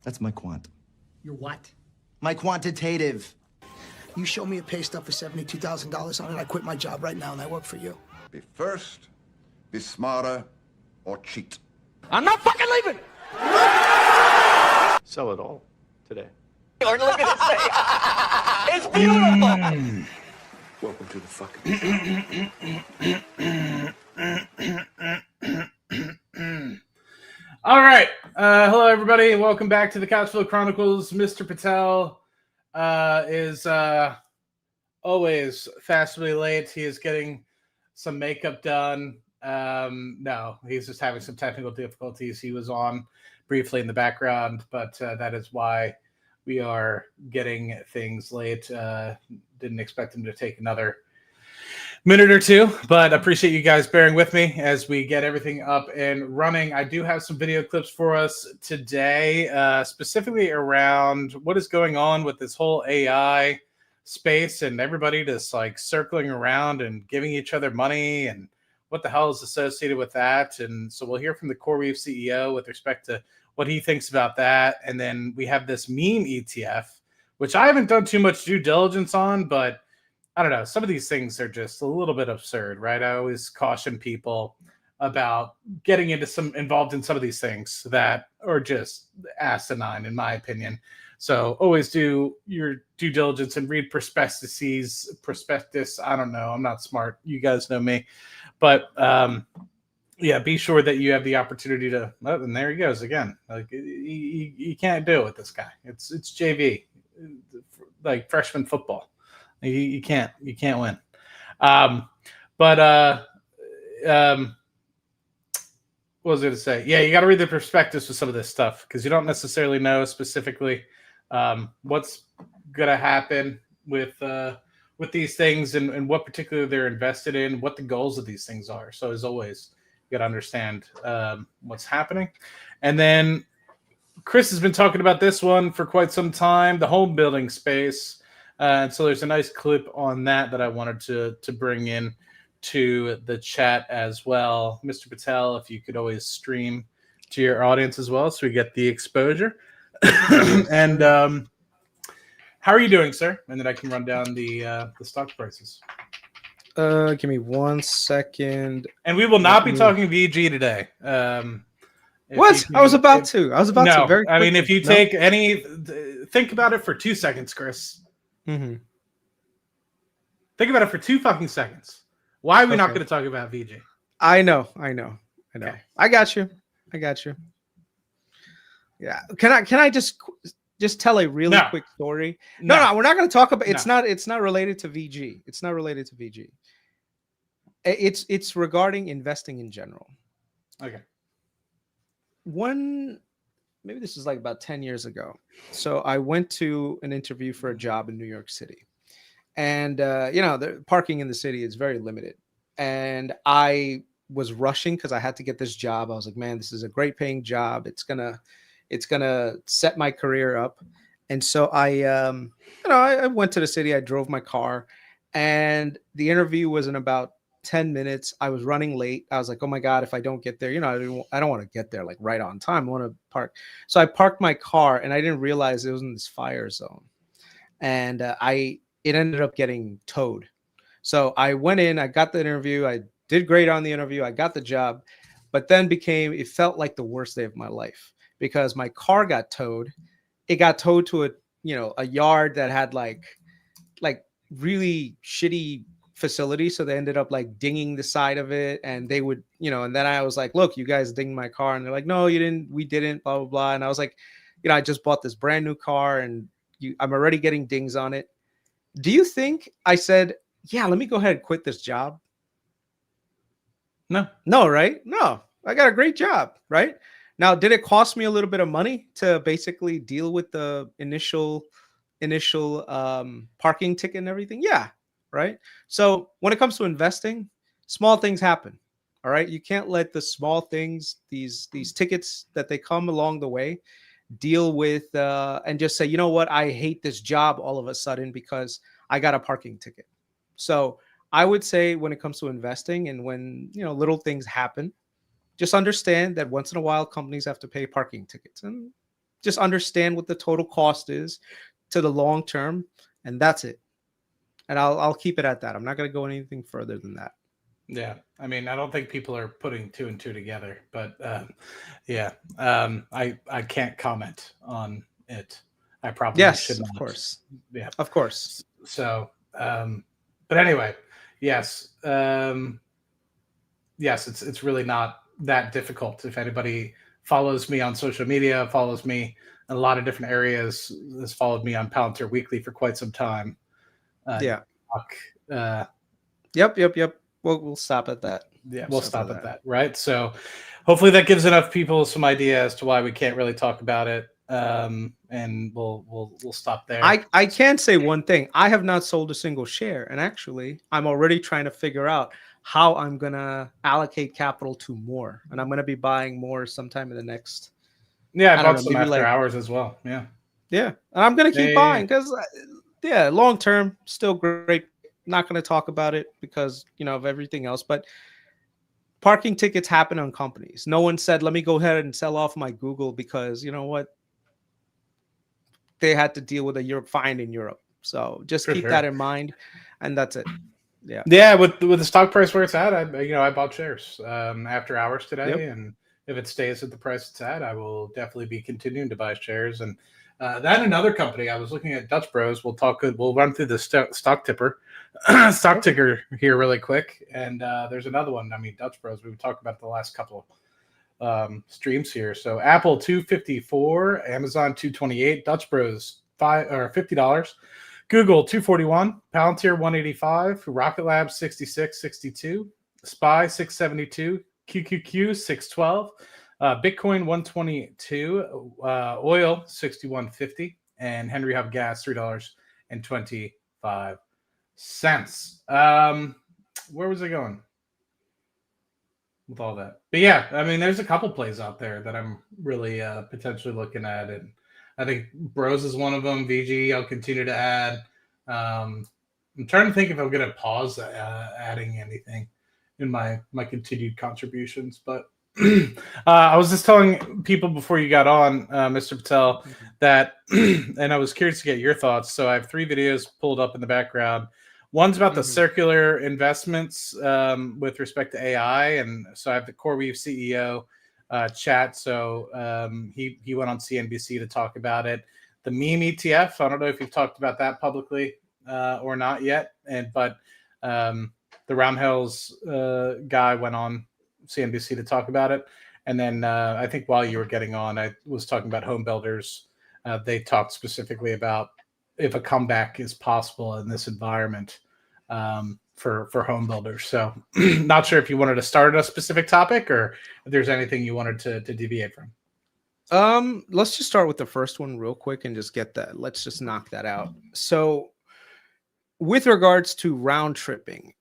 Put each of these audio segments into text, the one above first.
That's my quant. Your what? My quantitative. You show me a pay stub for $72,000 on it, I quit my job right now and I work for you. Be first, be smarter, or cheat. I'm not fucking leaving. Sell it all today. Or look at it say, it's beautiful. Welcome to the fucking. All right. Hello, everybody. Welcome back to the Cashflow Chronicles. Mr. Patel is always fashionably late. He is getting some makeup done. No, he's just having some technical difficulties. He was on briefly in the background, but that is why we are getting things late. Didn't expect him to take another minute or two, but appreciate you guys bearing with me as we get everything up and running. I do have some video clips for us today, specifically around what is going on with this whole AI space and everybody just like circling around and giving each other money and what the hell is associated with that. And so we'll hear from the Coreweave CEO with respect to what he thinks about that. And then we have this meme ETF, which I haven't done too much due diligence on, but I don't know. Some of these things are just a little bit absurd, right? I always caution people about getting involved in some of these things that are just asinine, in my opinion. So always do your due diligence and read prospectus. I don't know. I'm not smart. You guys know me. But yeah, be sure that you have the opportunity to. Oh, and there he goes again. Like you can't do it with this guy. It's JV, like freshman football. You can't win. What was I going to say? Yeah, you got to read the prospectus with some of this stuff because you don't necessarily know specifically what's going to happen with these things and what particularly they're invested in, what the goals of these things are. So as always, you got to understand what's happening. And then Chris has been talking about this one for quite some time, the home building space. And so there's a nice clip on that I wanted to bring in to the chat as well. Mr. Patel, if you could always stream to your audience as well so we get the exposure. And how are you doing, sir? And then I can run down the stock prices. Give me 1 second. And we will not be talking VG today. What? I was about to. Very I mean, if you take think about it for 2 seconds, Chris. Mm-hmm. Think about it for 2 fucking seconds. Why are we not going to talk about VG? I know. Okay. I got you. Yeah. Can I just tell a really quick story? No, we're not going to talk about. It's not related to VG. It's not related to VG. It's regarding investing in general. Okay. Maybe this is like about 10 years ago. So I went to an interview for a job in New York City. And, the parking in the city is very limited. And I was rushing because I had to get this job. I was like, man, this is a great paying job. It's gonna set my career up. And so I went to the city. I drove my car. And the interview was in about 10 minutes. I was running late. I was like, oh my God, if I don't get there, I don't want to get there like right on time. I want to park. So I parked my car and I didn't realize it was in this fire zone. And it ended up getting towed. So I went in, I got the interview. I did great on the interview. I got the job, but then it felt like the worst day of my life because my car got towed. It got towed to a yard that had like really shitty facility, so they ended up like dinging the side of it, and they would and then I was like, look, you guys dinged my car, and they're like, no, you didn't, we didn't, blah blah blah. And I was like, I just bought this brand new car and I'm already getting dings on it. Do you think I said, yeah, let me go ahead and quit this job? No, right? No, I got a great job, right? Now, did it cost me a little bit of money to basically deal with the initial parking ticket and everything? Yeah. Right. So when it comes to investing, small things happen. All right. You can't let the small things, these tickets that they come along the way, deal with and just say, you know what, I hate this job all of a sudden because I got a parking ticket. So I would say when it comes to investing and when, little things happen, just understand that once in a while companies have to pay parking tickets, and Just understand what the total cost is to the long term, and that's it. And I'll keep it at that. I'm not going to go anything further than that. Yeah, I mean, I don't think people are putting two and two together, but I can't comment on it. I probably should Yes, not. of course. Yeah, Of course. so, but anyway, yes, yes, it's really not that difficult. If anybody follows me on social media, follows me in a lot of different areas, has followed me on Palantir Weekly for quite some time. Yeah. Uh, Yep. We'll stop at that. Yeah, we'll stop at that, right? So hopefully that gives enough people some idea as to why we can't really talk about it. And we'll stop there. I can say one thing. I have not sold a single share. And actually, I'm already trying to figure out how I'm going to allocate capital to more. And I'm going to be buying more sometime in the next. Yeah, I bought know, some maybe after hours as well. Yeah. Yeah. And I'm going to keep Yeah. buying because, long term, still great. Not going to talk about it because, of everything else. But parking tickets happen on companies. No one said, let me go ahead and sell off my Google because, you know what? They had to deal with a fine in Europe. So just keep that in mind. And that's it. Yeah. Yeah. With the stock price where it's at, I bought shares after hours today. Yep. And if it stays at the price it's at, I will definitely be continuing to buy shares. And that another company, I was looking at Dutch Bros. We'll run through the stock ticker here really quick. And there's another one. I mean, Dutch Bros. We've talked about the last couple streams here. So Apple $254, Amazon $228, Dutch Bros $50, Google $241, Palantir $185, Rocket Lab $66.62, SPY $672, QQQ $612. Bitcoin $122, oil $61.50, and Henry Hub gas $3.25. Where was I going with all that? But yeah, I mean, there's a couple plays out there that I'm really potentially looking at, and I think Bros is one of them. VG, I'll continue to add. I'm trying to think if I'm going to pause adding anything in my continued contributions, but. I was just telling people before you got on, Mr. Patel, that, and I was curious to get your thoughts. So I have 3 videos pulled up in the background. One's about the circular investments with respect to AI, and so I have the Coreweave CEO chat. So he went on CNBC to talk about it. The meme ETF. I don't know if you've talked about that publicly or not yet, but the Roundhills guy went on CNBC to talk about it. And then I think while you were getting on, I was talking about home builders. They talked specifically about if a comeback is possible in this environment for home builders. So not sure if you wanted to start a specific topic or if there's anything you wanted to deviate from. Let's just start with the first one real quick and just get that. Let's just knock that out. So with regards to round tripping,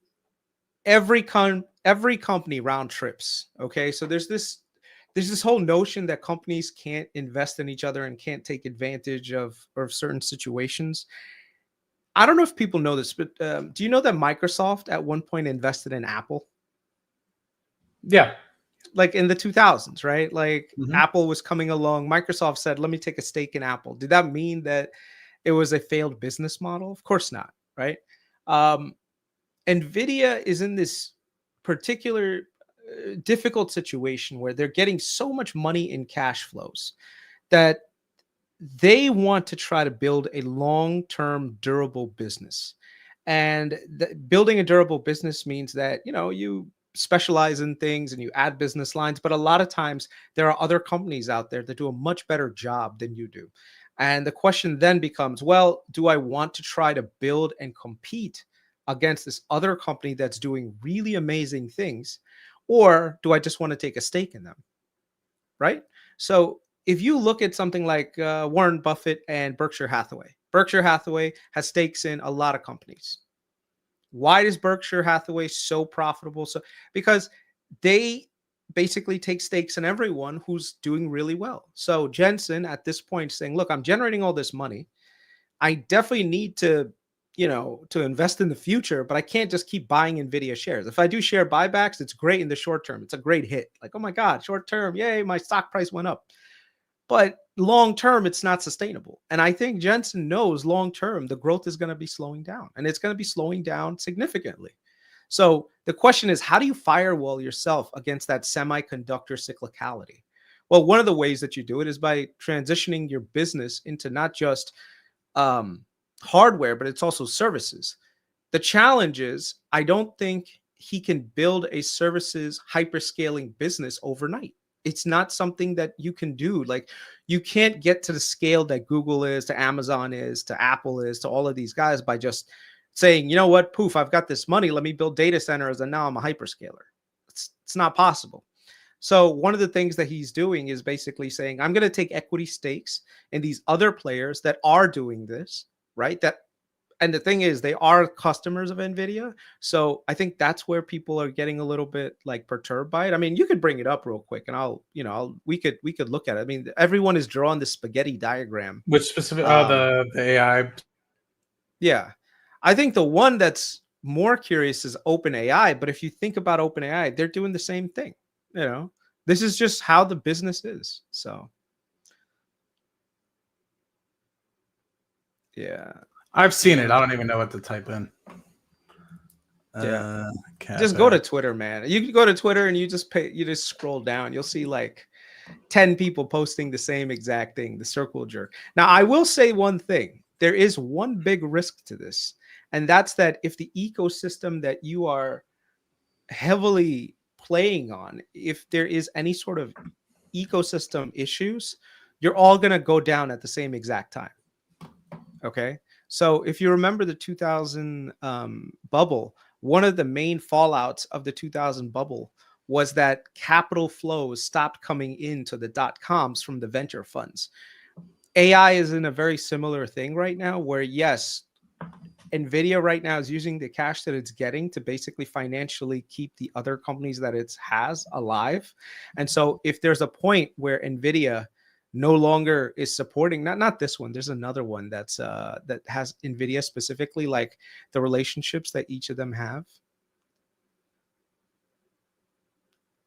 every company round trips. Okay. So there's this whole notion that companies can't invest in each other and can't take advantage of certain situations. I don't know if people know this, but do you know that Microsoft at one point invested in Apple? Yeah. Like in the 2000s, right? Like Apple was coming along. Microsoft said, let me take a stake in Apple. Did that mean that it was a failed business model? Of course not, right? NVIDIA is in this particular difficult situation where they're getting so much money in cash flows that they want to try to build a long-term durable business. And building a durable business means that, you specialize in things and you add business lines, but a lot of times there are other companies out there that do a much better job than you do. And the question then becomes, well, do I want to try to build and compete against this other company that's doing really amazing things? Or do I just want to take a stake in them? Right? So if you look at something like Warren Buffett and Berkshire Hathaway has stakes in a lot of companies. Why is Berkshire Hathaway so profitable? So because they basically take stakes in everyone who's doing really well. So Jensen at this point saying, look, I'm generating all this money. I definitely need to invest in the future, but I can't just keep buying NVIDIA shares. If I do share buybacks, it's great in the short term. It's a great hit. Like, oh my God, short term, yay, my stock price went up. But long term, it's not sustainable. And I think Jensen knows long term the growth is going to be slowing down, and it's going to be slowing down significantly. So the question is, how do you firewall yourself against that semiconductor cyclicality? Well, one of the ways that you do it is by transitioning your business into not just hardware, but it's also services. The challenge is, I don't think he can build a services hyperscaling business overnight. It's not something that you can do. Like, you can't get to the scale that Google is, to Amazon is, to Apple is, to all of these guys by just saying, you know what, poof, I've got this money, let me build data centers, and now I'm a hyperscaler. It's not possible. So one of the things that he's doing is basically saying, I'm going to take equity stakes in these other players that are doing this, right? And the thing is, they are customers of NVIDIA. So I think that's where people are getting a little bit like perturbed by it. I mean, you could bring it up real quick and we could look at it. I mean, everyone is drawing the spaghetti diagram. Which specific, the AI. Yeah. I think the one that's more curious is OpenAI. But if you think about OpenAI, they're doing the same thing. You know, this is just how the business is. So, yeah. I've seen it. I don't even know what to type in. Yeah. Just go to Twitter, man. You can go to Twitter and you just scroll down. You'll see like 10 people posting the same exact thing, the circle jerk. Now, I will say one thing. There is one big risk to this, and that's that if the ecosystem that you are heavily playing on, if there is any sort of ecosystem issues, you're all going to go down at the same exact time. Okay. So if you remember the 2000 bubble, one of the main fallouts of the 2000 bubble was that capital flows stopped coming into the .coms from the venture funds. AI is in a very similar thing right now where, yes, NVIDIA right now is using the cash that it's getting to basically financially keep the other companies that it has alive. And so if there's a point where NVIDIA no longer is supporting, not this one, there's another one that's that has NVIDIA specifically, like the relationships that each of them have.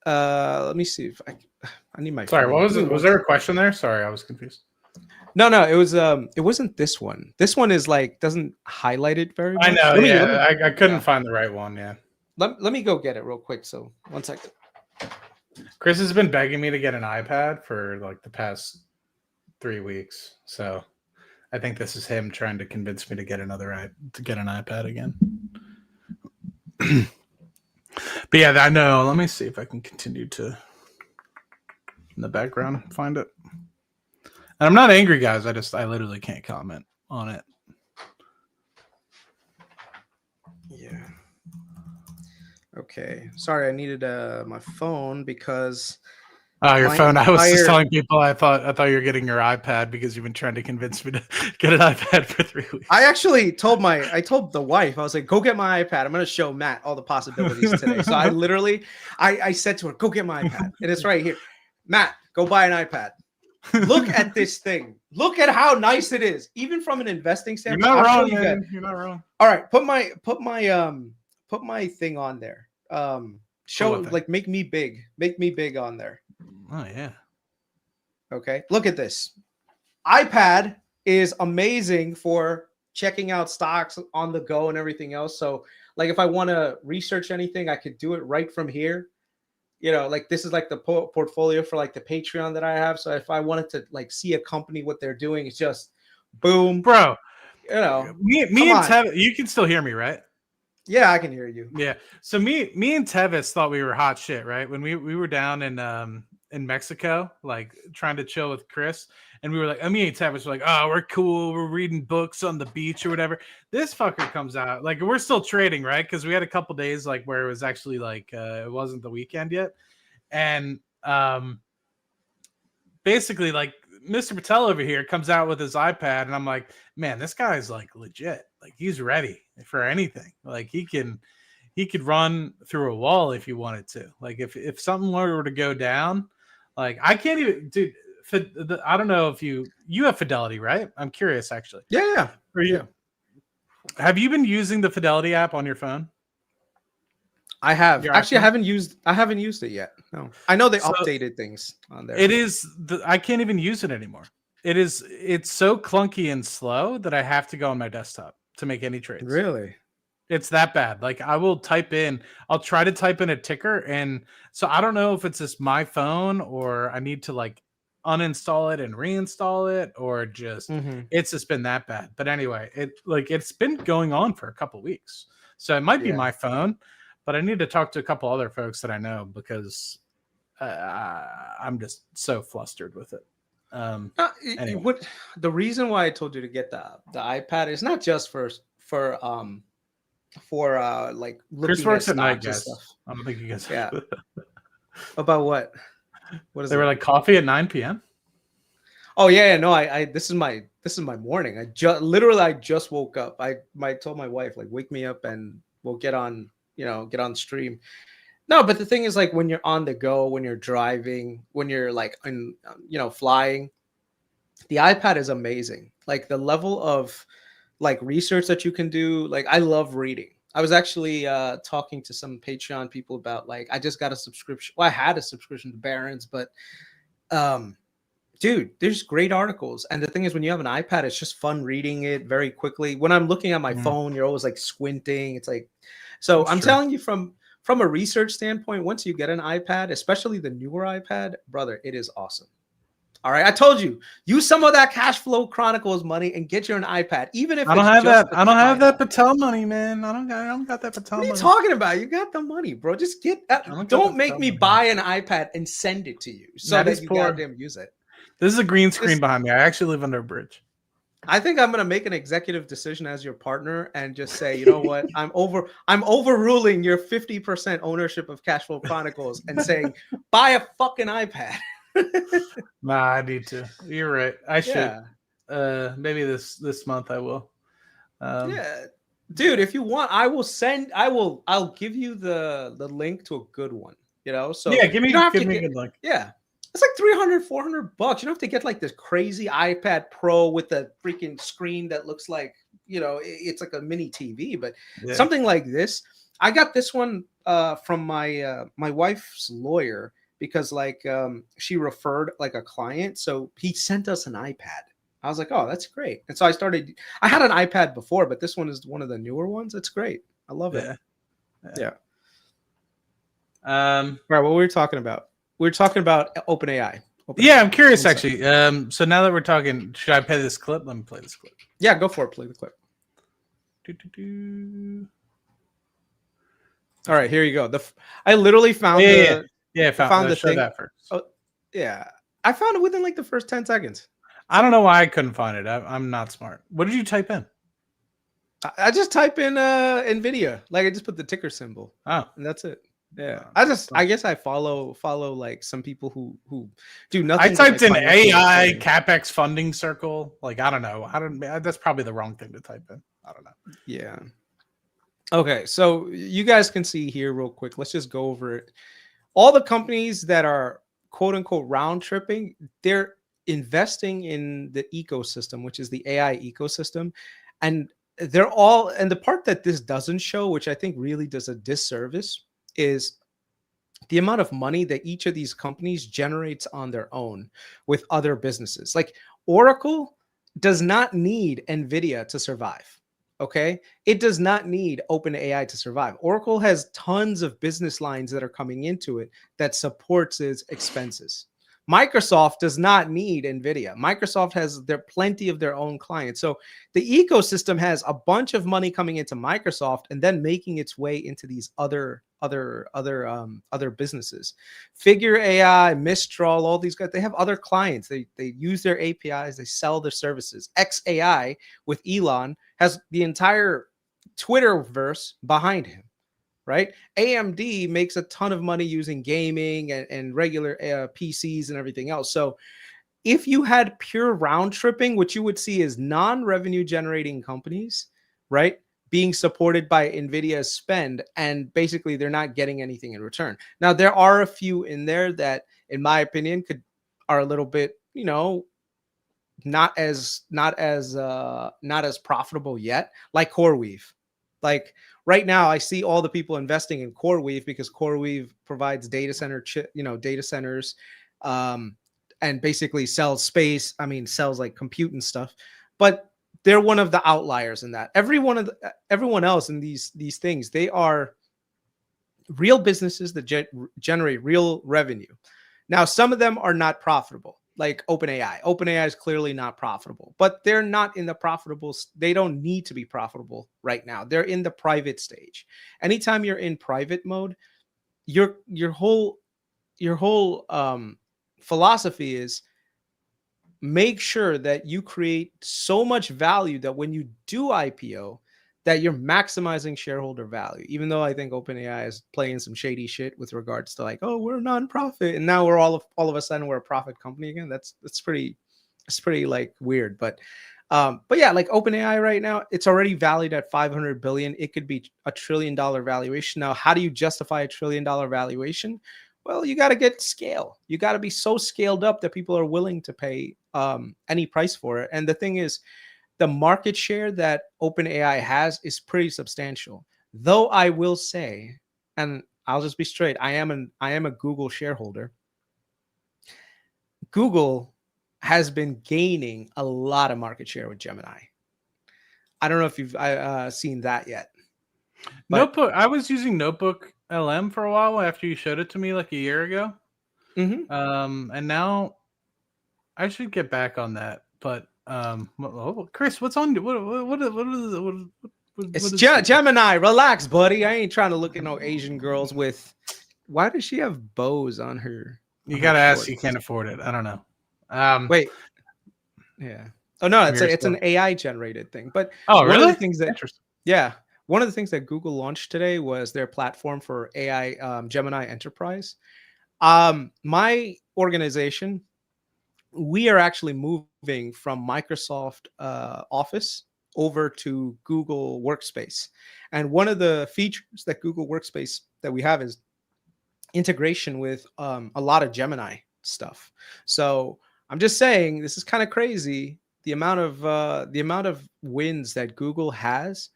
Let me see if I need my Sorry, phone. what was it? Was there a question there? Sorry, I was confused. No, it wasn't this one. This one is like doesn't highlight it very much. I know. I couldn't find the right one. Yeah. Let me go get it real quick. So 1 second. Chris has been begging me to get an iPad for like the past 3 weeks. So I think this is him trying to convince me to get an iPad again. But yeah, I know. Let me see if I can continue to in the background find it. And I'm not angry, guys. I literally can't comment on it. Yeah. Okay. Sorry, I needed my phone because. Oh, your phone. I was just telling people I thought you were getting your iPad because you've been trying to convince me to get an iPad for 3 weeks. I actually told the wife, I was like, go get my iPad. I'm going to show Matt all the possibilities today. So I literally, I said to her, go get my iPad. And it's right here. Matt, go buy an iPad. Look at this thing. Look at how nice it is. Even from an investing standpoint. You're not wrong, man. You're not wrong. All right, put my thing on there. Show like make me big on there. Oh yeah. Okay. Look at this. iPad is amazing for checking out stocks on the go and everything else. So like if I want to research anything, I could do it right from here. You know, like this is like the portfolio for like the Patreon that I have. So if I wanted to like see a company, what they're doing, it's just boom, bro. You know, me and Tevis, you can still hear me, right? Yeah, I can hear you. Yeah. So me and Tevis thought we were hot shit, right? When we were down in Mexico, like trying to chill with Chris, and we were like, me and Tevis were like, oh, we're cool, we're reading books on the beach or whatever. This fucker comes out, like we're still trading, right? Because we had a couple days like where it was actually like it wasn't the weekend yet, and basically like Mr. Patel over here comes out with his iPad, and I'm like, man, this guy's like legit, like he's ready for anything. Like he could run through a wall if he wanted to. Like if something were to go down, like I can't even, dude. I don't know if you have Fidelity, right? I'm curious, actually. Yeah. For you, have you been using the Fidelity app on your phone? I have. Actually, I haven't used it yet. No, I know they updated things on there. It is. I can't even use it anymore. It's so clunky and slow that I have to go on my desktop to make any trades. Really? It's that bad. Like I'll try to type in a ticker, and so I don't know if it's just my phone or I need to like uninstall it and reinstall it, or just it's just been that bad. But anyway, it's been going on for a couple weeks. So it might be my phone, but I need to talk to a couple other folks that I know because I'm just so flustered with it. Anyway. What the reason why I told you to get the iPad is not just for like looking Chris works at night, stocks and guys. stuff. I don't think you guys. Yeah. About what? What is They were like coffee at 9 p.m. Oh yeah, no, I this is my morning. I just woke up. I told my wife like wake me up and we'll get on stream. No, but the thing is like when you're on the go, when you're driving, when you're like flying, the iPad is amazing. Like the level of like research that you can do. Like I love reading. I was actually talking to some Patreon people about like I just got a subscription. Well, I had a subscription to Barron's, but dude, there's great articles. And the thing is when you have an iPad, it's just fun reading it very quickly. When I'm looking at my phone, you're always like squinting. It's like so I'm telling you from a research standpoint, once you get an iPad, especially the newer iPad, brother, it is awesome. All right, I told you, use some of that Cashflow Chronicles money and get you an iPad, even if I don't have that. I don't have that Patel money, man. I don't got that Patel money. What are you talking about? You got the money, bro. Just get. Don't make me buy an iPad and send it to you so that you goddamn use it. This is a green screen behind me. I actually live under a bridge. I think I'm gonna make an executive decision as your partner and just say, you know what, I'm overruling your 50% ownership of Cashflow Chronicles and saying, buy a fucking iPad. Nah, I need to. You're right. I should. Maybe this month I will. Yeah, dude. If you want, I'll give you the link to a good one. So yeah, give me a good link. Yeah. It's like $300, $400. You don't have to get like this crazy iPad Pro with a freaking screen that looks like, it's like a mini TV, but something like this. I got this one from my wife's lawyer because like she referred like a client. So he sent us an iPad. I was like, oh, that's great. And so I had an iPad before, but this one is one of the newer ones. It's great. I love it. Yeah. All right. What were we talking about? We're talking about OpenAI. Yeah, I'm curious actually. So now that we're talking, should I play this clip? Let me play this clip. Yeah, go for it. Play the clip. All right, here you go. I literally found found the thing. That first. Oh, yeah, I found it within like the first 10 seconds. I don't know why I couldn't find it. I'm not smart. What did you type in? I just type in NVIDIA. Like I just put the ticker symbol. Oh, and that's it. Yeah, I guess I follow like some people who do nothing. I typed in AI CapEx funding circle. Like I don't know. That's probably the wrong thing to type in. I don't know. Yeah. Okay, so you guys can see here real quick. Let's just go over it. All the companies that are quote unquote round tripping, they're investing in the ecosystem, which is the AI ecosystem, and they're all. And the part that this doesn't show, which I think really does a disservice, is the amount of money that each of these companies generates on their own with other businesses. Like Oracle does not need NVIDIA to survive. Okay. It does not need OpenAI to survive. Oracle has tons of business lines that are coming into it that supports its expenses. Microsoft does not need NVIDIA. Microsoft has plenty of their own clients. So the ecosystem has a bunch of money coming into Microsoft and then making its way into these other businesses. Figure AI, Mistral, all these guys, they have other clients. They use their APIs, they sell their services. XAI with Elon has the entire Twitterverse behind him. Right? AMD makes a ton of money using gaming and regular PCs and everything else. So if you had pure round tripping, what you would see is non-revenue generating companies, right, being supported by NVIDIA's spend, and basically they're not getting anything in return. Now, there are a few in there that, in my opinion, are a little bit, not as profitable yet, like Coreweave. Like right now, I see all the people investing in Coreweave because Coreweave provides data centers, and basically sells space. I mean, sells like compute and stuff. But they're one of the outliers in that. Everyone else in these things, they are real businesses that generate real revenue. Now, some of them are not profitable, like OpenAI. OpenAI is clearly not profitable, but they're not in the profitable. They don't need to be profitable right now. They're in the private stage. Anytime you're in private mode, your whole philosophy is make sure that you create so much value that when you do IPO, that you're maximizing shareholder value. Even though I think OpenAI is playing some shady shit with regards to like, oh, we're a nonprofit, and now we're all of a sudden we're a profit company again. That's pretty like weird. But yeah, like OpenAI right now, it's already valued at 500 billion. It could be $1 trillion valuation. Now, how do you justify $1 trillion valuation? Well, you got to get scale. You got to be so scaled up that people are willing to pay any price for it. And the thing is, the market share that OpenAI has is pretty substantial. Though I will say, and I'll just be straight, I am a Google shareholder. Google has been gaining a lot of market share with Gemini. I don't know if you've seen that yet. But, Notebook. I was using Notebook LM for a while after you showed it to me like a year ago. And now I should get back on that. But Chris, what's on? What it's is Gemini. Relax, buddy. I ain't trying to look at no Asian girls with. Why does she have bows on her? You gotta ask. You can't afford it. I don't know. Wait. Yeah. Oh no, it's an AI generated thing. But really? One of the things that, interesting. Yeah, one of the things that Google launched today was their platform for AI, Gemini Enterprise. My organization, we are actually moving from Microsoft Office over to Google Workspace. And one of the features that Google Workspace that we have is integration with a lot of Gemini stuff. So I'm just saying, this is kind of crazy. The amount of wins that Google has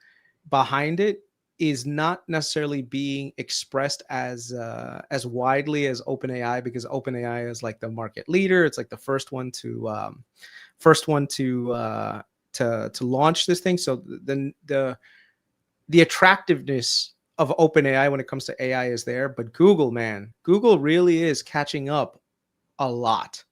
behind it is not necessarily being expressed as widely as OpenAI, because OpenAI is like the market leader. It's like the first one to launch this thing. So the attractiveness of OpenAI when it comes to AI is there, but Google really is catching up a lot.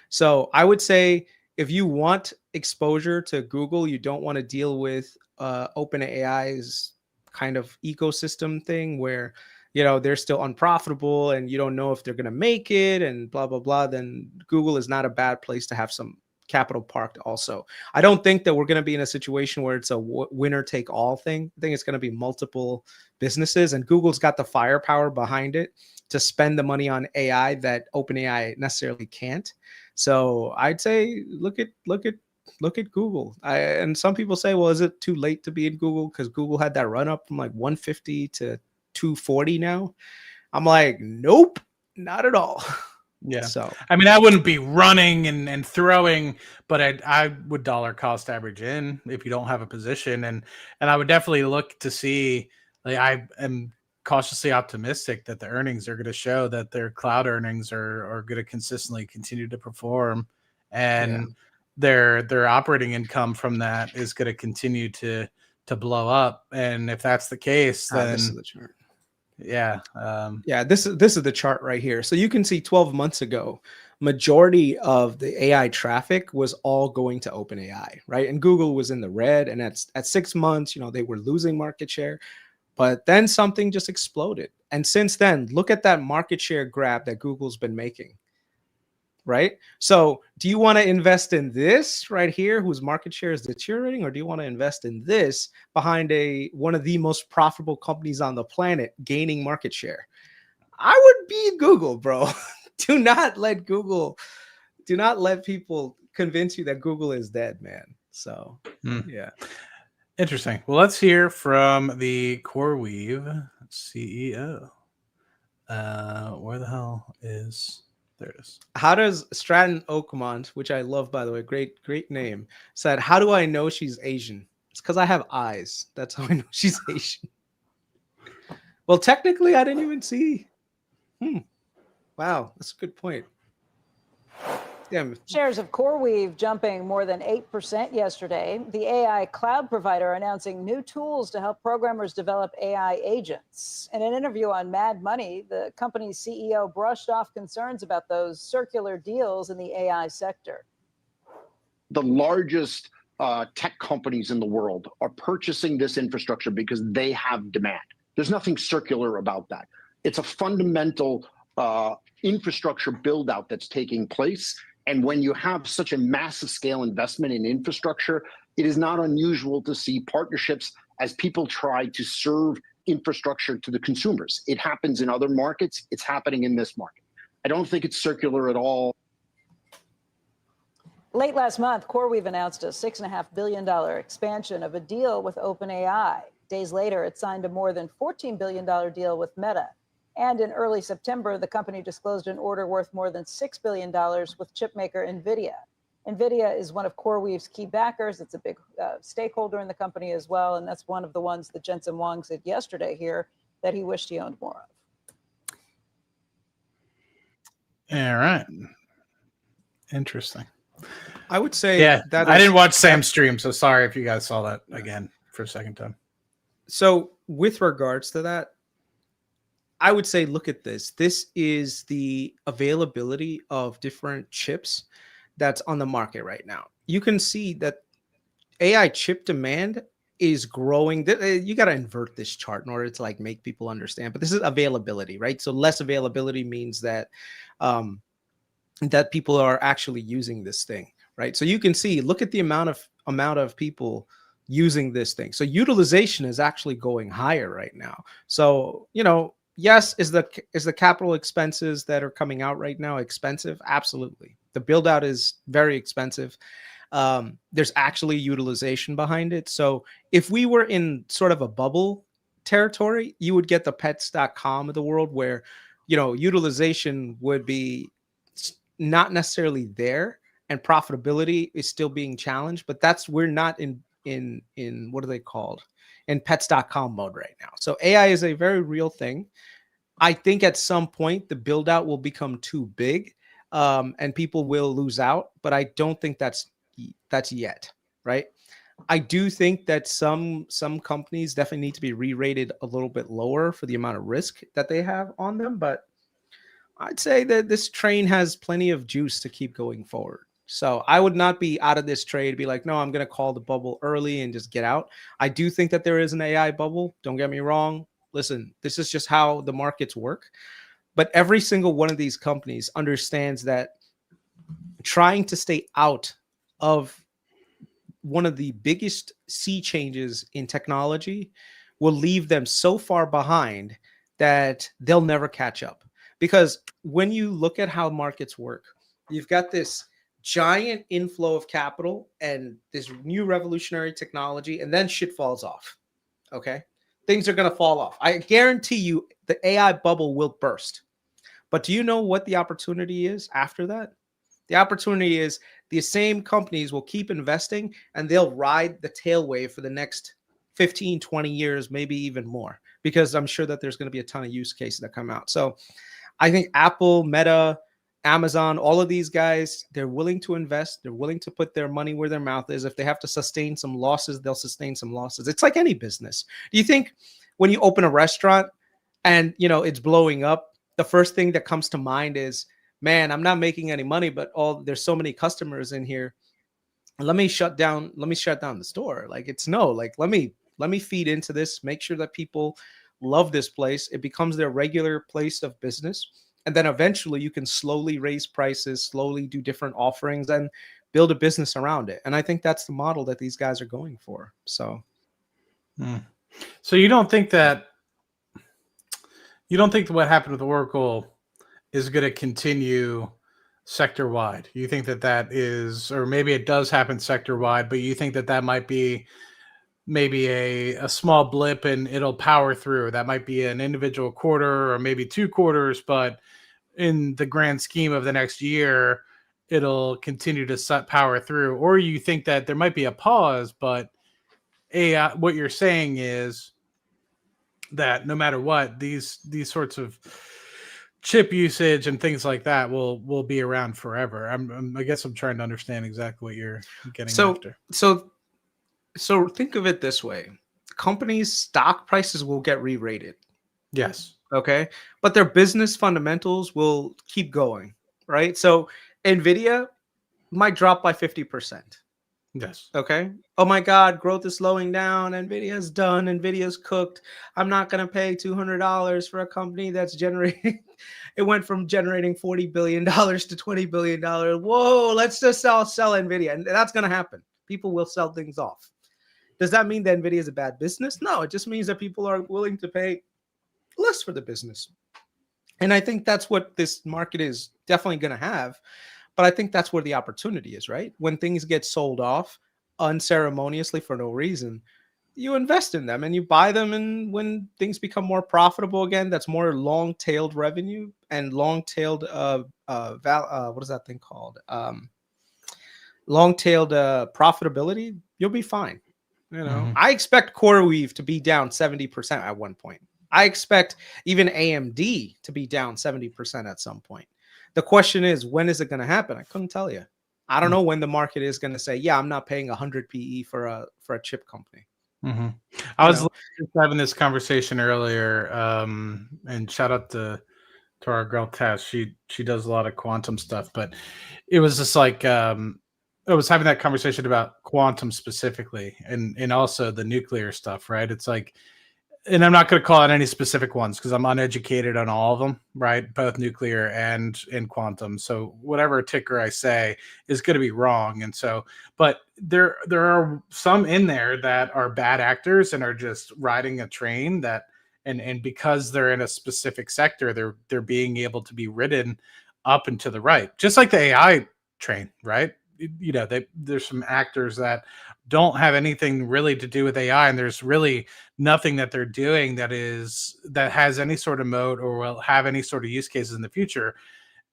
So I would say if you want exposure to Google, you don't want to deal with OpenAI's kind of ecosystem thing where, you know, they're still unprofitable and you don't know if they're going to make it and blah, blah, blah, then Google is not a bad place to have some capital parked also. I don't think that we're going to be in a situation where it's a winner take all thing. I think it's going to be multiple businesses, and Google's got the firepower behind it to spend the money on AI that OpenAI necessarily can't. So I'd say look at Google. And some people say, well, is it too late to be in Google? Because Google had that run up from like 150 to 240 now. I'm like, nope, not at all. Yeah. So I mean, I wouldn't be running and throwing, but I would dollar cost average in if you don't have a position, and I would definitely look to see. Like, I am cautiously optimistic that the earnings are going to show that their cloud earnings are going to consistently continue to perform, and their operating income from that is going to continue to blow up. And if that's the case, then this is the chart. This is the chart right here. So you can see 12 months ago, majority of the AI traffic was all going to OpenAI, right? And Google was in the red. And at 6 months, you know, they were losing market share. But then something just exploded. And since then, look at that market share grab that Google's been making, right? So do you want to invest in this right here, whose market share is deteriorating, or do you want to invest in this behind one of the most profitable companies on the planet gaining market share? I would be Google, bro. Do not let people convince you that Google is dead, man. So yeah. Interesting. Well, let's hear from the Coreweave CEO. Where the hell is... There it is. How does Stratton Oakmont, which I love, by the way, great name, said, how do I know she's Asian? It's because I have eyes. That's how I know she's Asian. Well, technically, I didn't even see. Wow, that's a good point. Damn. Shares of Coreweave jumping more than 8% yesterday. The AI cloud provider announcing new tools to help programmers develop AI agents. In an interview on Mad Money, the company's CEO brushed off concerns about those circular deals in the AI sector. The largest tech companies in the world are purchasing this infrastructure because they have demand. There's nothing circular about that. It's a fundamental infrastructure build out that's taking place. And when you have such a massive scale investment in infrastructure, it is not unusual to see partnerships as people try to serve infrastructure to the consumers. It happens in other markets. It's happening in this market. I don't think it's circular at all. Late last month, Coreweave announced a $6.5 billion expansion of a deal with OpenAI. Days later, it signed a more than $14 billion deal with Meta. And in early September, the company disclosed an order worth more than $6 billion with chipmaker NVIDIA. NVIDIA is one of Coreweave's key backers. It's a big stakeholder in the company as well. And that's one of the ones that Jensen Huang said yesterday here that he wished he owned more of. All right. Interesting. I would say that I didn't watch Sam's stream, so sorry if you guys saw that again for a second time. So with regards to that, I would say, look at this. This is the availability of different chips that's on the market right now. You can see that AI chip demand is growing. You got to invert this chart in order to like make people understand. But this is availability, right? So less availability means that that people are actually using this thing, right? So you can see, look at the amount of people using this thing. So utilization is actually going higher right now. So, you know, yes, is the capital expenses that are coming out right now expensive? Absolutely. The build out is very expensive. There's actually utilization behind it. So if we were in sort of a bubble territory, you would get the pets.com of the world where, you know, utilization would be not necessarily there and profitability is still being challenged, but we're not in what are they called? In pets.com mode right now. So AI is a very real thing. I think at some point the build out will become too big and people will lose out, but I don't think that's yet, right? I do think that some companies definitely need to be re-rated a little bit lower for the amount of risk that they have on them, but I'd say that this train has plenty of juice to keep going forward. So I would not be out of this trade, be like, no, I'm going to call the bubble early and just get out. I do think that there is an AI bubble. Don't get me wrong. Listen, this is just how the markets work. But every single one of these companies understands that trying to stay out of one of the biggest sea changes in technology will leave them so far behind that they'll never catch up. Because when you look at how markets work, you've got this giant inflow of capital and this new revolutionary technology, and then shit falls off. Okay. Things are going to fall off. I guarantee you the AI bubble will burst. But do you know what the opportunity is after that? The opportunity is the same companies will keep investing and they'll ride the tail wave for the next 15, 20 years, maybe even more, because I'm sure that there's going to be a ton of use cases that come out. So I think Apple, Meta, Amazon, all of these guys, they're willing to invest. They're willing to put their money where their mouth is. If they have to sustain some losses, they'll sustain some losses. It's like any business. Do you think when you open a restaurant and, you know, it's blowing up, the first thing that comes to mind is, man, I'm not making any money, but there's so many customers in here. Let me shut down the store. Like let me feed into this, make sure that people love this place. It becomes their regular place of business. And then eventually you can slowly raise prices, slowly do different offerings and build a business around it. And I think that's the model that these guys are going for. So, So you don't think that what happened with Oracle is going to continue sector wide? You think that is, or maybe it does happen sector wide, but you think that might be maybe a small blip and it'll power through? That might be an individual quarter or maybe 2 quarters, but in the grand scheme of the next year, it'll continue to power through. Or you think that there might be a pause, but AI, what you're saying is that no matter what, these sorts of chip usage and things like that will be around forever. I guess I'm trying to understand exactly what you're getting after. So think of it this way: companies' stock prices will get re-rated. Yes. Okay, but their business fundamentals will keep going, right? So Nvidia might drop by 50%. Yes. Okay. Oh my God, growth is slowing down. Nvidia's done. Nvidia's cooked. I'm not going to pay $200 for a company that's generating. It went from generating $40 billion to $20 billion. Whoa, let's just sell Nvidia. And that's going to happen. People will sell things off. Does that mean that Nvidia is a bad business? No, it just means that people are willing to pay less for the business. And I think that's what this market is definitely going to have. But I think that's where the opportunity is, right? When things get sold off unceremoniously for no reason, you invest in them and you buy them. And when things become more profitable again, that's more long-tailed revenue and long-tailed, what is that thing called? Long-tailed profitability, you'll be fine. You know, I expect Coreweave to be down 70% at one point. I expect even AMD to be down 70% at some point. The question is, when is it going to happen? I couldn't tell you. I don't know when the market is going to say, yeah, I'm not paying 100 PE for a chip company. I was just having this conversation earlier, and shout out to our girl Tess. She does a lot of quantum stuff, but it was just like I was having that conversation about quantum specifically, and also the nuclear stuff, right? It's like, and I'm not going to call out any specific ones because I'm uneducated on all of them, right? Both nuclear and quantum. So whatever ticker I say is going to be wrong. And so, but there are some in there that are bad actors and are just riding a train that, and because they're in a specific sector, they're being able to be ridden up and to the right, just like the AI train, right? You know, there's some actors that don't have anything really to do with AI, and there's really nothing that they're doing that has any sort of mode or will have any sort of use cases in the future.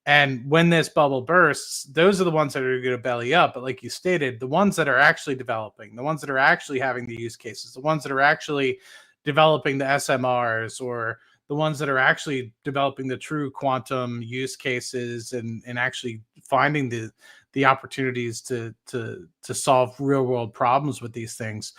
And when this bubble bursts, those are the ones that are going to belly up. But like you stated, the ones that are actually developing, the ones that are actually having the use cases, the ones that are actually developing the SMRs, or the ones that are actually developing the true quantum use cases and actually finding the opportunities to solve real world problems with these things.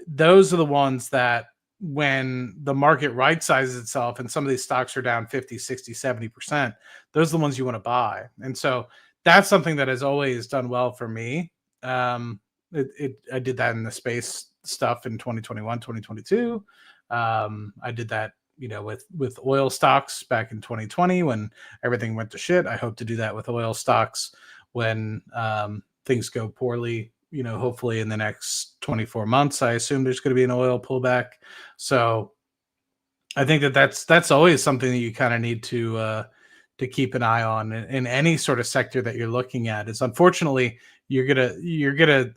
Those are the ones that, when the market right sizes itself and some of these stocks are down 50, 60, 70%, those are the ones you want to buy. And so that's something that has always done well for me. I did that in the space stuff in 2021, 2022. I did that, you know, with oil stocks back in 2020 when everything went to shit. I hope to do that with oil stocks when things go poorly, you know, hopefully in the next 24 months. I assume there's going to be an oil pullback. So I think that's always something that you kind of need to keep an eye on in any sort of sector that you're looking at. Is unfortunately you're gonna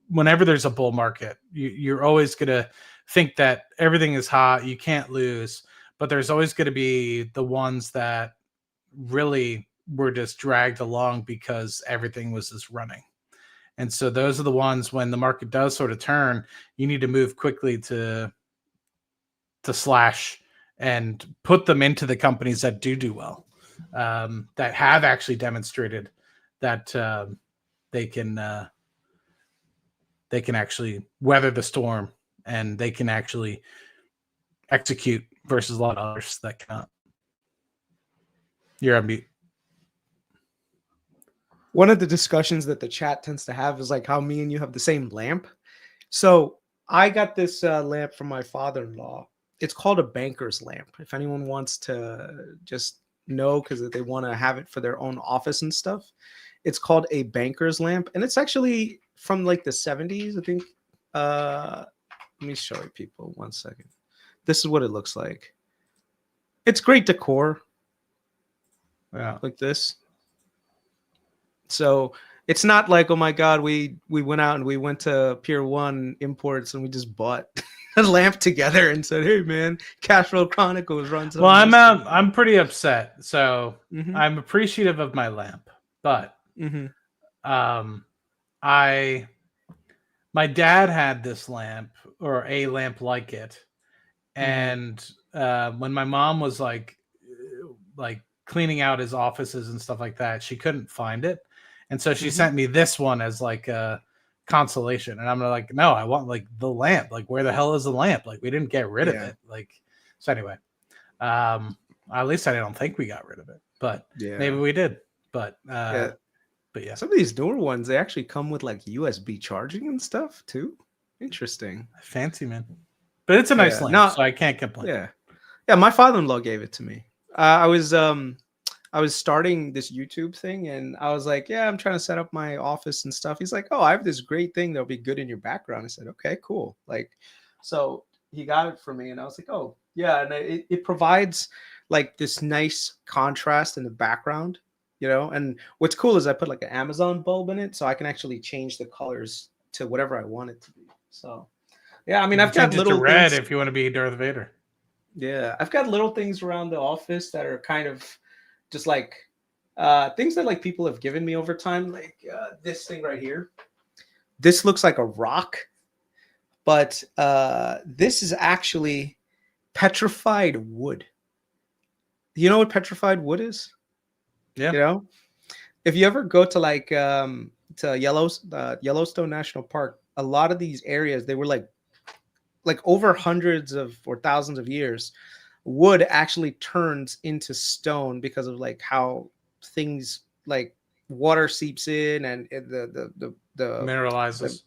whenever there's a bull market, you're always gonna think that everything is hot, you can't lose, but there's always going to be the ones that really were just dragged along because everything was just running. And so those are the ones, when the market does sort of turn, you need to move quickly to slash and put them into the companies that do well, that have actually demonstrated that they can actually weather the storm, and they can actually execute versus a lot of others that cannot. You're on mute. One of the discussions that the chat tends to have is like how me and you have the same lamp. So I got this lamp from my father-in-law. It's called a banker's lamp. If anyone wants to just know, because they want to have it for their own office and stuff, it's called a banker's lamp. And it's actually from like the 70s, I think. Let me show you people 1 second. This is what it looks like. It's great decor. Yeah. Like this. So it's not like, oh my God, we went out and we went to Pier 1 Imports and we just bought a lamp together and said, hey man, Cashflow Chronicles runs. Well, I'm pretty upset. So I'm appreciative of my lamp, but my dad had this lamp, or a lamp like it. And when my mom was like, like cleaning out his offices and stuff like that. She couldn't find it, and so she sent me this one as like a consolation. And I'm like, no, I want like the lamp. Like, where the hell is the lamp? Like, we didn't get rid of it. Like, so anyway, at least I don't think we got rid of it, but maybe we did. But but yeah, some of these newer ones, they actually come with like USB charging and stuff too. Interesting, fancy, man. But it's a nice lamp, so I can't complain. Yeah. My father-in-law gave it to me. I was starting this YouTube thing, and I was like, yeah, I'm trying to set up my office and stuff. He's like, oh, I have this great thing that'll be good in your background. I said, okay, cool. Like, so he got it for me, and I was like, oh yeah, and it provides like this nice contrast in the background, you know. And what's cool is I put like an Amazon bulb in it, so I can actually change the colors to whatever I want it to be. So yeah, I mean, I've got little red if you want to be Darth Vader. Yeah, I've got little things around the office that are kind of just like things that like people have given me over time, like this thing right here. This looks like a rock, but this is actually petrified wood. You know what petrified wood is? Yeah. You know, if you ever go to like to Yellowstone National Park, a lot of these areas, they were like over hundreds of or thousands of years, wood actually turns into stone because of like how things like water seeps in and the mineralizes.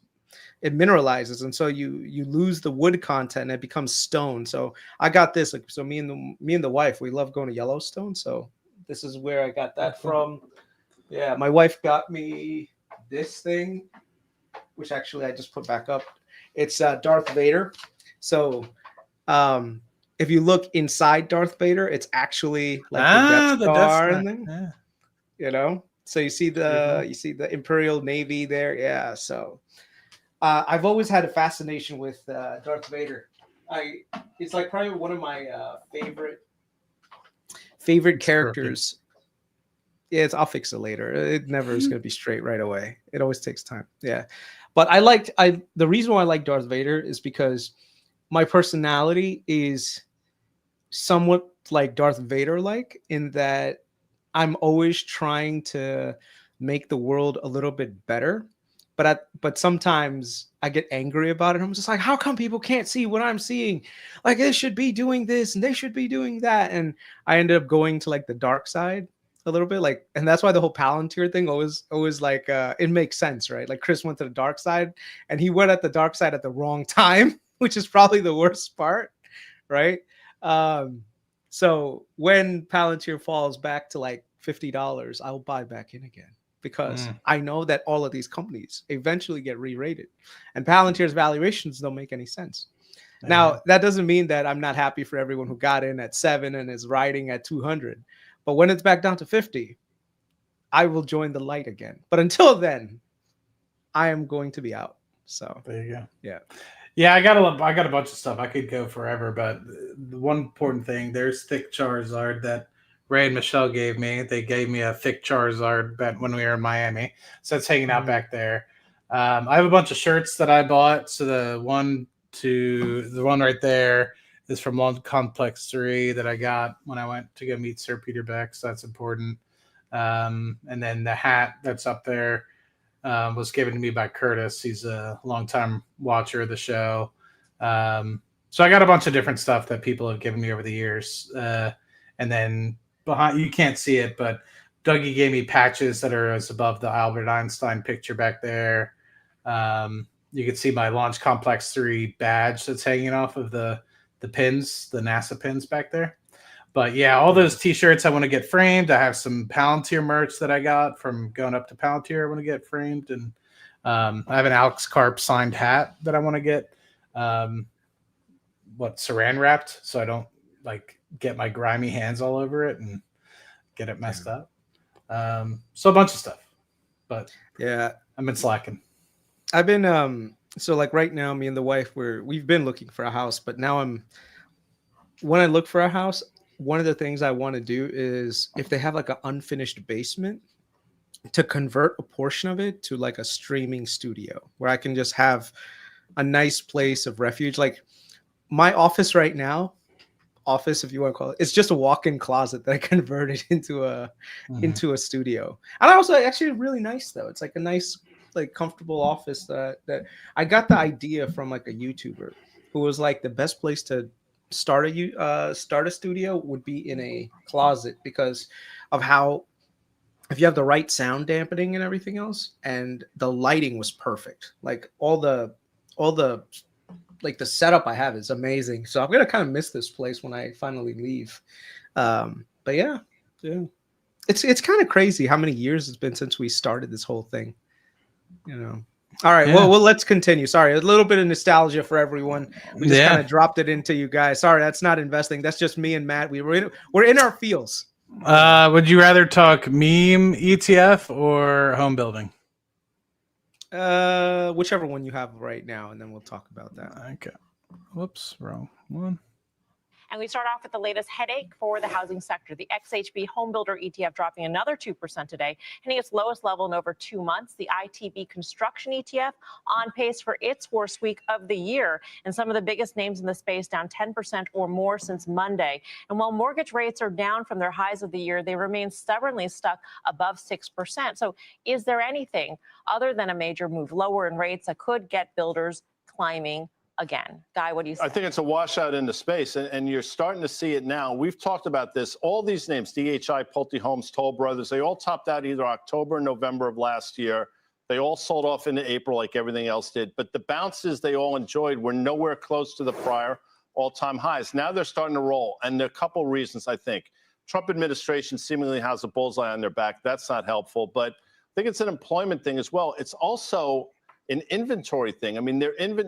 It mineralizes, and so you lose the wood content and it becomes stone. So I got this. Like, so me and the wife, we love going to Yellowstone. So this is where I got that from. Yeah, my wife got me this thing, which actually I just put back up. It's Darth Vader. So if you look inside Darth Vader, it's actually like the Death Star in there. Yeah. You know, so you see the Imperial Navy there. Yeah. So I've always had a fascination with Darth Vader. It's like probably one of my favorite characters. Yeah, I'll fix it later. It never is going to be straight right away. It always takes time. Yeah. But the reason why I like Darth Vader is because my personality is somewhat like Darth Vader, like in that I'm always trying to make the world a little bit better. But sometimes I get angry about it. I'm just like, how come people can't see what I'm seeing? Like, they should be doing this and they should be doing that. And I ended up going to like the dark side a little bit, like, and that's why the whole Palantir thing always like it makes sense, right? Like, Chris went to the dark side and he went at the dark side at the wrong time, which is probably the worst part, right? So when Palantir falls back to like $50, I'll buy back in again, because I know that all of these companies eventually get re-rated, and Palantir's valuations don't make any sense. Now, that doesn't mean that I'm not happy for everyone who got in at 7 and is riding at 200. But when it's back down to 50, I will join the light again. But until then, I am going to be out. So there you go. Yeah. Yeah, I got a bunch of stuff. I could go forever, but the one important thing, there's thick Charizard that Ray and Michelle gave me. They gave me a thick Charizard bet when we were in Miami. So it's hanging out back there. I have a bunch of shirts that I bought. So the one right there is from Long Complex 3 that I got when I went to go meet Sir Peter Beck. So that's important. And then the hat that's up there was given to me by Curtis. He's a longtime watcher of the show. So I got a bunch of different stuff that people have given me over the years. And then behind, you can't see it, but Dougie gave me patches that are as above the Albert Einstein picture back there. You can see my Launch Complex 3 badge that's hanging off of the pins, the NASA pins back there. But yeah, all those t-shirts I want to get framed. I have some Palantir merch that I got from going up to Palantir I want to get framed. And I have an Alex Karp signed hat that I want to get saran wrapped, so I don't like get my grimy hands all over it and get it messed up. So a bunch of stuff. But yeah, I've been slacking. I've been so like right now, me and the wife, we've been looking for a house, but now when I look for a house, one of the things I want to do is, if they have like an unfinished basement, to convert a portion of it to like a streaming studio where I can just have a nice place of refuge. Like my office right now office, if you want to call it. It's just a walk-in closet that I converted into a studio. And also actually really nice though. It's like a nice, like comfortable office that I got the idea from like a YouTuber who was like the best place to start a studio would be in a closet because of how if you have the right sound dampening and everything else, and the lighting was perfect. Like all the like the setup I have is amazing. So I'm gonna kind of miss this place when I finally leave. But yeah. It's kind of crazy how many years it's been since we started this whole thing. You know. All right, well, let's continue. Sorry, a little bit of nostalgia for everyone. We just kind of dropped it into you guys. Sorry, that's not investing. That's just me and Matt. We're in our fields. Would you rather talk meme ETF or home building? Whichever one you have right now, and then we'll talk about that. Okay. Whoops, wrong one. And we start off with the latest headache for the housing sector. The XHB Home Builder ETF dropping another 2% today, hitting its lowest level in over 2 months. The ITB Construction ETF on pace for its worst week of the year. And some of the biggest names in the space down 10% or more since Monday. And while mortgage rates are down from their highs of the year, they remain stubbornly stuck above 6%. So is there anything other than a major move lower in rates that could get builders climbing again? Guy, what do you say? I think it's a washout in the space, and you're starting to see it now. We've talked about this. All these names, DHI, Pulte Homes, Toll Brothers, they all topped out either October or November of last year. They all sold off into April like everything else did. But the bounces they all enjoyed were nowhere close to the prior all-time highs. Now they're starting to roll, and there are a couple reasons, I think. Trump administration seemingly has a bullseye on their back. That's not helpful. But I think it's an employment thing as well. It's also an inventory thing. I mean,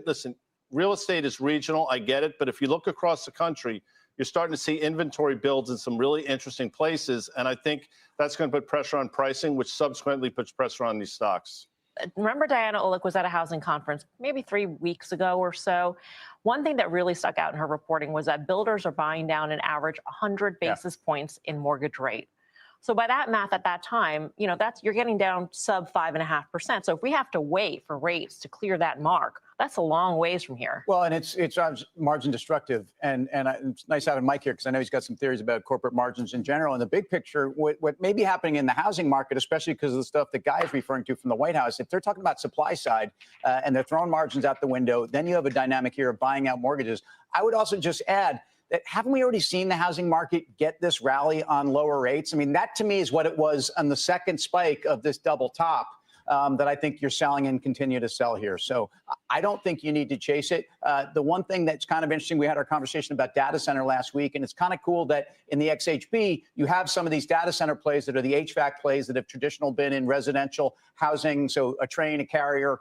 listen, real estate is regional. I get it. But if you look across the country, you're starting to see inventory builds in some really interesting places. And I think that's going to put pressure on pricing, which subsequently puts pressure on these stocks. Remember Diana Olick was at a housing conference maybe 3 weeks ago or so. One thing that really stuck out in her reporting was that builders are buying down an average 100 basis points in mortgage rate. So by that math at that time, you know, you're getting down sub 5.5%. So if we have to wait for rates to clear that mark, that's a long ways from here. Well, and it's margin destructive. And it's nice having Mike here because I know he's got some theories about corporate margins in general. In the big picture, what may be happening in the housing market, especially because of the stuff that Guy is referring to from the White House, if they're talking about supply side and they're throwing margins out the window, then you have a dynamic here of buying out mortgages. I would also just add that haven't we already seen the housing market get this rally on lower rates? I mean, that to me is what it was on the second spike of this double top that I think you're selling and continue to sell here. So I don't think you need to chase it. The one thing that's kind of interesting, we had our conversation about data center last week, and it's kind of cool that in the XHB, you have some of these data center plays that are the HVAC plays that have traditional been in residential housing. So a Train, a Carrier,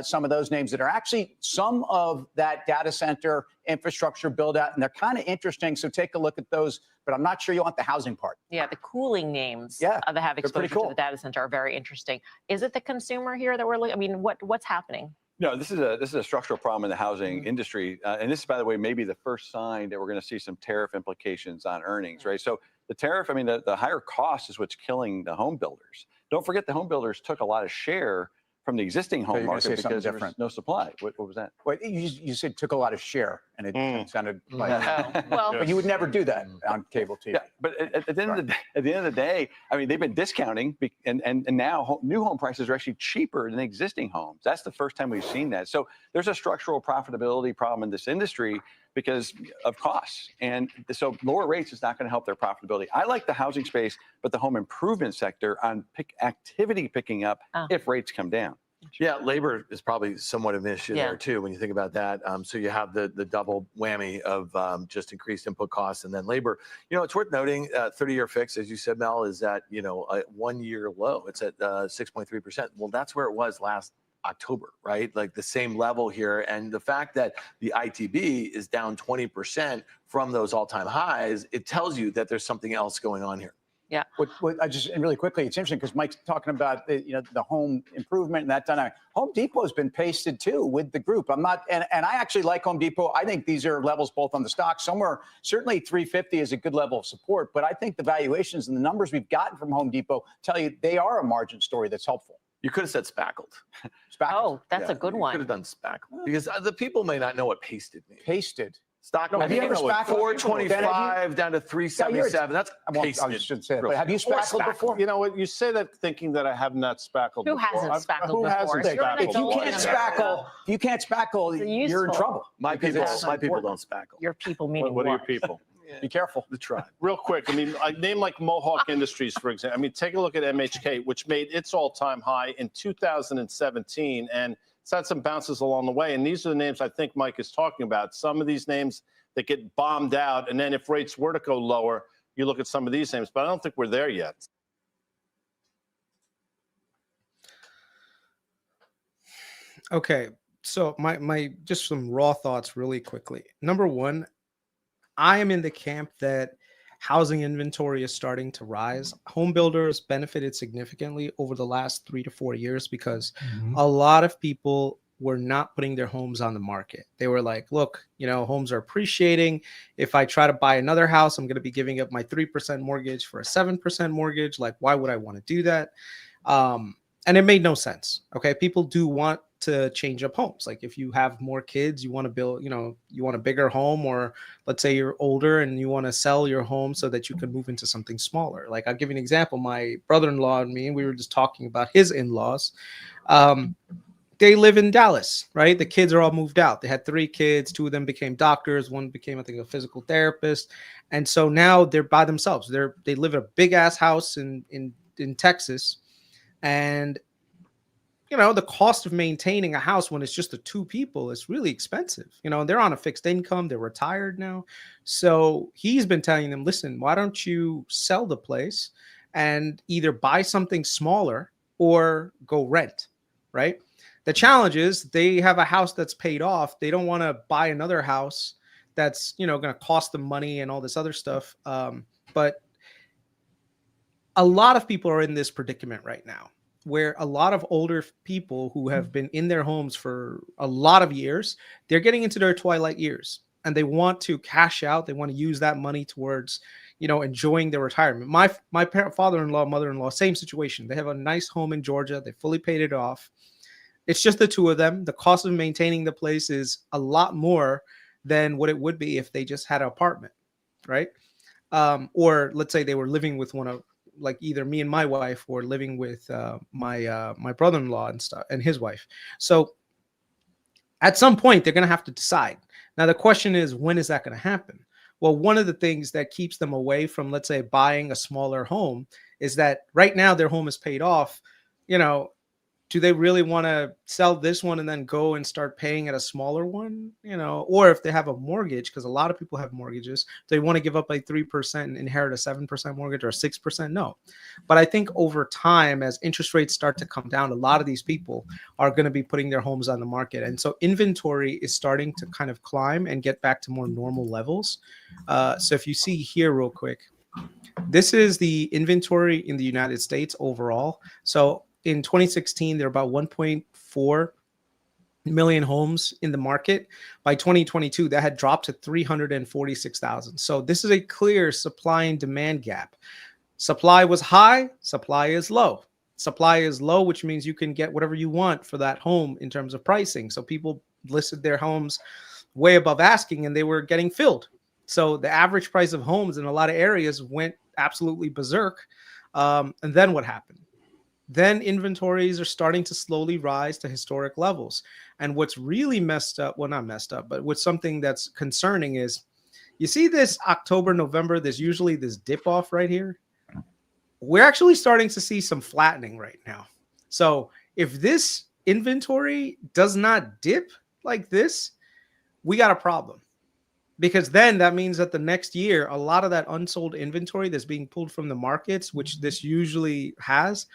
some of those names that are actually some of that data center infrastructure build out, and they're kind of interesting. So take a look at those, but I'm not sure you want the housing part. Yeah, the cooling names that have exposure to the data center are very interesting. Is it the consumer here that we're looking? I mean, what's happening? No, this is a structural problem in the housing industry. And this is, by the way, maybe the first sign that we're going to see some tariff implications on earnings, right? So the tariff, I mean, the higher cost is what's killing the home builders. Don't forget the home builders took a lot of share from the existing home market because there was no supply. What was that? Well, you said took a lot of share, and it sounded like well, but you would never do that on cable TV. Yeah, but at the end of the day, I mean, they've been discounting, and now new home prices are actually cheaper than existing homes. That's the first time we've seen that. So there's a structural profitability problem in this industry because of costs, and so lower rates is not going to help their profitability. I like the housing space, but the home improvement sector on activity picking up if rates come down. Yeah, labor is probably somewhat of an issue there too when you think about that. So you have the double whammy of just increased input costs and then labor. You know, it's worth noting 30-year fix, as you said, Mel, is at, you know, a 1-year low. It's at 6.3%. Well, that's where it was last October, right? Like the same level here. And the fact that the ITB is down 20% from those all-time highs, it tells you that there's something else going on here. Yeah. What I just, and really quickly, it's interesting because Mike's talking about the home improvement and that dynamic. Home Depot's been pasted too with the group. I'm not, and I actually like Home Depot. I think these are levels both on the stock. Somewhere, certainly 350 is a good level of support, but I think the valuations and the numbers we've gotten from Home Depot tell you they are a margin story that's helpful. You could have said spackled. Oh, that's a good one. You could have done spackled because the people may not know what pasted means. Pasted. Stock No, have you ever spackled? 425 down to 377. That's I shouldn't say it, but have you spackled before? You know what? You say that thinking that I have not spackled Who before. hasn't spackled Who before? hasn't You're an spackled If you adult can't in spackle, you're in trouble. My people don't spackle. Your people meaning What are your people? Be careful. The tribe. Real quick, I mean, I name like Mohawk Industries, for example. I mean, take a look at MHK, which made its all-time high in 2017, and it's had some bounces along the way. And these are the names I think Mike is talking about. Some of these names that get bombed out, and then if rates were to go lower, you look at some of these names, but I don't think we're there yet. Okay, so my just some raw thoughts really quickly. Number one, I am in the camp that housing inventory is starting to rise. Home builders benefited significantly over the last 3 to 4 years because a lot of people were not putting their homes on the market. They were like, look, homes are appreciating. If I try to buy another house, I'm going to be giving up my 3% mortgage for a 7% mortgage. Like, why would I want to do that? And it made no sense. Okay. People do want to change up homes. Like if you have more kids, you want to build, you want a bigger home, or let's say you're older and you want to sell your home so that you can move into something smaller. Like I'll give you an example. My brother-in-law and me, we were just talking about his in-laws. They live in Dallas, right? The kids are all moved out. They had 3 kids. 2 of them became doctors. One became, I think, a physical therapist. And so now they're by themselves. They live in a big ass house in Texas. And the cost of maintaining a house when it's just the 2 people is really expensive. They're on a fixed income. They're retired now. So he's been telling them, listen, why don't you sell the place and either buy something smaller or go rent, right? The challenge is they have a house that's paid off. They don't want to buy another house that's, going to cost them money and all this other stuff. But a lot of people are in this predicament right now, where a lot of older people who have been in their homes for a lot of years, they're getting into their twilight years and they want to cash out. They want to use that money towards, enjoying their retirement. My father-in-law, mother-in-law, same situation. They have a nice home in Georgia. They fully paid it off. It's just the 2 of them. The cost of maintaining the place is a lot more than what it would be if they just had an apartment, right? Or let's say they were living with one of, like either me and my wife, or living with my brother-in-law and stuff, and his wife. So at some point they're going to have to decide. Now the question is, when is that going to happen? Well, one of the things that keeps them away from, let's say, buying a smaller home is that right now their home is paid off. Do they really want to sell this one and then go and start paying at a smaller one? Or if they have a mortgage, because a lot of people have mortgages, they want to give up like 3% and inherit a 7% mortgage or a 6%? No. But I think over time, as interest rates start to come down, a lot of these people are going to be putting their homes on the market. And so inventory is starting to kind of climb and get back to more normal levels. So if you see here real quick, this is the inventory in the United States overall. So in 2016, there are about 1.4 million homes in the market. By 2022, that had dropped to 346,000. So this is a clear supply and demand gap. Supply was high, supply is low. Supply is low, which means you can get whatever you want for that home in terms of pricing. So people listed their homes way above asking and they were getting filled. So the average price of homes in a lot of areas went absolutely berserk. And then what happened? Then inventories are starting to slowly rise to historic levels. And what's really messed up, well, not messed up, but what's something that's concerning is, you see this October, November, there's usually this dip off right here. We're actually starting to see some flattening right now. So if this inventory does not dip like this, we got a problem. Because then that means that the next year, a lot of that unsold inventory that's being pulled from the markets, which this usually has,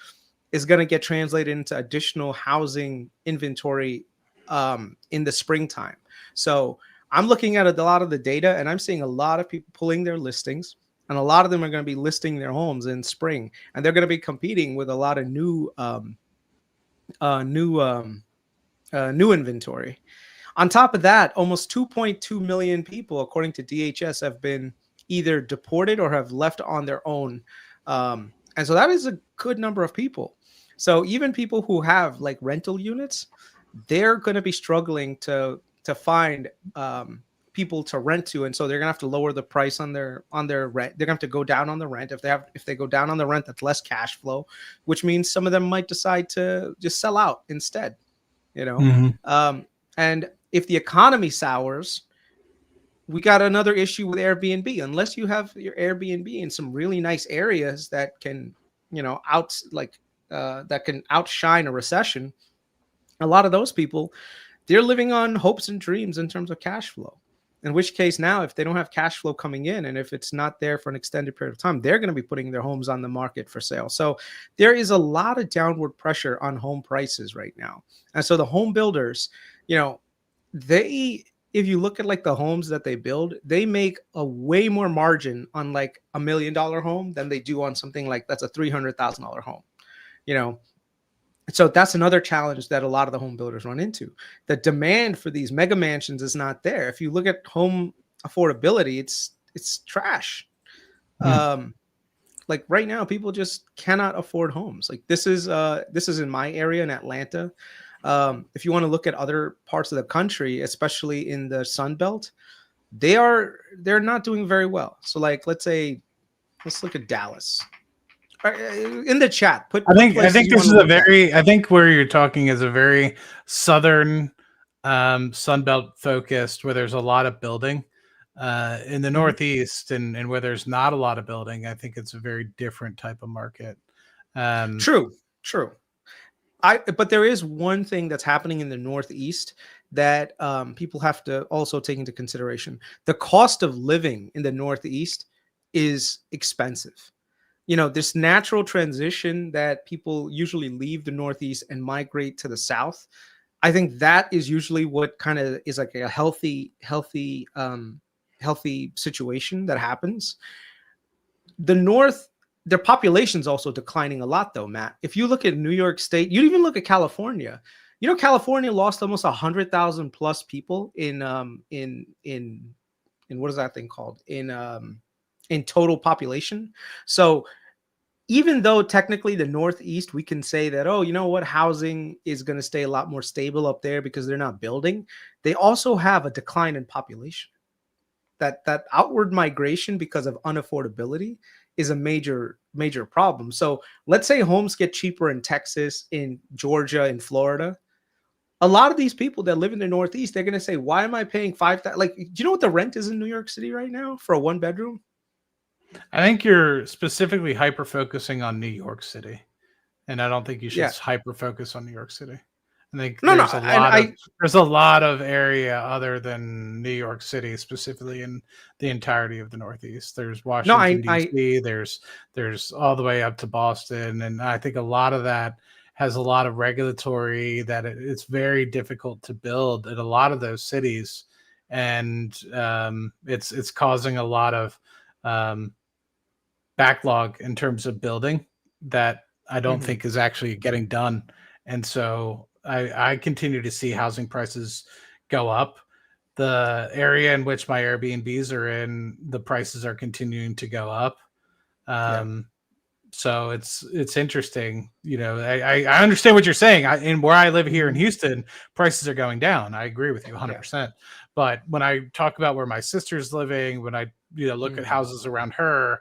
is going to get translated into additional housing inventory in the springtime. So I'm looking at a lot of the data and I'm seeing a lot of people pulling their listings, and a lot of them are going to be listing their homes in spring, and they're going to be competing with a lot of new inventory. On top of that, almost 2.2 million people, according to DHS, have been either deported or have left on their own. And so that is a good number of people. So even people who have like rental units, they're going to be struggling to find people to rent to, and so they're gonna have to lower the price on their rent. They're gonna have to go down on the rent. If they go down on the rent, that's less cash flow, which means some of them might decide to just sell out instead. And if the economy sours, we got another issue with Airbnb. Unless you have your Airbnb in some really nice areas that can, that can outshine a recession, a lot of those people, they're living on hopes and dreams in terms of cash flow. In which case now, if they don't have cash flow coming in, and if it's not there for an extended period of time, they're going to be putting their homes on the market for sale. So there is a lot of downward pressure on home prices right now. And so the home builders, if you look at like the homes that they build, they make a way more margin on like $1 million home than they do on something like that's a $300,000 home, So that's another challenge that a lot of the home builders run into. The demand for these mega mansions is not there. If you look at home affordability, it's trash. Like right now, people just cannot afford homes. Like this is in my area in Atlanta. If you want to look at other parts of the country, especially in the Sun Belt, they're not doing very well. So like, let's look at Dallas. In the chat, I think this is I think where you're talking is a very southern Sun Belt focused, where there's a lot of building. In the Northeast and where there's not a lot of building, I think it's a very different type of market. True. But there is one thing that's happening in the Northeast that people have to also take into consideration. The cost of living in the Northeast is expensive. This natural transition that people usually leave the Northeast and migrate to the South. I think that is usually what kind of is like a healthy situation that happens. The North, their population is also declining a lot, though, Matt. If you look at New York State, you even look at California. California lost almost 100,000 plus people in what is that thing called in total population. So even though technically the Northeast, we can say that, housing is going to stay a lot more stable up there because they're not building. They also have a decline in population. That outward migration because of unaffordability is a major problem. So let's say homes get cheaper in Texas, in Georgia, in Florida. A lot of these people that live in the Northeast, they're going to say, why am I paying $5,000? Like, do you know what the rent is in New York City right now for a 1-bedroom? I think you're specifically hyper focusing on New York City, and I don't think you should hyper focus on New York City. I think there's a lot of area other than New York City, specifically in the entirety of the Northeast. There's Washington D.C. There's all the way up to Boston, and I think a lot of that has a lot of regulatory that it's very difficult to build in a lot of those cities, and it's causing a lot of backlog in terms of building that I don't think is actually getting done, and so I continue to see housing prices go up. The area in which my Airbnbs are in, the prices are continuing to go up. So it's interesting. I understand what you're saying. And where I live here in Houston, prices are going down. I agree with you 100%. But when I talk about where my sister's living, when I look at houses around her,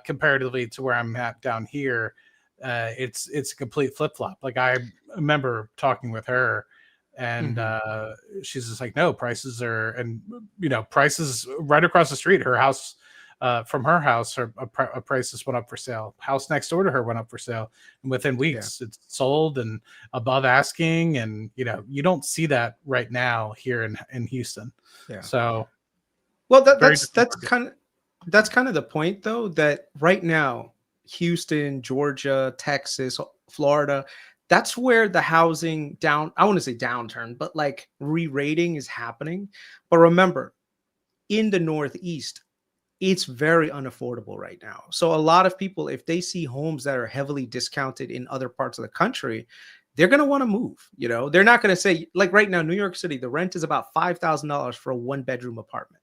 comparatively to where I'm at down here, it's a complete flip-flop. Like I remember talking with her and she's just like, no, prices are, and prices right across the street, her house, from her house, prices went up for sale. House next door to her went up for sale, and within weeks it's sold and above asking. And you don't see that right now here in Houston. So well, that's kind of the point, though, that right now Houston, Georgia, Texas, Florida, that's where the housing I want to say downturn, but like re-rating is happening. But remember, in the Northeast, it's very unaffordable right now. So a lot of people, if they see homes that are heavily discounted in other parts of the country, they're going to want to move. They're not going to say, like right now, New York City, the rent is about $5,000 for a 1-bedroom apartment.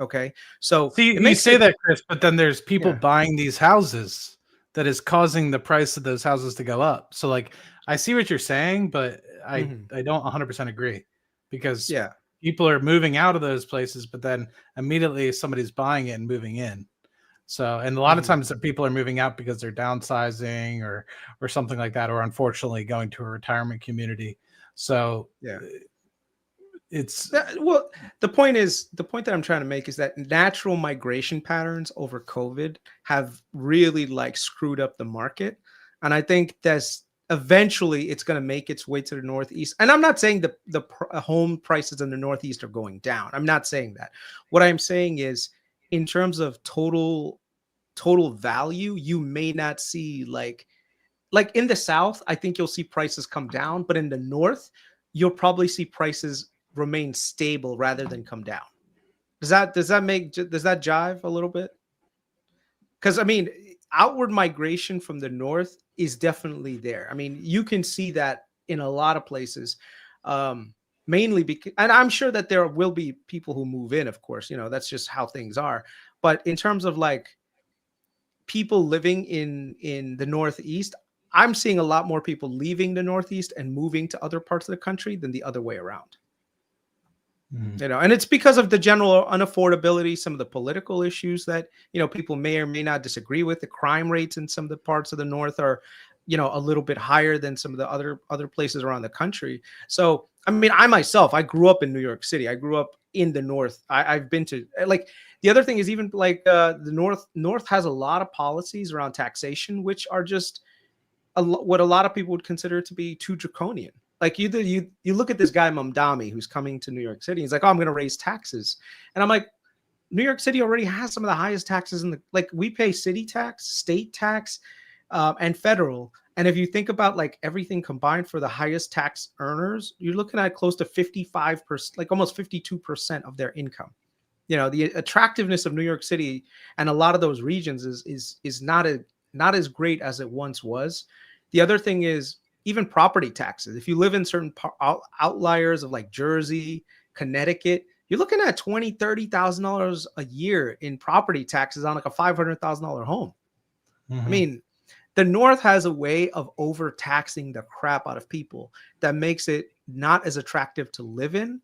Okay. So you say that, Chris, but then there's people buying these houses that is causing the price of those houses to go up. So like, I see what you're saying, but I don't 100% agree, because people are moving out of those places, but then immediately somebody's buying it and moving in. So, and a lot of times people are moving out because they're downsizing or something like that, or unfortunately going to a retirement community. So yeah, it's well, the point that I'm trying to make is that natural migration patterns over COVID have really like screwed up the market. And I think that's eventually it's going to make its way to the Northeast. And I'm not saying the home prices in the Northeast are going down. I'm not saying that. What I'm saying is, in terms of total value, you may not see like in the South, I think you'll see prices come down, but in the North, you'll probably see prices remain stable rather than come down. Does that jive a little bit? Because I mean, outward migration from the North is definitely there. I mean, you can see that in a lot of places, mainly because, and I'm sure that there will be people who move in, of course, that's just how things are. But in terms of like people living in the Northeast, I'm seeing a lot more people leaving the Northeast and moving to other parts of the country than the other way around. And it's because of the general unaffordability, some of the political issues that, people may or may not disagree with. The crime rates in some of the parts of the North are, a little bit higher than some of the other places around the country. So, I mean, I grew up in New York City. I grew up in the North. I've been to, like, the other thing is even like the North has a lot of policies around taxation, which are just what a lot of people would consider to be too draconian. Like you look at this guy Mamdani who's coming to New York City. He's like, "Oh, I'm going to raise taxes," and I'm like, New York City already has some of the highest taxes in the, like, we pay city tax, state tax, and federal. And if you think about like everything combined for the highest tax earners, you're looking at close to 55%, like almost 52% of their income. The attractiveness of New York City and a lot of those regions is not as great as it once was. The other thing is even property taxes. If you live in certain outliers of like Jersey, Connecticut, you're looking at $20,000, $30,000 a year in property taxes on like a $500,000 home. I mean, the North has a way of overtaxing the crap out of people that makes it not as attractive to live in.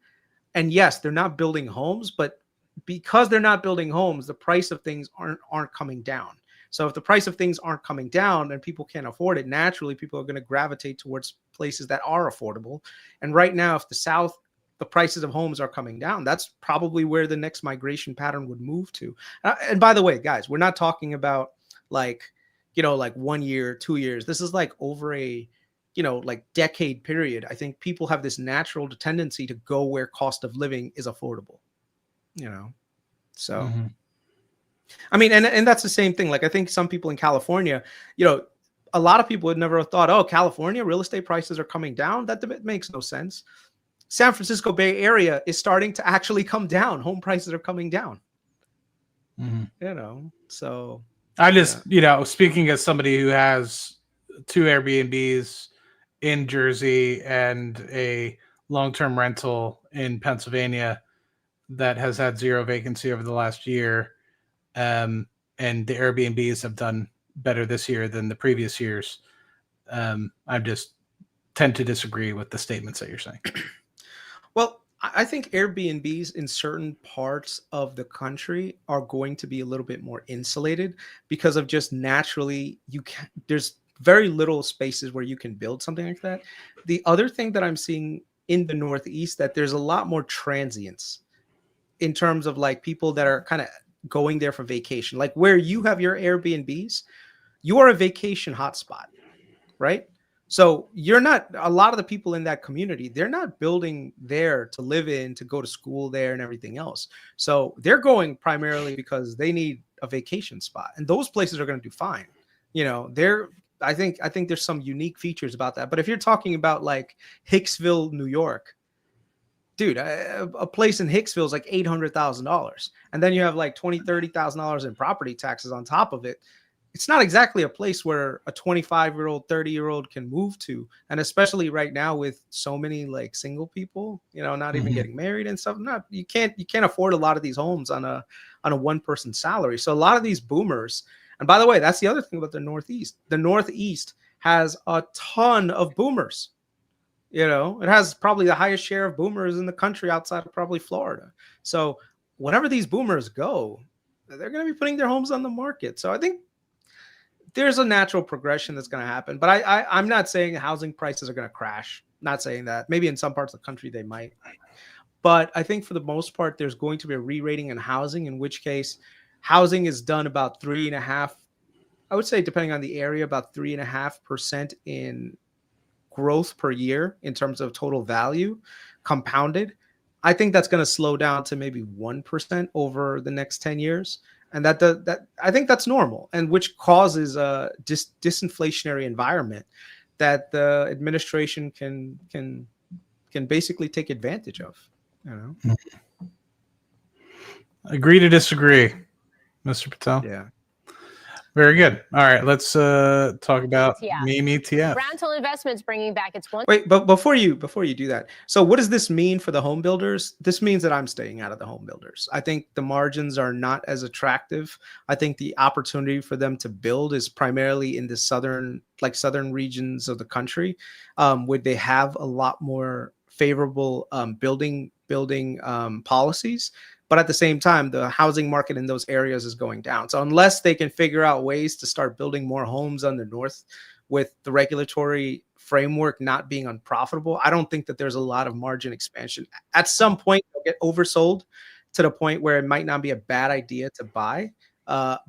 And yes, they're not building homes, but because they're not building homes, the price of things aren't coming down. So if the price of things aren't coming down and people can't afford it, naturally people are going to gravitate towards places that are affordable. And right now, if the South, the prices of homes are coming down, that's probably where the next migration pattern would move to. And by the way, guys, we're not talking about like 1 year, 2 years. This is like over a, like decade period. I think people have this natural tendency to go where cost of living is affordable, so. I mean, and that's the same thing. Like, I think some people in California, a lot of people would never have thought, oh, California real estate prices are coming down. That makes no sense. San Francisco Bay Area is starting to actually come down. Home prices are coming down. So I just, speaking as somebody who has 2 Airbnbs in Jersey and a long-term rental in Pennsylvania that has had 0 vacancy over the last year. And the Airbnbs have done better this year than the previous years. I just tend to disagree with the statements that you're saying. Well, I think Airbnbs in certain parts of the country are going to be a little bit more insulated because of just naturally there's very little spaces where you can build something like that. The other thing that I'm seeing in the Northeast, that there's a lot more transients in terms of like people that are kind of going there for vacation. Like where you have your Airbnbs, you are a vacation hotspot, right? So you're not, a lot of the people in that community, they're not building there to live in, to go to school there and everything else. So they're going primarily because they need a vacation spot, and those places are going to do fine. I think there's some unique features about that. But if you're talking about like Hicksville, New York, dude, a place in Hicksville is like $800,000. And then you have like $20,000, $30,000 in property taxes on top of it. It's not exactly a place where a 25-year-old, 30-year-old can move to. And especially right now with so many like single people, not even getting married and stuff. You can't afford a lot of these homes on a one-person salary. So a lot of these boomers, and by the way, that's the other thing about the Northeast. The Northeast has a ton of boomers. You know, it has probably the highest share of boomers in the country outside of probably Florida. So whenever these boomers go, they're going to be putting their homes on the market. So I think there's a natural progression that's going to happen. But I'm not saying housing prices are going to crash. Not saying that. Maybe in some parts of the country they might. But I think for the most part, there's going to be a re-rating in housing, in which case housing is done about 3.5%. I would say, depending on the area, about 3.5% in growth per year in terms of total value compounded. I think that's going to slow down to maybe 1% over the next 10 years. And that I think that's normal, and which causes a disinflationary environment that the administration can basically take advantage of. You know? Agree to disagree, Mr. Patel. Yeah. Very good. All right, let's talk about ETF. meme ETF. Brownfield Investments bringing back its one. Wait, but before you do that, so what does this mean for the home builders? This means that I'm staying out of the home builders. I think the margins are not as attractive. I think the opportunity for them to build is primarily in the southern regions of the country, where they have a lot more favorable building policies. But at the same time, the housing market in those areas is going down. So unless they can figure out ways to start building more homes on the north with the regulatory framework not being unprofitable, I don't think that there's a lot of margin expansion. At some point, they'll get oversold to the point where it might not be a bad idea to buy the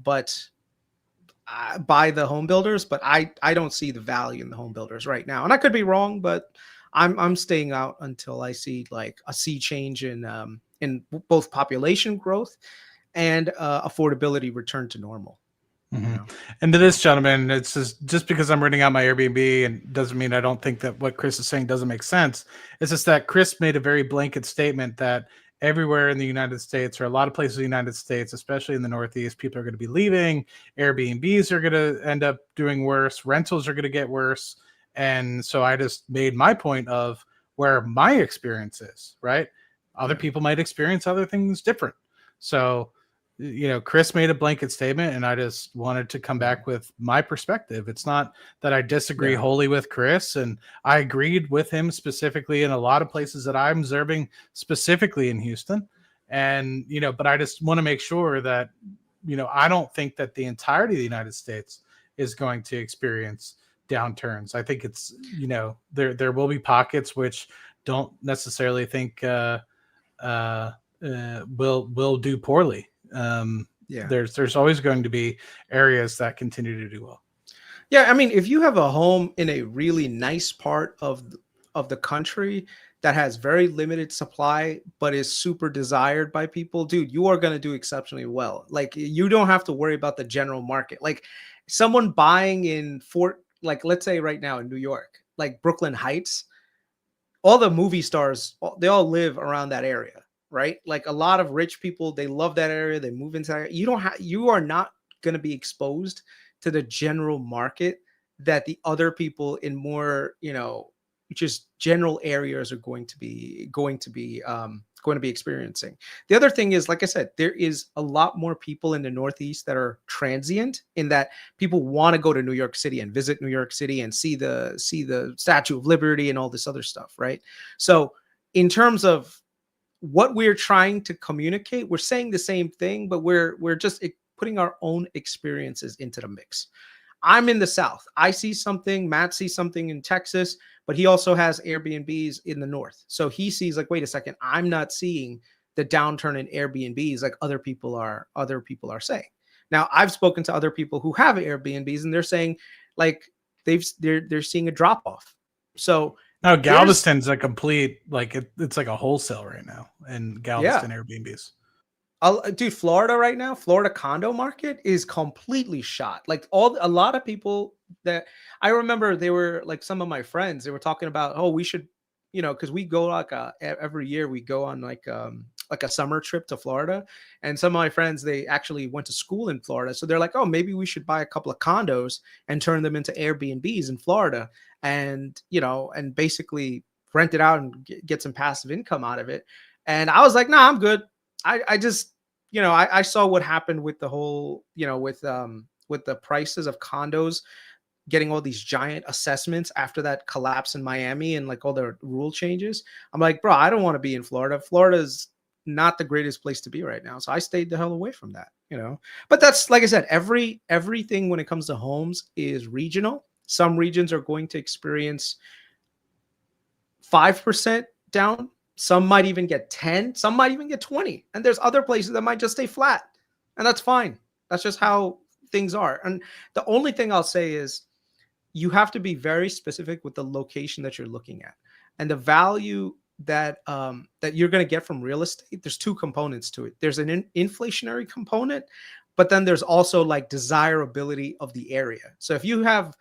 home builders. But I don't see the value in the home builders right now. And I could be wrong, but I'm staying out until I see like a sea change in both population growth and affordability return to normal. Mm-hmm. You know? And to this gentleman, it's just because I'm renting out my Airbnb and doesn't mean I don't think that what Chris is saying doesn't make sense. It's just that Chris made a very blanket statement that everywhere in the United States, or a lot of places in the United States, especially in the Northeast, people are going to be leaving. Airbnbs are going to end up doing worse. Rentals are going to get worse. And so I just made my point of where my experience is, right? Other people might experience other things different. So, you know, Chris made a blanket statement and I just wanted to come back with my perspective. It's not that I disagree wholly with Chris, and I agreed with him specifically in a lot of places that I'm observing, specifically in Houston. And, you know, but I just want to make sure that, you know, I don't think that the entirety of the United States is going to experience downturns. I think it's, you know, there will be pockets which don't necessarily think will do poorly. There's always going to be areas that continue to do well. Yeah, I mean, if you have a home in a really nice part of the country that has very limited supply but is super desired by people, dude, you are going to do exceptionally well. Like, you don't have to worry about the general market. Like, someone buying in like, let's say right now in New York, like Brooklyn Heights, all the movie stars, they all live around that area, right? Like, a lot of rich people, they love that area. They move into that. You are not going to be exposed to the general market that the other people in more, you know, just general areas are going to be experiencing. The other thing is, like I said, there is a lot more people in the Northeast that are transient, in that people want to go to New York City and visit New York City and see the Statue of Liberty and all this other stuff, right? So in terms of what we're trying to communicate, we're saying the same thing, but we're just putting our own experiences into the mix. I'm in the South. I see something, Matt sees something in Texas, but he also has Airbnbs in the North. So he sees, like, wait a second, I'm not seeing the downturn in Airbnbs like other people are saying. Now, I've spoken to other people who have Airbnbs, and they're saying, like, they're seeing a drop off. So no, Galveston's a complete, like, it's like a wholesale right now in Galveston Airbnbs. Dude, Florida right now, Florida condo market is completely shot. Like, a lot of people that I remember, they were like, some of my friends, they were talking about, oh, we should, you know, because we go like every year we go on like a summer trip to Florida, and some of my friends, they actually went to school in Florida, so they're like, oh, maybe we should buy a couple of condos and turn them into Airbnbs in Florida, and, you know, and basically rent it out and get some passive income out of it. And I was like, nah, I'm good. I just, you know, I saw what happened with the whole, you know, with the prices of condos getting all these giant assessments after that collapse in Miami and like all the rule changes. I'm like, bro, I don't want to be in Florida. Florida's not the greatest place to be right now. So I stayed the hell away from that, you know. But that's, like I said, everything when it comes to homes is regional. Some regions are going to experience 5% down. Some might even get 10. Some might even get 20. And there's other places that might just stay flat. And that's fine. That's just how things are. And the only thing I'll say is you have to be very specific with the location that you're looking at. And the value that that you're going to get from real estate, there's two components to it. There's an inflationary component, but then there's also like desirability of the area. So if you have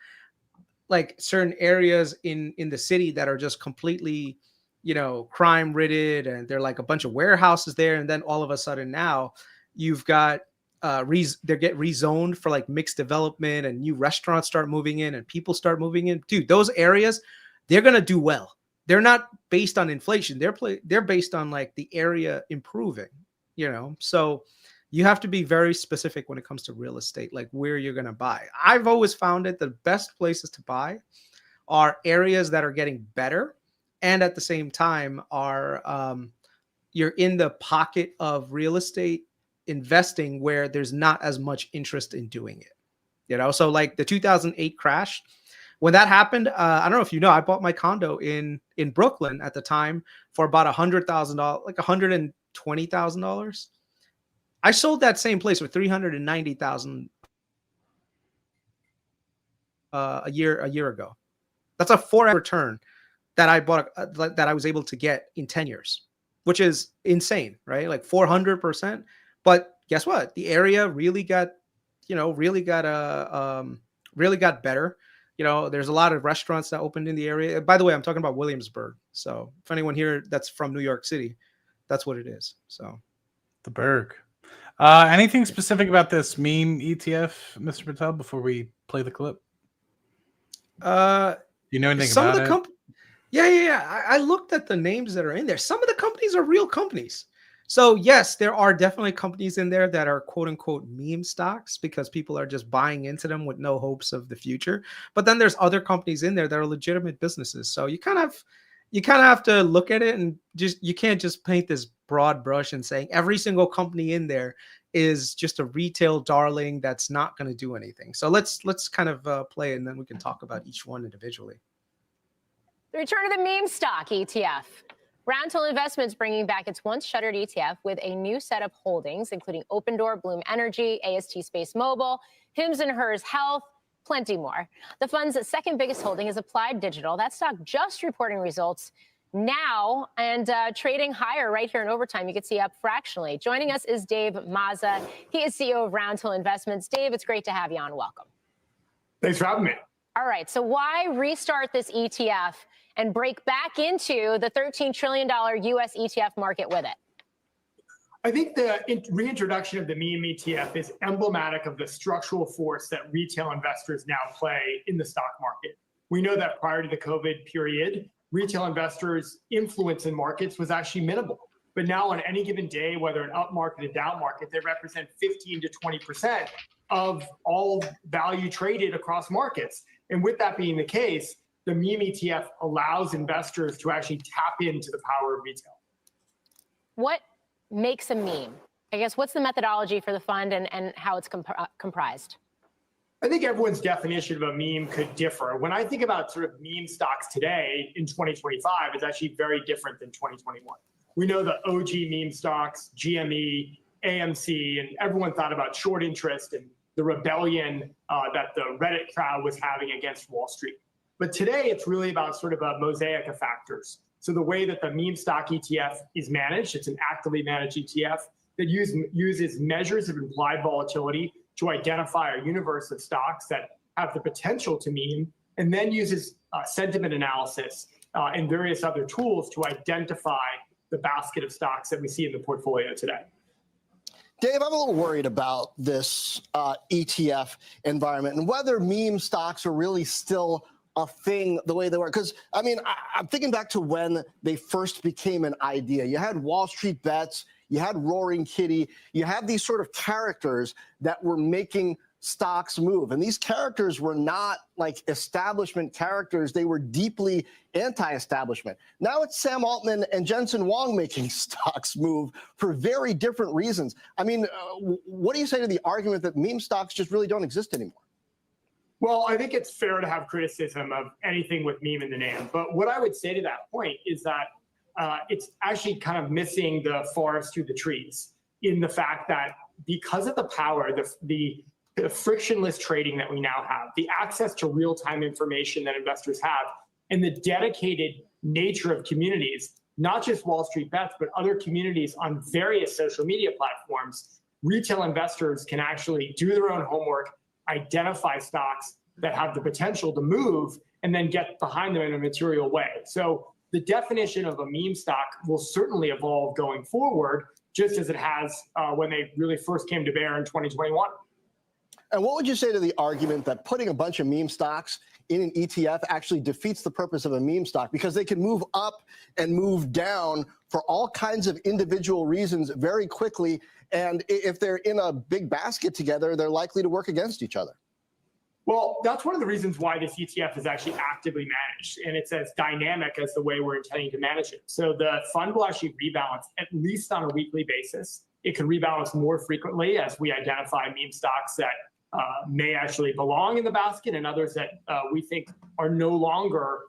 like certain areas in the city that are just completely, you know, crime ridden, and they're like a bunch of warehouses there, and then all of a sudden now you've got they get rezoned for like mixed development, and new restaurants start moving in and people start moving in. Dude, those areas, they're going to do well. They're not based on inflation. They're based on like the area improving, you know? So you have to be very specific when it comes to real estate, like where you're going to buy. I've always found it the best places to buy are areas that are getting better. And at the same time are, you're in the pocket of real estate investing where there's not as much interest in doing it, you know? So like the 2008 crash, when that happened, I don't know if you know, I bought my condo in Brooklyn at the time for about $100,000, like $120,000. I sold that same place for $390,000 a year ago. That's a 4x return that I bought, that I was able to get in 10 years, which is insane, right? Like 400%. But guess what? The area really got, really got better. You know, there's a lot of restaurants that opened in the area. By the way, I'm talking about Williamsburg. So if anyone here that's from New York City, that's what it is. So the Berg. Anything specific about this meme ETF, Mr. Patel, before we play the clip? You know anything about it? Yeah. I looked at the names that are in there. Some of the companies are real companies. So yes, there are definitely companies in there that are quote unquote meme stocks because people are just buying into them with no hopes of the future. But then there's other companies in there that are legitimate businesses. So you kind of have to look at it and you can't just paint this broad brush and saying every single company in there is just a retail darling that's not going to do anything. So let's kind of play and then we can talk about each one individually. The return of the meme stock ETF. Roundhill Investments bringing back its once shuttered ETF with a new set of holdings, including Open Door, Bloom Energy, AST Space Mobile, Hims & Hers Health, plenty more. The fund's second biggest holding is Applied Digital. That stock just reporting results now and trading higher right here in overtime. You can see up fractionally. Joining us is Dave Mazza. He is CEO of Roundhill Investments. Dave, it's great to have you on. Welcome. Thanks for having me. All right. So why restart this ETF and break back into the $13 trillion U.S. ETF market with it? I think the reintroduction of the meme ETF is emblematic of the structural force that retail investors now play in the stock market. We know that prior to the COVID period, retail investors' influence in markets was actually minimal. But now on any given day, whether an up market or down market, they represent 15 to 20% of all value traded across markets. And with that being the case, the meme ETF allows investors to actually tap into the power of retail. What makes a meme? I guess what's the methodology for the fund and how it's comprised? I think everyone's definition of a meme could differ. When I think about sort of meme stocks today in 2025, it's actually very different than 2021. We know the OG meme stocks, GME, AMC, and everyone thought about short interest and the rebellion that the Reddit crowd was having against Wall Street. But today, it's really about sort of a mosaic of factors. So the way that the meme stock ETF is managed, it's an actively managed ETF that uses measures of implied volatility to identify a universe of stocks that have the potential to meme, and then uses sentiment analysis and various other tools to identify the basket of stocks that we see in the portfolio today. Dave, I'm a little worried about this ETF environment and whether meme stocks are really still a thing the way they were. Because, I mean, I'm thinking back to when they first became an idea. You had Wall Street Bets, you had Roaring Kitty, you had these sort of characters that were making stocks move. And these characters were not like establishment characters. They were deeply anti-establishment. Now it's Sam Altman and Jensen Huang making stocks move for very different reasons. I mean, what do you say to the argument that meme stocks just really don't exist anymore? Well, I think it's fair to have criticism of anything with meme in the name. But what I would say to that point is that it's actually kind of missing the forest through the trees in the fact that because of the power, the frictionless trading that we now have, the access to real-time information that investors have, and the dedicated nature of communities, not just Wall Street Bets, but other communities on various social media platforms, retail investors can actually do their own homework, identify stocks that have the potential to move, and then get behind them in a material way. So the definition of a meme stock will certainly evolve going forward, just as it has when they really first came to bear in 2021. And what would you say to the argument that putting a bunch of meme stocks in an ETF actually defeats the purpose of a meme stock because they can move up and move down for all kinds of individual reasons very quickly. And if they're in a big basket together, they're likely to work against each other. Well, that's one of the reasons why this ETF is actually actively managed, and it's as dynamic as the way we're intending to manage it. So the fund will actually rebalance at least on a weekly basis. It can rebalance more frequently as we identify meme stocks that may actually belong in the basket and others that we think are no longer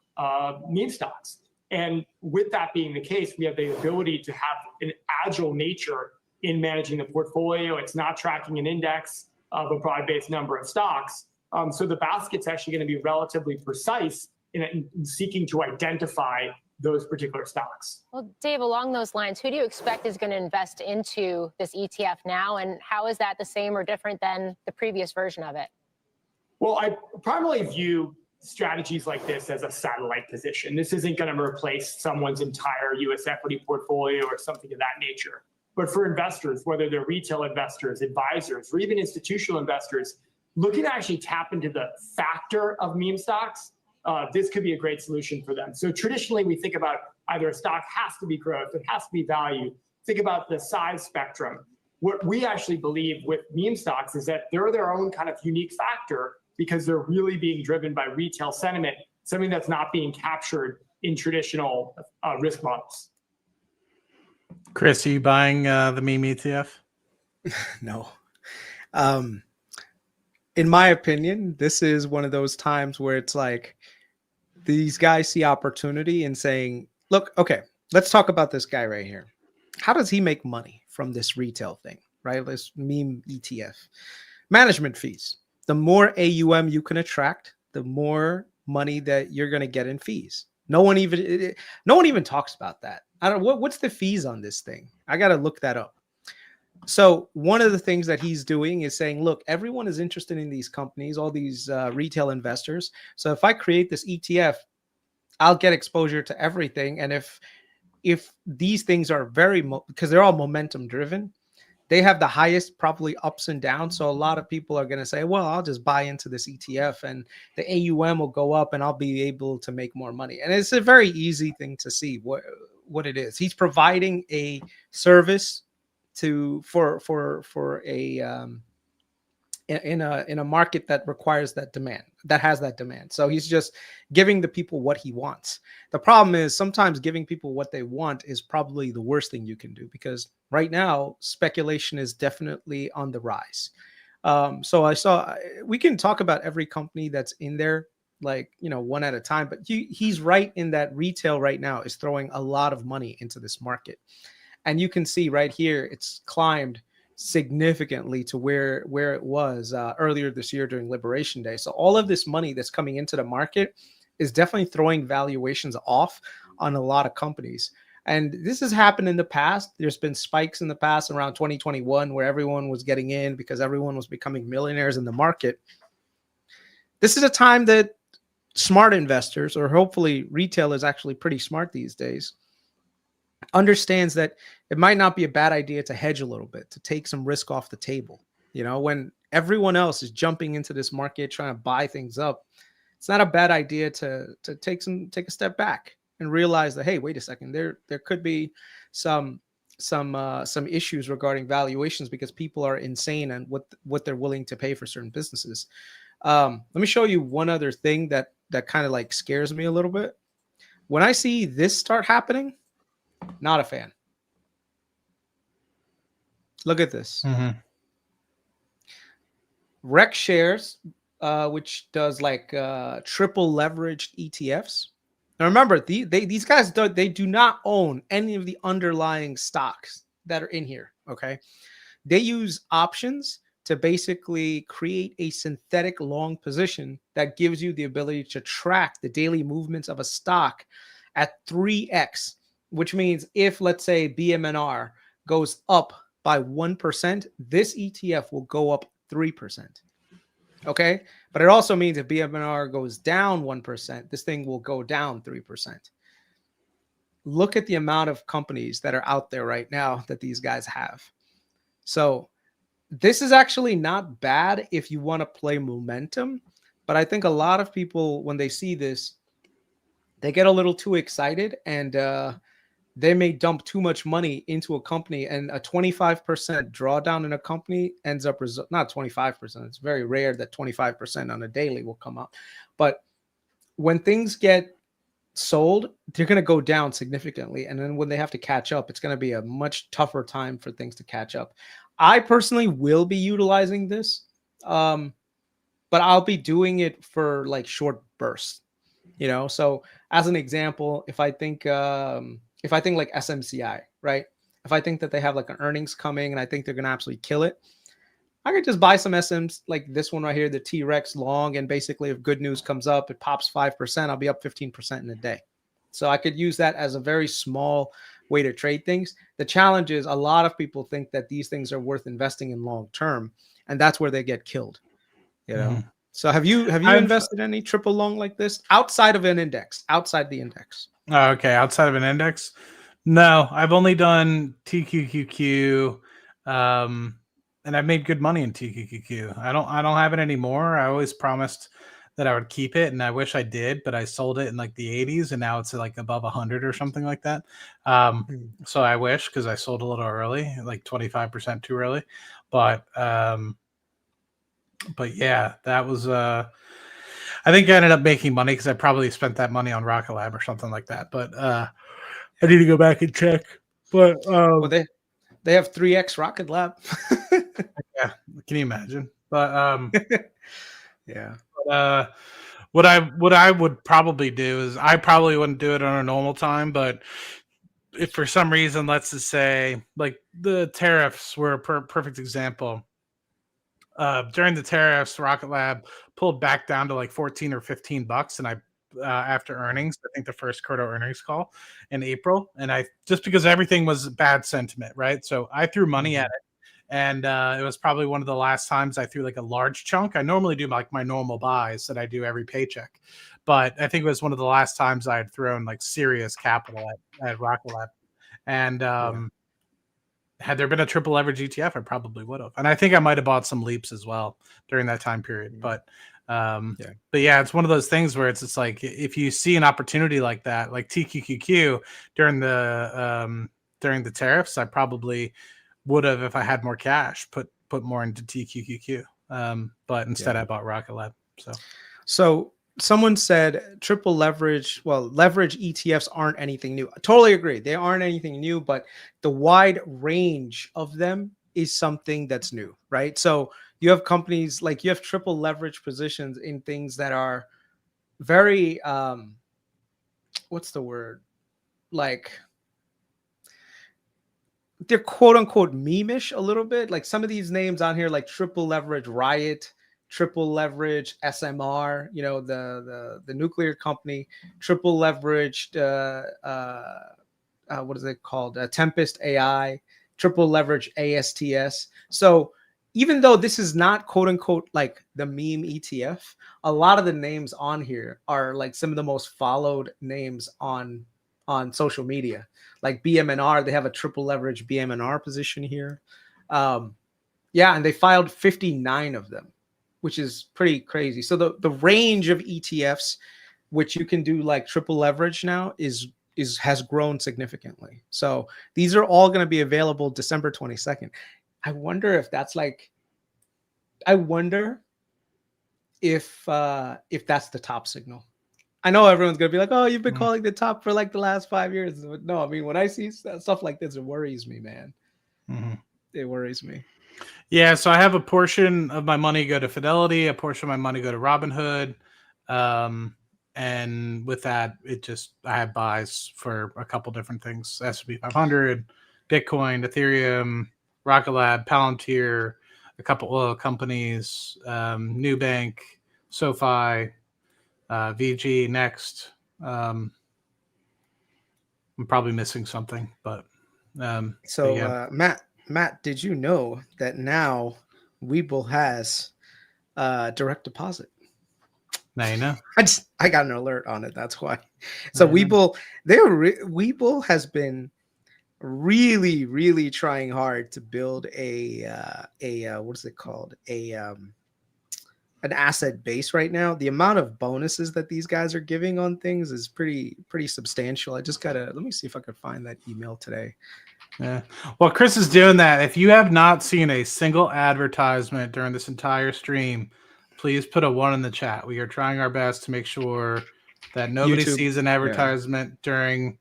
meme stocks. And with that being the case, we have the ability to have an agile nature in managing the portfolio. It's not tracking an index of a broad-based number of stocks. So the basket's actually going to be relatively precise in seeking to identify those particular stocks. Well, Dave, along those lines, who do you expect is going to invest into this ETF now, and how is that the same or different than the previous version of it? Well, I primarily view strategies like this as a satellite position. This isn't going to replace someone's entire U.S. equity portfolio or something of that nature. But for investors, whether they're retail investors, advisors, or even institutional investors, looking to actually tap into the factor of meme stocks, this could be a great solution for them. So traditionally, we think about either a stock has to be growth, it has to be value. Think about the size spectrum. What we actually believe with meme stocks is that they're their own kind of unique factor because they're really being driven by retail sentiment, something that's not being captured in traditional risk models. Chris, are you buying the meme ETF? No. In my opinion, this is one of those times where it's like these guys see opportunity and saying, look, okay, let's talk about this guy right here. How does he make money from this retail thing, right? This meme ETF. Management fees. The more AUM you can attract, the more money that you're going to get in fees. No one even talks about that. I don't what's the fees on this thing? I got to look that up. So one of the things that he's doing is saying, look, everyone is interested in these companies, all these retail investors. So if I create this ETF, I'll get exposure to everything. And if these things are because they're all momentum driven, they have the highest probably ups and downs. So a lot of people are going to say, well, I'll just buy into this ETF and the AUM will go up and I'll be able to make more money. And it's a very easy thing to see what it is. He's providing a service for a in a market that requires that demand, that has that demand. So he's just giving the people what he wants. The problem is sometimes giving people what they want is probably the worst thing you can do, because right now speculation is definitely on the rise. So we can talk about every company that's in there, like, one at a time, but he's right in that retail right now is throwing a lot of money into this market. And you can see right here, it's climbed significantly to where it was earlier this year during Liberation Day. So all of this money that's coming into the market is definitely throwing valuations off on a lot of companies. And this has happened in the past. There's been spikes in the past around 2021 where everyone was getting in because everyone was becoming millionaires in the market. This is a time that smart investors, or hopefully retail is actually pretty smart these days, understands that it might not be a bad idea to hedge a little bit, to take some risk off the table. When everyone else is jumping into this market trying to buy things up, it's not a bad idea to take a step back and realize that, hey, wait a second, there could be some some issues regarding valuations because people are insane and what they're willing to pay for certain businesses. Let me show you one other thing that kind of like scares me a little bit. When I see this start happening, not a fan. Look at this. Rec Shares, which does like triple leveraged ETFs. Now remember, these guys they do not own any of the underlying stocks that are in here. Okay, they use options to basically create a synthetic long position that gives you the ability to track the daily movements of a stock at 3x, which means if, let's say, BMNR goes up by 1%, this ETF will go up 3%. Okay, but it also means if BMNR goes down 1%, this thing will go down 3%. Look at the amount of companies that are out there right now that these guys have. So this is actually not bad if you want to play momentum, but I think a lot of people, when they see this, they get a little too excited and they may dump too much money into a company, and a 25% drawdown in a company ends up not 25%. It's very rare that 25% on a daily will come out. But when things get sold, they're going to go down significantly. And then when they have to catch up, it's going to be a much tougher time for things to catch up. I personally will be utilizing this, but I'll be doing it for like short bursts, you know? So as an example, if I think like SMCI, right? If I think that they have like an earnings coming and I think they're going to absolutely kill it, I could just buy some SMs like this one right here, the T-Rex long. And basically if good news comes up, it pops 5%, I'll be up 15% in a day. So I could use that as a very small way to trade things. The challenge is a lot of people think that these things are worth investing in long term, and that's where they get killed. You know. So have you invested any triple long like this outside of an index, outside the index? Okay, outside of an index? No, I've only done TQQQ, and I've made good money in TQQQ. I don't have it anymore. I always promised that I would keep it, and I wish I did, but I sold it in like the 80s, and now it's like above 100 or something like that. So I wish, because I sold a little early, like 25% too early. But yeah, that was I think I ended up making money because I probably spent that money on Rocket Lab or something like that. But I need to go back and check. But well, they have 3x Rocket Lab. Yeah, can you imagine? But yeah. But, what I would probably do is I probably wouldn't do it on a normal time, but if for some reason, let's just say like the tariffs were a perfect example. During the tariffs, Rocket Lab pulled back down to like 14 or 15 bucks, and I after earnings, I think the first quarter earnings call in April, and I just because everything was bad sentiment, right? So I threw money at it. And it was probably one of the last times I threw like a large chunk. I normally do like my normal buys that I do every paycheck, but I think it was one of the last times I had thrown like serious capital at Rocket Lab. And had there been a triple leverage ETF, I probably would have. And I think I might have bought some leaps as well during that time period. But yeah, it's one of those things where it's like if you see an opportunity like that, like TQQQ during the tariffs, I probably would have, if I had more cash, put more into TQQQ. But instead I bought Rocket Lab. So someone said triple leverage, leverage ETFs aren't anything new. I totally agree. They aren't anything new, but the wide range of them is something that's new, right? So you have companies like you have triple leverage positions in things that are very, what's the word? Like, they're quote unquote meme-ish a little bit. Like some of these names on here, like triple leverage Riot, triple leverage SMR, you know, the nuclear company, triple leveraged what is it called? Tempest AI, triple leverage ASTS. So even though this is not quote unquote like the meme ETF, a lot of the names on here are like some of the most followed names on social media. Like BMNR, they have a triple leverage BMNR position here. Yeah, and they filed 59 of them, which is pretty crazy. So the range of ETFs, which you can do like triple leverage now, is has grown significantly. So these are all going to be available December 22nd. I wonder if that's like, I wonder if that's the top signal. I know everyone's gonna be like, "Oh, you've been calling the top for like the last 5 years." But no, I mean, when I see stuff like this, it worries me, man. It worries me. Yeah, so I have a portion of my money go to Fidelity, a portion of my money go to Robinhood, and with that, I have buys for a couple different things: S&P 500, Bitcoin, Ethereum, Rocket Lab, Palantir, a couple oil companies, Nubank, SoFi, VG, Next. I'm probably missing something, but yeah. Matt, did you know that now Webull has direct deposit? Now you know. I got an alert on it. That's why. So Webull, Webull has been really, really trying hard to build a what is it called? An asset base right now. The amount of bonuses that these guys are giving on things is pretty substantial. I just gotta, let me see if I could find that email today. Yeah. Well, Chris is doing that. If you have not seen a single advertisement during this entire stream, please put a 1 in the chat. We are trying our best to make sure that nobody YouTube, sees an advertisement during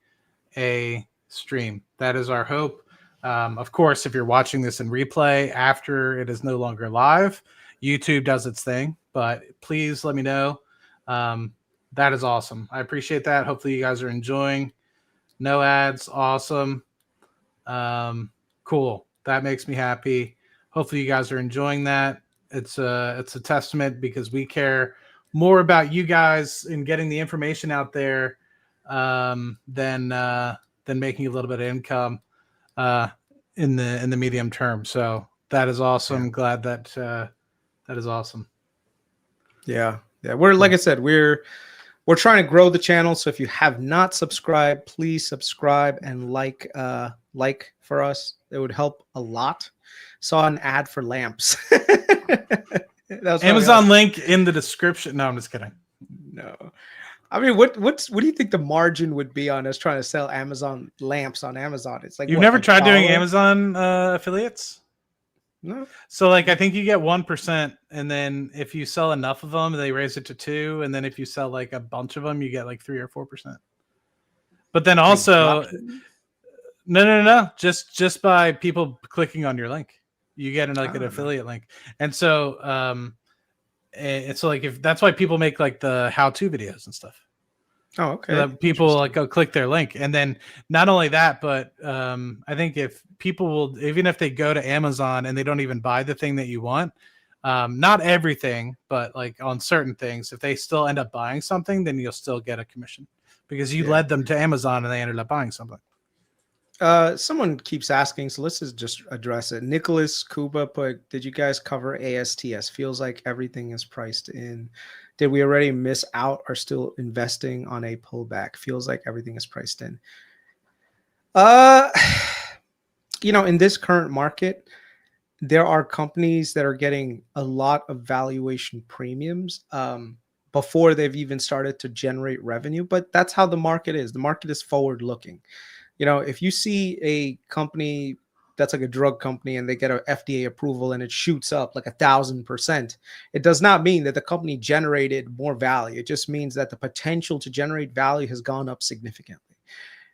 a stream. That is our hope. Of course, if you're watching this in replay after it is no longer live, YouTube does its thing, but please let me know. That is awesome. I appreciate that. Hopefully you guys are enjoying. No ads. Awesome. Cool. That makes me happy. Hopefully you guys are enjoying that. It's a testament because we care more about you guys and getting the information out there than making a little bit of income in the medium term. So that is awesome. Yeah. Glad that that is awesome. Yeah. We're, like I said, we're trying to grow the channel. So if you have not subscribed, please subscribe and like for us. It would help a lot. Saw an ad for lamps. Amazon link in the description. No, I'm just kidding. No. I mean, what do you think the margin would be on us trying to sell Amazon lamps on Amazon? It's like, you've never tried doing Amazon affiliates? No. So like, I think you get 1%, and then if you sell enough of them, they raise it to 2%, and then if you sell like a bunch of them, you get like 3 or 4%. But then also, no, just by people clicking on your link, you get an affiliate link, and so it's like, if that's why people make like the how-to videos and stuff. Oh, okay. So that people like go click their link, and then not only that, but I think if people will, even if they go to Amazon and they don't even buy the thing that you want, not everything, but like on certain things, if they still end up buying something, then you'll still get a commission because you led them to Amazon and they ended up buying something. Someone keeps asking, so let's just address it. Nicholas Kuba put, did you guys cover ASTS? Feels like everything is priced in. Did we already miss out or still investing on a pullback? Feels like everything is priced in. In this current market, there are companies that are getting a lot of valuation premiums before they've even started to generate revenue, but that's how the market is. The market is forward looking. If you see a company that's like a drug company and they get an FDA approval and it shoots up like 1,000%, it does not mean that the company generated more value. It just means that the potential to generate value has gone up significantly.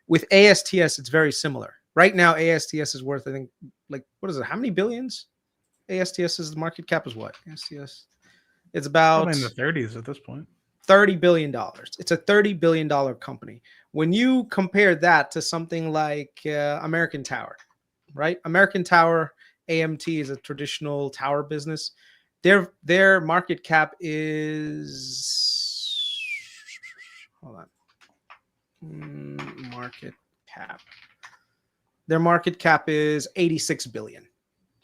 With ASTS, it's very similar. Right now, ASTS is worth, I think, like, what is it? How many billions? ASTS's market cap is what? ASTS? It's about probably in the 30s at this point. $30 billion. It's a $30 billion company. When you compare that to something like American Tower, right? American Tower, AMT is a traditional tower business. Their market cap is, hold on, market cap. Their market cap is 86 billion.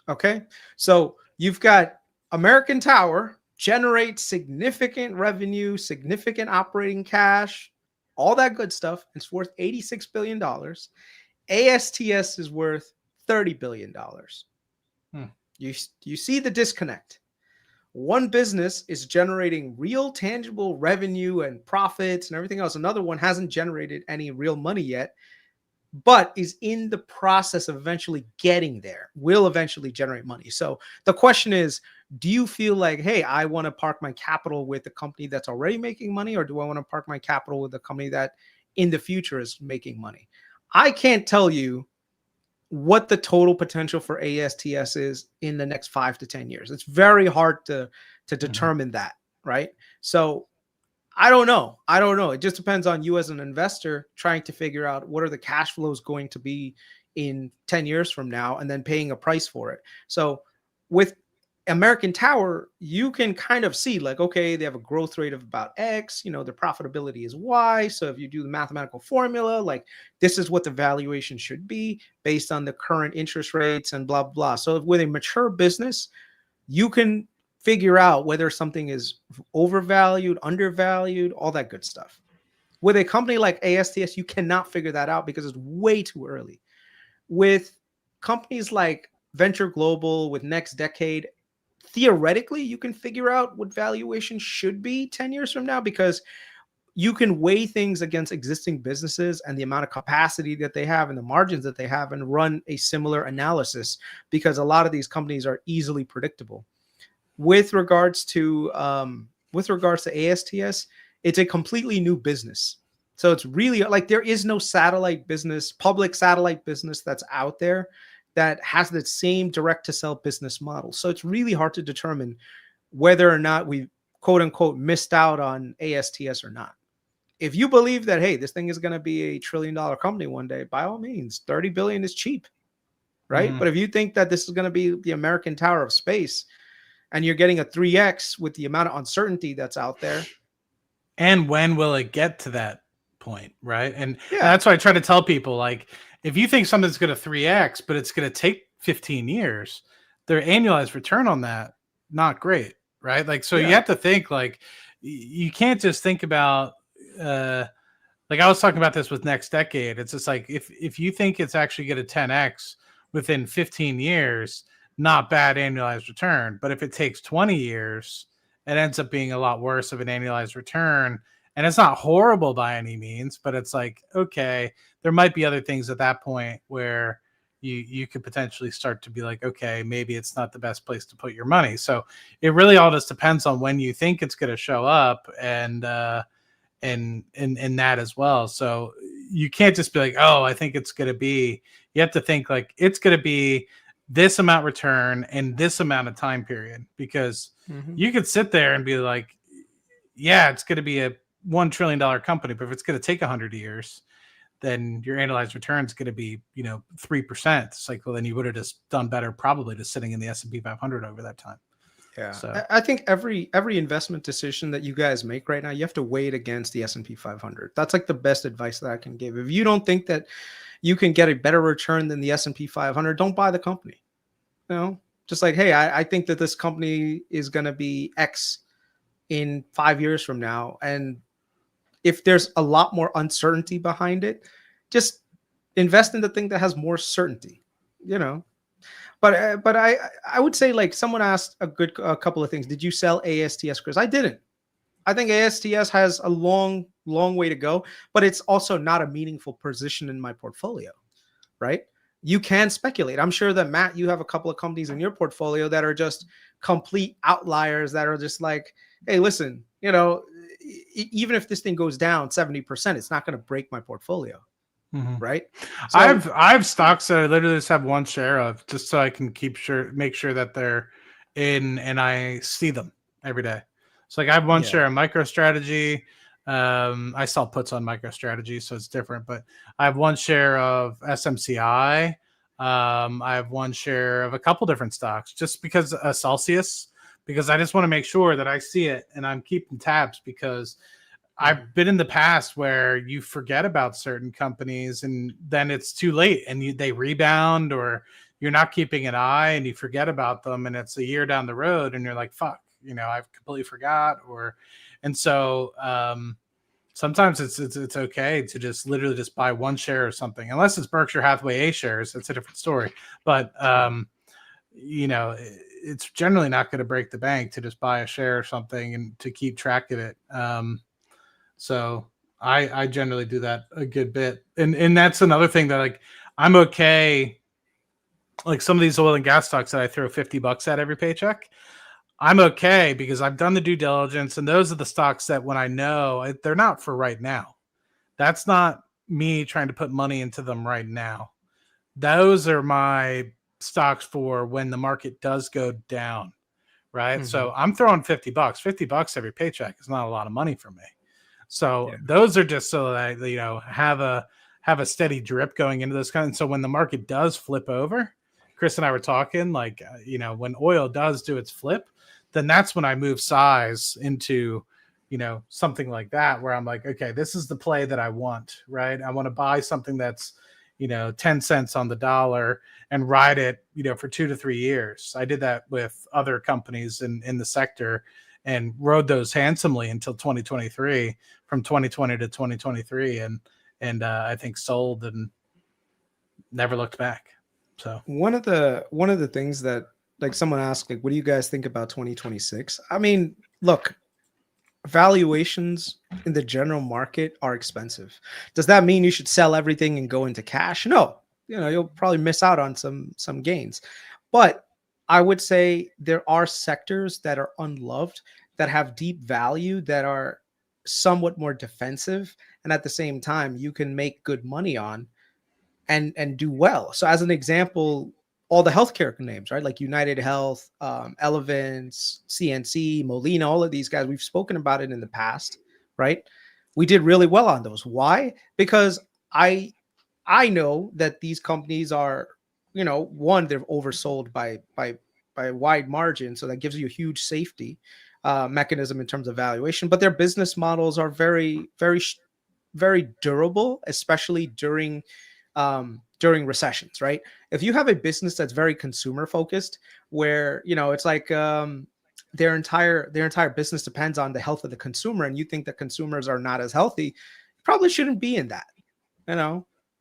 Okay, so you've got American Tower generate significant revenue, significant operating cash, all that good stuff. It's worth $86 billion. ASTS is worth $30 billion. You see the disconnect. one business is generating real tangible revenue and profits and everything else. Another one hasn't generated any real money yet, but is in the process of eventually getting there, will eventually generate money. So the question is, do you feel like, hey, I want to park my capital with a company that's already making money, or do I want to park my capital with a company that in the future is making money? I can't tell you what the total potential for ASTS is in the next 5 to 10 years. It's very hard to determine that, right? So I don't know. It just depends on you as an investor trying to figure out what are the cash flows going to be in 10 years from now, and then paying a price for it. So with American Tower, you can kind of see like, okay, they have a growth rate of about X, their profitability is Y. So if you do the mathematical formula, like this is what the valuation should be based on the current interest rates and blah, blah. So with a mature business, you can figure out whether something is overvalued, undervalued, all that good stuff. With a company like ASTS, you cannot figure that out because it's way too early. With companies like Venture Global, with Next Decade, theoretically, you can figure out what valuation should be 10 years from now, because you can weigh things against existing businesses and the amount of capacity that they have and the margins that they have and run a similar analysis, because a lot of these companies are easily predictable. With regards to ASTS, it's a completely new business. So it's really like there is no satellite business, public satellite business that's out there that has the same direct to sell business model. So it's really hard to determine whether or not we quote unquote missed out on ASTS or not. If you believe that, hey, this thing is going to be $1 trillion company one day, by all means, 30 billion is cheap, right? But if you think that this is going to be the American Tower of Space, and you're getting a 3X with the amount of uncertainty that's out there. And when will it get to that point, right? And that's why I try to tell people, like, if you think something's going to 3X, but it's going to take 15 years, their annualized return on that, not great, right? Like, so you have to think, like, you can't just think about, like I was talking about this with Next Decade. It's just like, if you think it's actually going to 10X within 15 years, not bad annualized return. But if it takes 20 years, it ends up being a lot worse of an annualized return. And it's not horrible by any means, but it's like, okay, there might be other things at that point where you could potentially start to be like, okay, maybe it's not the best place to put your money. So it really all just depends on when you think it's going to show up and that as well. So you can't just be like, oh, I think it's going to be, you have to think like it's going to be this amount return and this amount of time period, because you could sit there and be like, yeah, it's going to be a $1 trillion company, but if it's going to take 100 years, then your annualized return is going to be, 3%. It's like, well, then you would have just done better probably just sitting in the S&P 500 over that time. Yeah. So I think every investment decision that you guys make right now, you have to weigh it against the S&P 500. That's like the best advice that I can give. If you don't think that you can get a better return than the S&P 500, don't buy the company. Just like, hey, I think that this company is going to be X in 5 years from now. And if there's a lot more uncertainty behind it, just invest in the thing that has more certainty, But I would say, like, someone asked a couple of things. Did you sell ASTS, Chris? I didn't. I think ASTS has a long way to go, but it's also not a meaningful position in my portfolio, right? You can speculate. I'm sure that, Matt, you have a couple of companies in your portfolio that are just complete outliers that are just like, hey, listen, even if this thing goes down 70%, it's not going to break my portfolio. Right. So, I have stocks that I literally just have one share of, just so I can make sure that they're in and I see them every day. So like I have one share of MicroStrategy. I sell puts on MicroStrategy, so it's different, but I have one share of SMCI. I have one share of a couple different stocks, just because Celsius, because I just want to make sure that I see it and I'm keeping tabs, because I've been in the past where you forget about certain companies and then it's too late and they rebound, or you're not keeping an eye and you forget about them and it's a year down the road and you're like, fuck, I've completely forgot. And so sometimes it's okay to just literally just buy one share or something, unless it's Berkshire Hathaway A shares. That's a different story. But it's generally not going to break the bank to just buy a share or something and to keep track of it. So I generally do that a good bit. And that's another thing that like, I'm okay. Like some of these oil and gas stocks that I throw $50 at every paycheck, I'm okay because I've done the due diligence, and those are the stocks that when I know they're not for right now. That's not me trying to put money into them right now. Those are my stocks for when the market does go down, right? So I'm throwing $50. $50 every paycheck is not a lot of money for me. So those are just so that I, have a steady drip going into this kind. And so when the market does flip over, Chris and I were talking, like, when oil does do its flip, then that's when I move size into, something like that, where I'm like, okay, this is the play that I want, right? I want to buy something that's, 10 cents on the dollar and ride it, for 2 to 3 years. I did that with other companies in the sector and rode those handsomely until 2023, from 2020 to 2023. And I think sold and never looked back. So one of the things that, like, someone asked, like, what do you guys think about 2026? I mean, look, valuations in the general market are expensive. Does that mean you should sell everything and go into cash? No, you'll probably miss out on some gains. But I would say there are sectors that are unloved, that have deep value, that are somewhat more defensive, and at the same time you can make good money on and do well. So as an example, all the healthcare names, right? Like United Health, Elevance, CNC, Molina, all of these guys, we've spoken about it in the past, right? We did really well on those. Why? Because I know that these companies are, one, they're oversold by a wide margin. So that gives you a huge safety mechanism in terms of valuation, but their business models are very, very, very durable, especially during recessions, right? If you have a business that's very consumer focused, where it's like their entire business depends on the health of the consumer, and you think that consumers are not as healthy, you probably shouldn't be in that.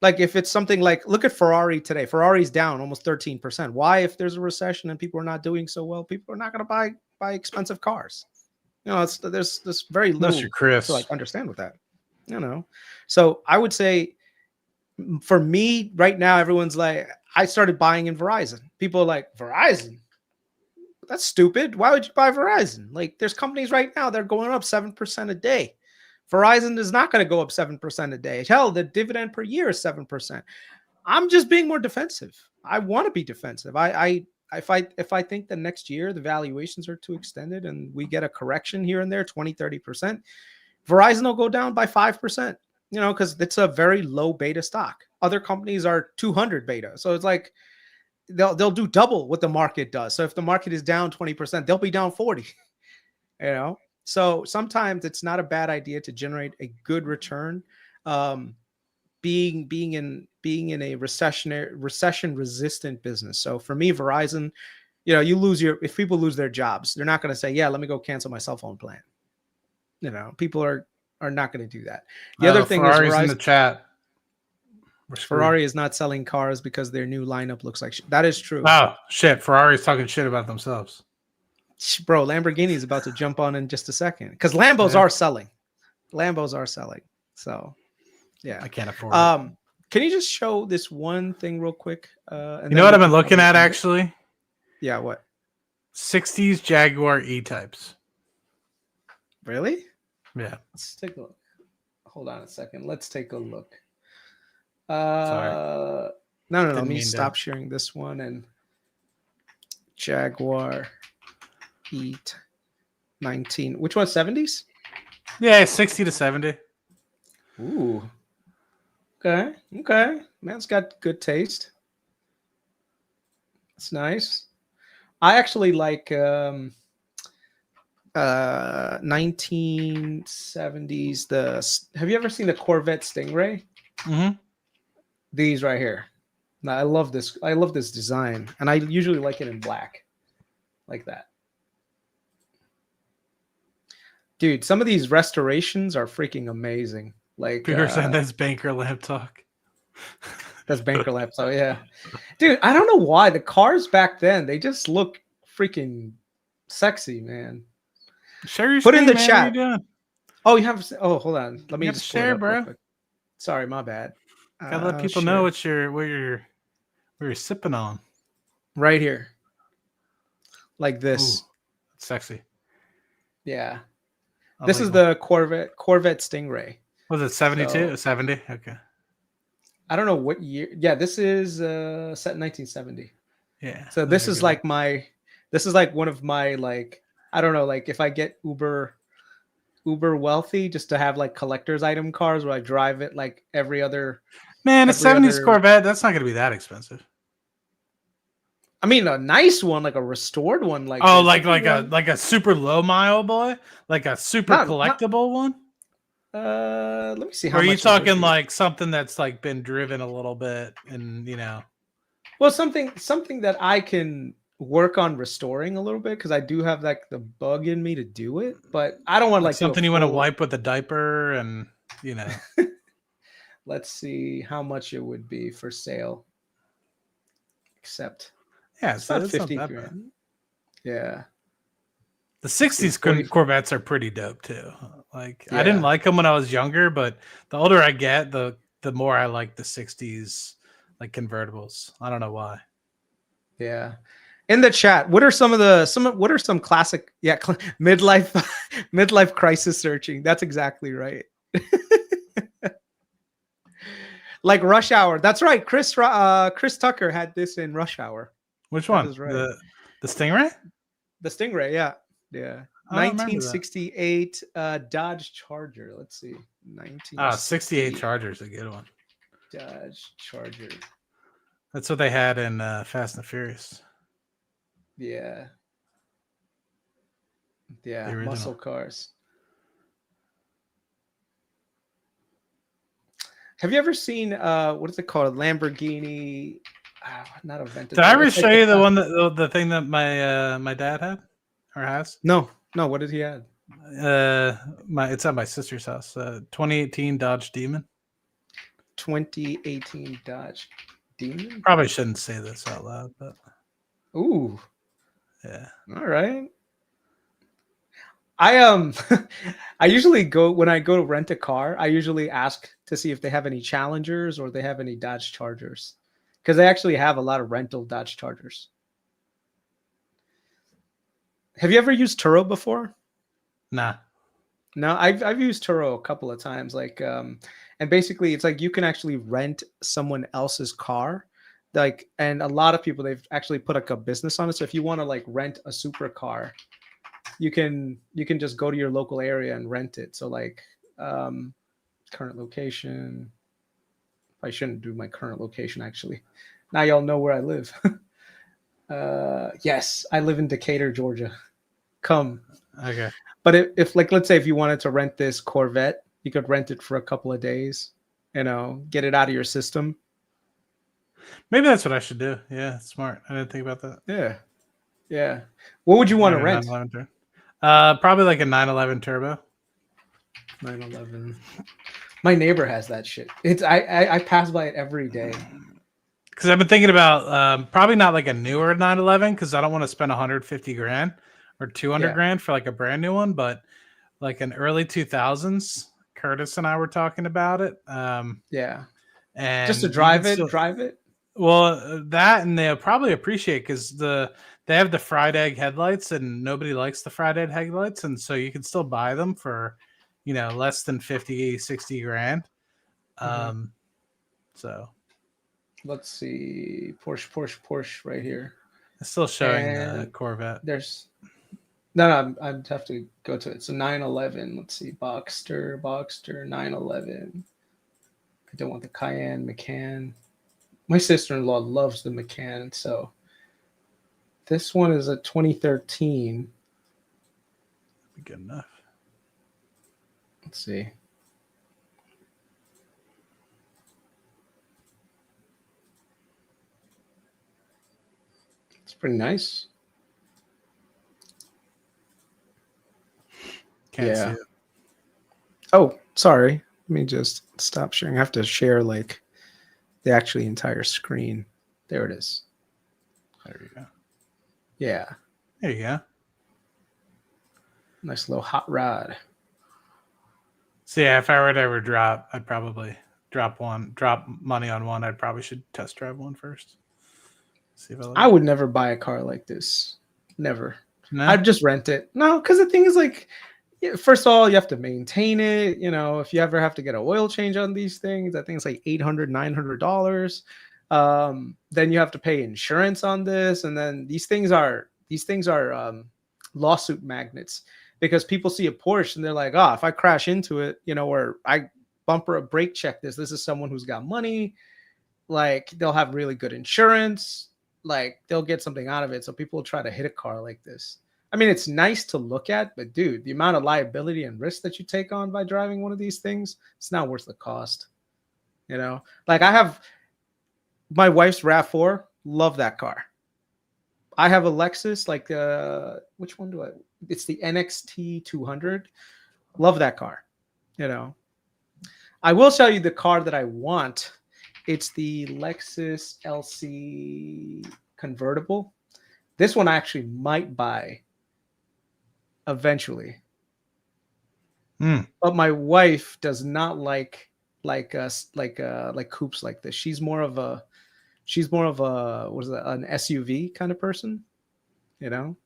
Like if it's something like, look at Ferrari today. Ferrari's down almost 13%. Why? If there's a recession and people are not doing so well, people are not going to buy expensive cars. There's very little to like understand with that. So I would say, for me right now, everyone's like, I started buying in Verizon. People are like, Verizon? That's stupid. Why would you buy Verizon? Like, there's companies right now that are going up 7% a day. Verizon is not going to go up 7% a day. Hell, the dividend per year is 7%. I'm just being more defensive. I want to be defensive. If I think the next year the valuations are too extended and we get a correction here and there, 20, 30%, Verizon will go down by 5%. Because it's a very low beta stock. Other companies are 200 beta. So it's like they'll do double what the market does. So if the market is down 20%, they'll be down 40. So sometimes it's not a bad idea to generate a good return. Being in a recession resistant business. So for me, Verizon, if people lose their jobs, they're not going to say, yeah, let me go cancel my cell phone plan. People are not going to do that. The other thing Ferrari's is Verizon, in the chat. Ferrari is not selling cars because their new lineup looks like shit. That is true. Oh shit! Ferrari's talking shit about themselves. Bro, Lamborghini is about to jump on in just a second because Lambos are selling. Lambos are selling. So yeah, I can't afford it. Can you just show this one thing real quick? You know what I've been looking at actually? Yeah, what? 60s Jaguar E-types. Really? Yeah. Let's take a look. Hold on a second. Let's take a look. Sorry. No. Let me stop sharing this one and Jaguar E19. Which one? 70s? Yeah, 60 to 70. Ooh. Okay. Man's got good taste. It's nice. I actually like 1970s. Have you ever seen the Corvette Stingray? Mm-hmm. These right here. Now, I love this design, and I usually like it in black, like that. Dude, some of these restorations are freaking amazing. Like Peter said that's banker lamp talk. That's banker lamp talk, yeah. Dude, I don't know why the cars back then, they just look freaking sexy, man. Share your Put in screen, the man. chat. What are you doing? Oh, you have. Oh, hold on. Let me You gotta just pull it share, up real bro. quick. Sorry, my bad. Gotta let people know what where you're sipping on. Right here, like this. Ooh, that's sexy. Yeah. This is Illegal. the Corvette Stingray. Was it 72? So, 70? Okay. I don't know what year. Yeah, this is set in 1970. Yeah. So those this are is good. like this is like one of my like, I don't know, like if I get uber wealthy, just to have like collector's item cars where I drive it like every other. Man, a every 70s other- Corvette, that's not gonna be that expensive. I mean, a nice one, like a restored one, like Oh, this. like a super low mile boy, like a super collectible one. Let me see Or how are you much. it would talking be. like something that's like been driven a little bit, and Well, something that I can work on restoring a little bit because I do have like the bug in me to do it, but I don't want to like like do a something you want to full- wipe with a diaper, and Let's see how much it would be for sale. Except, yeah, it's not not 50 that grand. bad. Yeah. The 60s 40 Corvettes are pretty dope too. Like I Yeah. didn't like them when I was younger, but the older I get, the more I like the 60s like convertibles. I don't know why. Yeah. In the chat, what are some classic midlife crisis searching? That's exactly right. Like Rush Hour. That's right. Chris Tucker had this in Rush Hour. Which That one? is right. The Stingray? The Stingray, yeah. Yeah. I don't remember that. 1968 Dodge Charger. Let's see. 68 Charger's a good one. Dodge Charger. That's what they had in Fast and Furious. Yeah. The Yeah, original. muscle cars. Have you ever seen what is it called? Lamborghini? Not a Aventador. Did I ever It's like show you the one that the thing that my dad had or has? No. What did he have? It's at my sister's house. 2018 Dodge Demon. 2018 Dodge Demon. Probably shouldn't say this out loud, but ooh, yeah. All right. I I usually go when I go to rent a car. I usually ask to see if they have any Challengers or they have any Dodge Chargers, because they actually have a lot of rental Dodge Chargers. Have you ever used Turo before? Nah. No, I've used Turo a couple of times. Like, and basically, it's like you can actually rent someone else's car, like, and a lot of people they've actually put like a business on it. So if you want to like rent a supercar, you can just go to your local area and rent it. So like, current location. I shouldn't do my current location actually. Now y'all know where I live. Yes, I live in Decatur, Georgia. Come. Okay. But if like, let's say if you wanted to rent this Corvette, you could rent it for a couple of days, get it out of your system. Maybe that's what I should do. Yeah, smart. I didn't think about that. Yeah. Yeah. What would you want to rent? 911 probably like a 911 Turbo. 911. My neighbor has that shit. It's I pass by it every day. Because I've been thinking about probably not like a newer 911 because I don't want to spend 150 grand or 200 grand for like a brand new one, but like an early 2000s. Curtis and I were talking about it. Yeah. And just to drive it. Well, that, and they'll probably appreciate because they have the fried egg headlights, and nobody likes the fried egg headlights, and so you can still buy them for, less than 50, 60 grand. So let's see, Porsche right here. It's still showing the Corvette. There's no, I'd have to go to it. So 911. Let's see, Boxster 911. I don't want the Cayenne, Macan. My sister-in-law loves the Macan, so this one is a 2013. Good enough. Let's see. It's pretty nice. Can't see it. Oh, sorry. Let me just stop sharing. I have to share like the entire screen. There it is. There you go. Yeah. There you go. Nice little hot rod. So yeah, if I were to ever drop, I'd probably drop money on one. I'd probably should test drive one first. See if I would never buy a car like this. Never. No? I'd just rent it. No, because the thing is like, first of all, you have to maintain it. You know, if you ever have to get an oil change on these things, I think it's like $800, $900. Then you have to pay insurance on this, and then these things are lawsuit magnets, because people see a Porsche and they're like, oh, if I crash into it, you know, or I bumper a brake check this is someone who's got money, like they'll have really good insurance, like they'll get something out of it. So people try to hit a car like this. I mean, it's nice to look at, but dude, the amount of liability and risk that you take on by driving one of these things, it's not worth the cost. You know, like I have my wife's RAV4, love that car. I have a Lexus, like which one do I? It's the NXT 200. Love that car. You know, I will show you the car that I want. It's the Lexus LC convertible. This one I actually might buy eventually. But my wife does not like coupes like this. She's more of a what is that, an SUV kind of person, you know?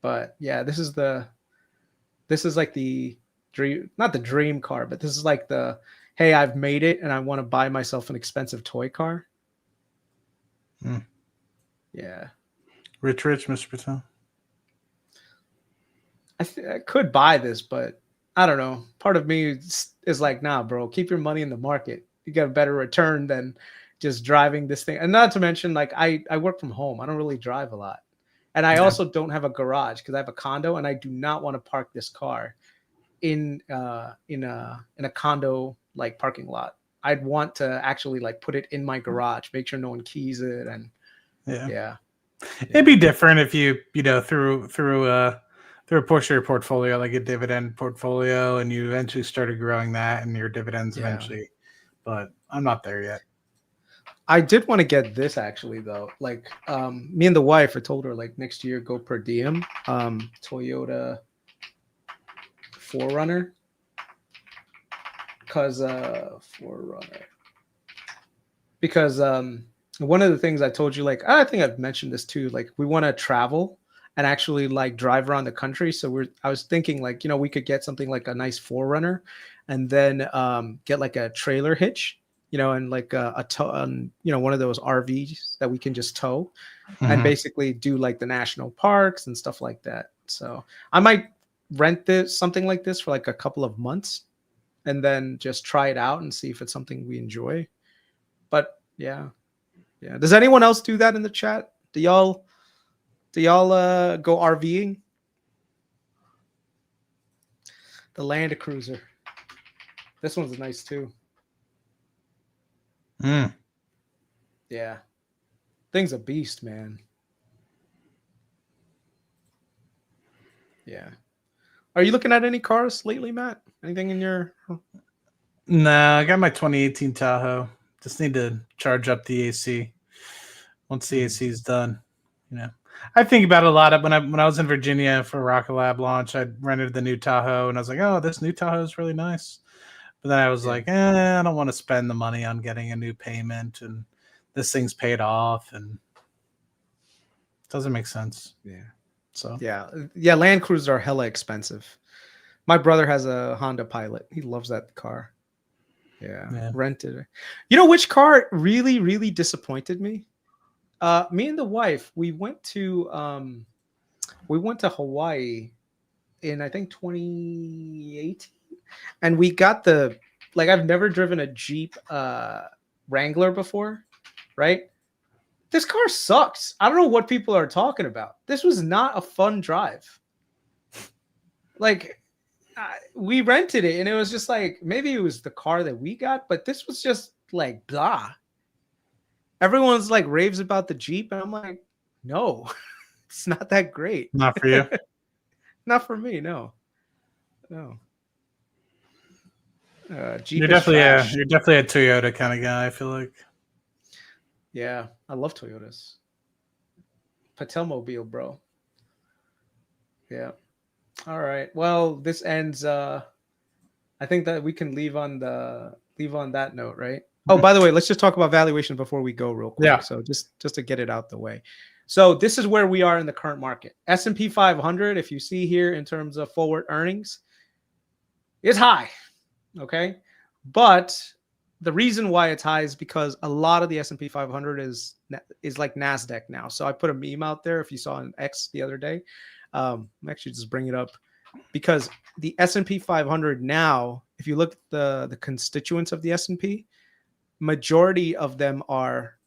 But yeah, this is like the dream, not the dream car, but this is like the, hey, I've made it and I want to buy myself an expensive toy car. Yeah. Rich, Mr. Patel. I could buy this, but I don't know. Part of me is like, nah, bro, keep your money in the market. You get a better return than just driving this thing. And not to mention, like I work from home. I don't really drive a lot. And I also don't have a garage because I have a condo, and I do not want to park this car in a condo like parking lot. I'd want to actually like put it in my garage, make sure no one keys it, and yeah. It'd be different if you know through a portion of your portfolio, like a dividend portfolio, and you eventually started growing that and your dividends eventually. But I'm not there yet. I did want to get this actually though. Like me and the wife, I told her like next year go per diem. Toyota 4Runner. Because one of the things I told you, like I think I've mentioned this too, like we want to travel and actually like drive around the country. So I was thinking like, you know, we could get something like a nice 4Runner and then get like a trailer hitch, you know, and like a tow, you know, one of those RVs that we can just tow and basically do like the national parks and stuff like that. So I might rent something like this for like a couple of months and then just try it out and see if it's something we enjoy. But yeah. Does anyone else do that in the chat? Do y'all go RVing? The Land Cruiser. This one's nice too. Yeah. Thing's a beast, man. Yeah. Are you looking at any cars lately, Matt? Anything in your... No, I got my 2018 Tahoe. Just need to charge up the AC. Once the AC is done, you know. I think about it a lot. When I was in Virginia for Rocket Lab launch, I rented the new Tahoe, and I was like, oh, this new Tahoe is really nice. But then I was like, I don't want to spend the money on getting a new payment, and this thing's paid off, and it doesn't make sense. Yeah. So yeah, Land Cruisers are hella expensive. My brother has a Honda Pilot. He loves that car. Yeah. Rented it. You know which car really, really disappointed me? Me and the wife, we went to Hawaii in I think 2018, and we got I've never driven a Jeep Wrangler before, right? This car sucks. I don't know what people are talking about. This was not a fun drive. Like we rented it, and it was just like maybe it was the car that we got, but this was just like blah. Everyone's like raves about the Jeep, and I'm like, no, it's not that great. Not for you. Not for me. No. Jeep you're definitely a Toyota kind of guy. I feel like. Yeah, I love Toyotas. Patelmobile, bro. Yeah. All right. Well, this ends. I think that we can leave on that note, right? Oh, by the way, let's just talk about valuation before we go real quick. Yeah. So just to get it out the way. So this is where we are in the current market. S&P 500, if you see here in terms of forward earnings, is high. Okay. But the reason why it's high is because a lot of the S&P 500 is like NASDAQ now. So I put a meme out there if you saw on X the other day. I'm actually just bring it up because the S&P 500 now, if you look at the constituents of the S&P, majority of them are,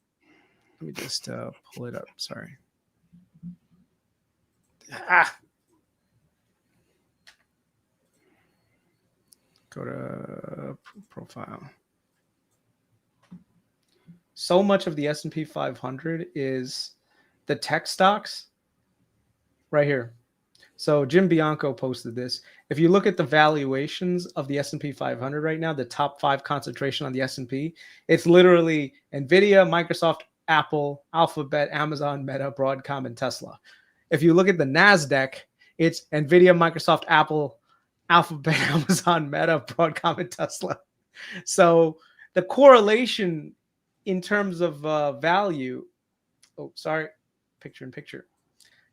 let me just pull it up. Sorry. Go to profile. So much of the S&P 500 is the tech stocks right here. So Jim Bianco posted this. If you look at the valuations of the S&P 500 right now, the top 5 concentration on the S&P, it's literally NVIDIA, Microsoft, Apple, Alphabet, Amazon, Meta, Broadcom, and Tesla. If you look at the NASDAQ, it's NVIDIA, Microsoft, Apple, Alphabet, Amazon, Meta, Broadcom, and Tesla. So the correlation in terms of value, picture.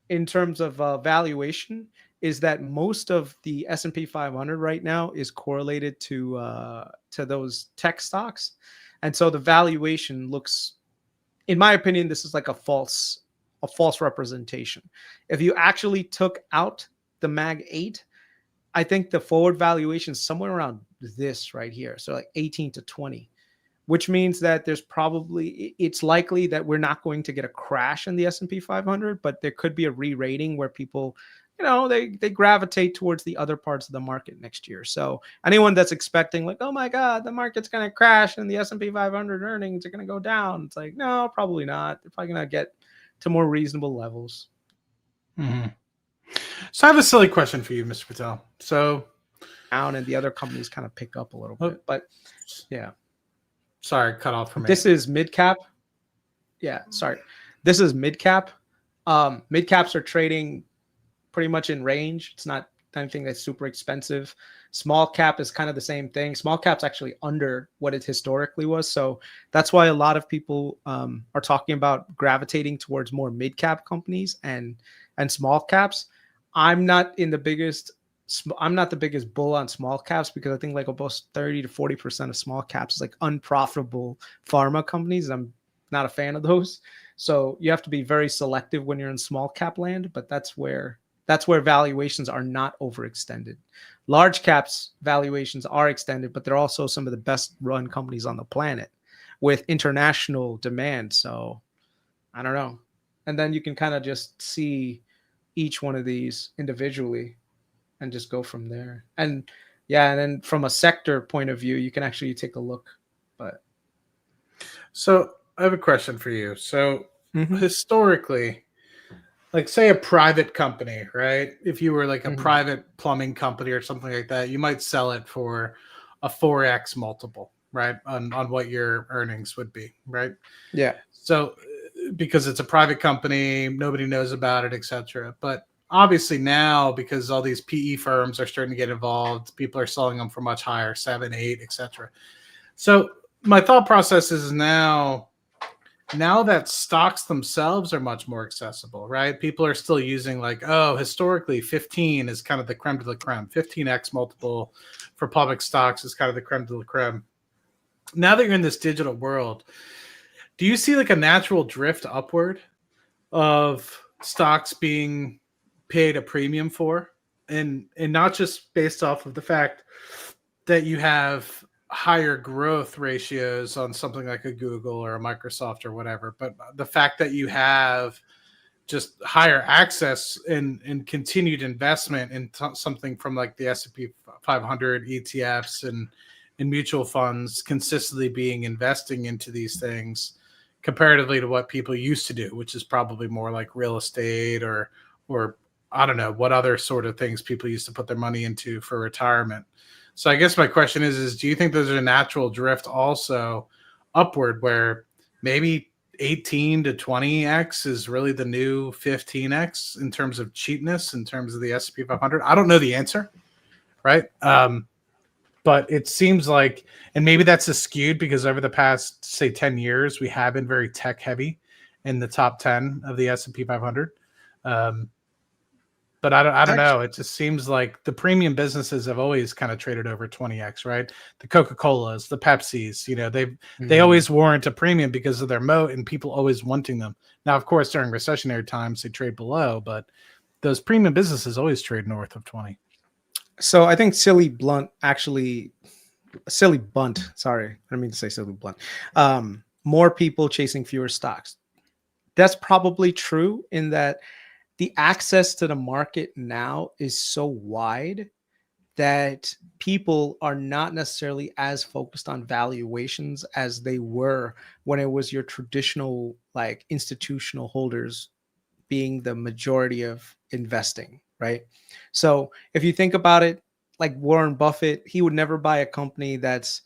In terms of valuation, is that most of the S&P 500 right now is correlated to those tech stocks, and so the valuation looks, in my opinion, this is like a false representation. If you actually took out the Mag 8, I think the forward valuation is somewhere around this right here, so like 18 to 20. Which means that it's likely that we're not going to get a crash in the S&P 500, but there could be a re-rating where people, they gravitate towards the other parts of the market next year. So anyone that's expecting like, oh my God, the market's going to crash and the S&P 500 earnings are going to go down. It's like, no, probably not. They're probably going to get to more reasonable levels. Mm-hmm. So I have a silly question for you, Mr. Patel. So down and the other companies kind of pick up a little bit, but yeah. Sorry, cut off for me. This is mid cap. Yeah, sorry. This is mid cap. Mid caps are trading pretty much in range. It's not anything that's super expensive. Small cap is kind of the same thing. Small cap's actually under what it historically was. So that's why a lot of people are talking about gravitating towards more mid cap companies and small caps. I'm not the biggest bull on small caps because I think like almost 30 to 40% of small caps is like unprofitable pharma companies. I'm not a fan of those. So you have to be very selective when you're in small cap land, but that's where valuations are not overextended. Large caps valuations are extended, but they're also some of the best run companies on the planet with international demand. So I don't know. And then you can kind of just see each one of these individually and just go from there. And then from a sector point of view, you can actually take a look. But so I have a question for you. So historically, like say a private company, right? If you were like a private plumbing company or something like that, you might sell it for a 4x multiple, right? On what your earnings would be, right? Yeah. So because it's a private company, nobody knows about it, etc. But obviously now, because all these PE firms are starting to get involved, people are selling them for much higher, 7, 8, etc. So my thought process is now that stocks themselves are much more accessible, right? People are still using like, historically 15 is kind of the creme de la creme. 15x multiple for public stocks is kind of the creme de la creme. Now that you're in this digital world, do you see like a natural drift upward of stocks being paid a premium for, and not just based off of the fact that you have higher growth ratios on something like a Google or a Microsoft or whatever, but the fact that you have just higher access and continued investment in something from like the S&P 500 ETFs and mutual funds consistently investing into these things comparatively to what people used to do, which is probably more like real estate or I don't know what other sort of things people used to put their money into for retirement. So I guess my question is do you think there's a natural drift also upward where maybe 18 to 20x is really the new 15x in terms of cheapness, in terms of the S&P 500. I don't know the answer, right? But it seems like, and maybe that's skewed because over the past, say, 10 years, we have been very tech heavy in the top 10 of the S&P 500. But I don't know. It just seems like the premium businesses have always kind of traded over 20x, right? The Coca-Colas, the Pepsis, they always warrant a premium because of their moat and people always wanting them. Now, of course, during recessionary times, they trade below, but those premium businesses always trade north of 20. So I think Silly Bunt, sorry, I didn't mean to say Silly Blunt. More people chasing fewer stocks. That's probably true in that the access to the market now is so wide that people are not necessarily as focused on valuations as they were when it was your traditional like institutional holders being the majority of investing, right? So if you think about it, like Warren Buffett, he would never buy a company that's,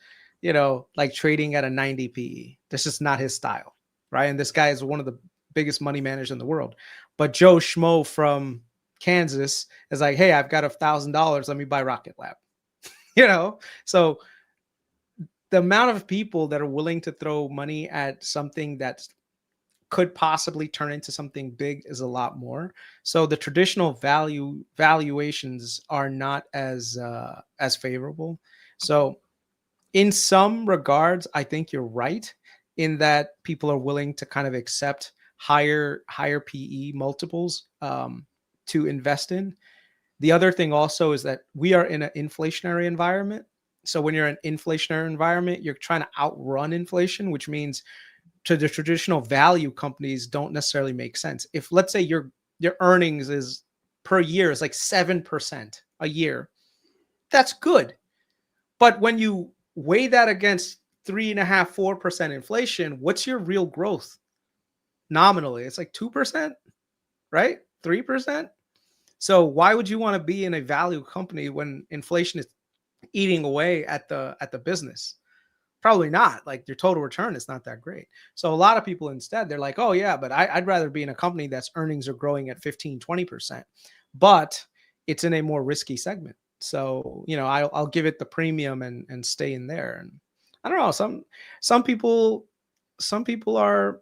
like trading at a 90 PE. That's just not his style, right? And this guy is one of the biggest money managers in the world. But Joe Schmo from Kansas is like, hey, I've got $1,000. Let me buy Rocket Lab. So the amount of people that are willing to throw money at something that could possibly turn into something big is a lot more. So the traditional valuations are not as favorable. So in some regards, I think you're right in that people are willing to kind of accept higher PE multiples to invest in. The other thing also is that we are in an inflationary environment. So when you're in an inflationary environment, you're trying to outrun inflation, which means to the traditional value companies don't necessarily make sense. If let's say your earnings is per year is like 7% a year, that's good. But when you weigh that against 3.5%, 4% inflation, what's your real growth? Nominally, it's like 2%, right? 3%. So why would you want to be in a value company when inflation is eating away at the business? Probably not. Like your total return is not that great. So a lot of people instead, they're like, oh yeah, but I'd rather be in a company that's earnings are growing at 15, 20%, but it's in a more risky segment. So, I'll give it the premium and stay in there. And I don't know, some people are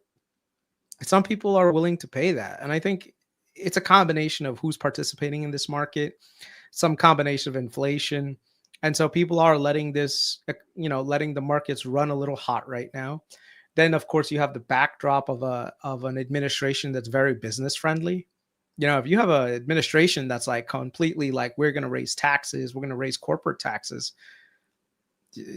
willing to pay that. And I think it's a combination of who's participating in this market, some combination of inflation. And so people are letting the markets run a little hot right now. Then, of course, you have the backdrop of an administration that's very business friendly. If you have an administration that's like completely like, we're going to raise taxes, we're going to raise corporate taxes,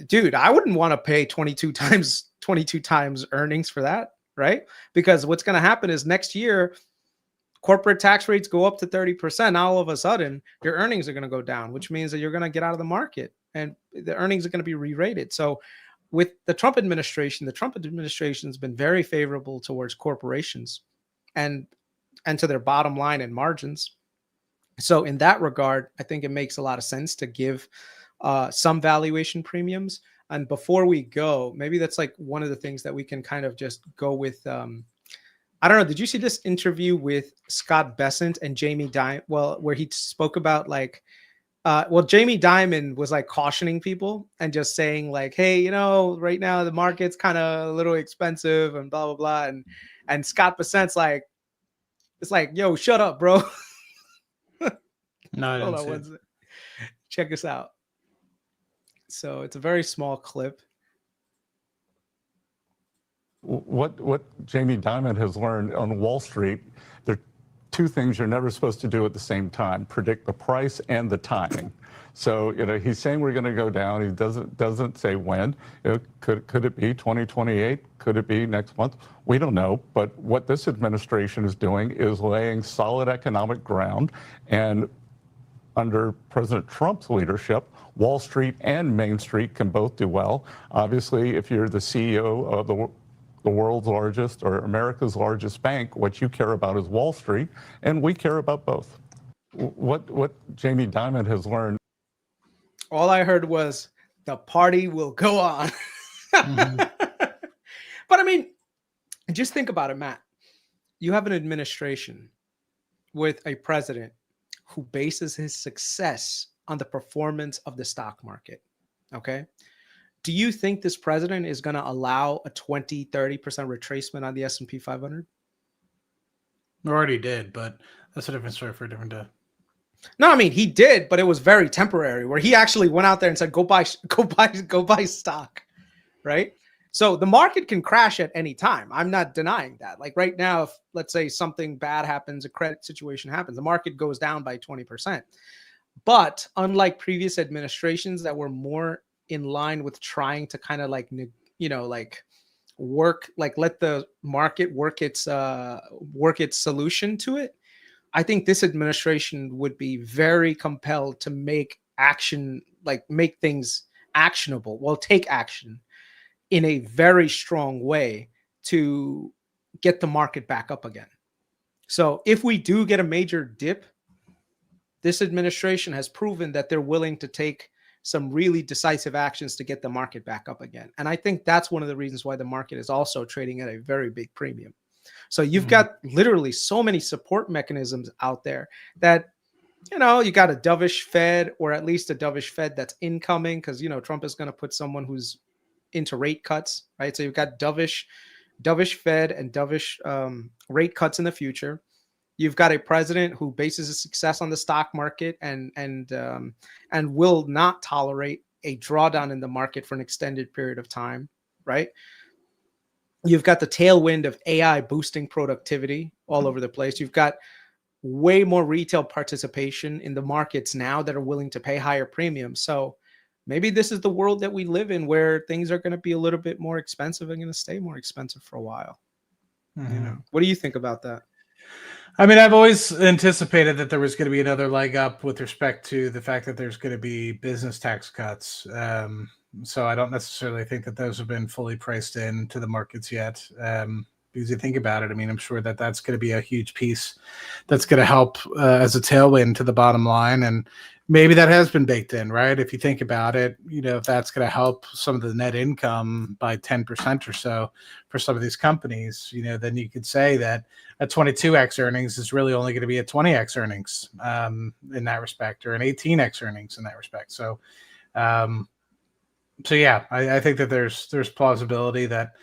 dude, I wouldn't want to pay 22 times earnings for that, right? Because what's going to happen is next year, corporate tax rates go up to 30%. Now, all of a sudden, your earnings are going to go down, which means that you're going to get out of the market and the earnings are going to be re-rated. So with the Trump administration has been very favorable towards corporations and to their bottom line and margins. So in that regard, I think it makes a lot of sense to give some valuation premiums. And before we go, maybe that's like one of the things that we can kind of just go with. I don't know. Did you see this interview with Scott Bessent and Jamie Dimon? Well, where he spoke about like, Jamie Dimon was like cautioning people and just saying like, hey, right now the market's kind of a little expensive and blah, blah, blah. And Scott Bessent's like, it's like, yo, shut up, bro. No, hold on one second. Check this out. So it's a very small clip. What Jamie Dimon has learned on Wall Street, there are two things you're never supposed to do at the same time: predict the price and the timing. So he's saying we're going to go down. He doesn't say when. Could it be 2028? Could it be next month? We don't know. But what this administration is doing is laying solid economic ground. And under President Trump's leadership, Wall Street and Main Street can both do well. Obviously, if you're the CEO of the world's largest or America's largest bank, what you care about is Wall Street, and we care about both. What Jamie Dimon has learned. All I heard was the party will go on. Mm-hmm. But I mean, And just think about it, Matt. You have an administration with a president who bases his success on the performance of the stock market. Okay. Do you think this president is going to allow a 20, 30% retracement on the S&P 500? Already did, but that's a different story for a different day. No, I mean, he did, but it was very temporary, where he actually went out there and said, go buy stock, right? So the market can crash at any time. I'm not denying that. Like right now, if let's say something bad happens, a credit situation happens, the market goes down by 20%. But unlike previous administrations that were more in line with trying to kind of like, work, like let the market work its solution to it, I think this administration would be very compelled to make action, like make things actionable. Well, take action in a very strong way to get the market back up again. So if we do get a major dip, this administration has proven that they're willing to take some really decisive actions to get the market back up again. And I think that's one of the reasons why the market is also trading at a very big premium. So you've got literally so many support mechanisms out there that, you got a dovish Fed, or at least a dovish Fed that's incoming, because, Trump is going to put someone who's into rate cuts, right? So you've got dovish Fed and dovish rate cuts in the future. You've got a president who bases his success on the stock market and will not tolerate a drawdown in the market for an extended period of time, right? You've got the tailwind of AI boosting productivity all over the place. You've got way more retail participation in the markets now that are willing to pay higher premiums. So maybe this is the world that we live in, where things are going to be a little bit more expensive and going to stay more expensive for a while. What do you think about that? I mean, I've always anticipated that there was going to be another leg up with respect to the fact that there's going to be business tax cuts. So I don't necessarily think that those have been fully priced into the markets yet. Because you think about it, I mean, I'm sure that that's going to be a huge piece that's going to help as a tailwind to the bottom line. And maybe that has been baked in, right? If you think about it, if that's going to help some of the net income by 10% or so for some of these companies, then you could say that a 22x earnings is really only going to be a 20x earnings in that respect, or an 18x earnings in that respect. So, yeah, I think that there's plausibility that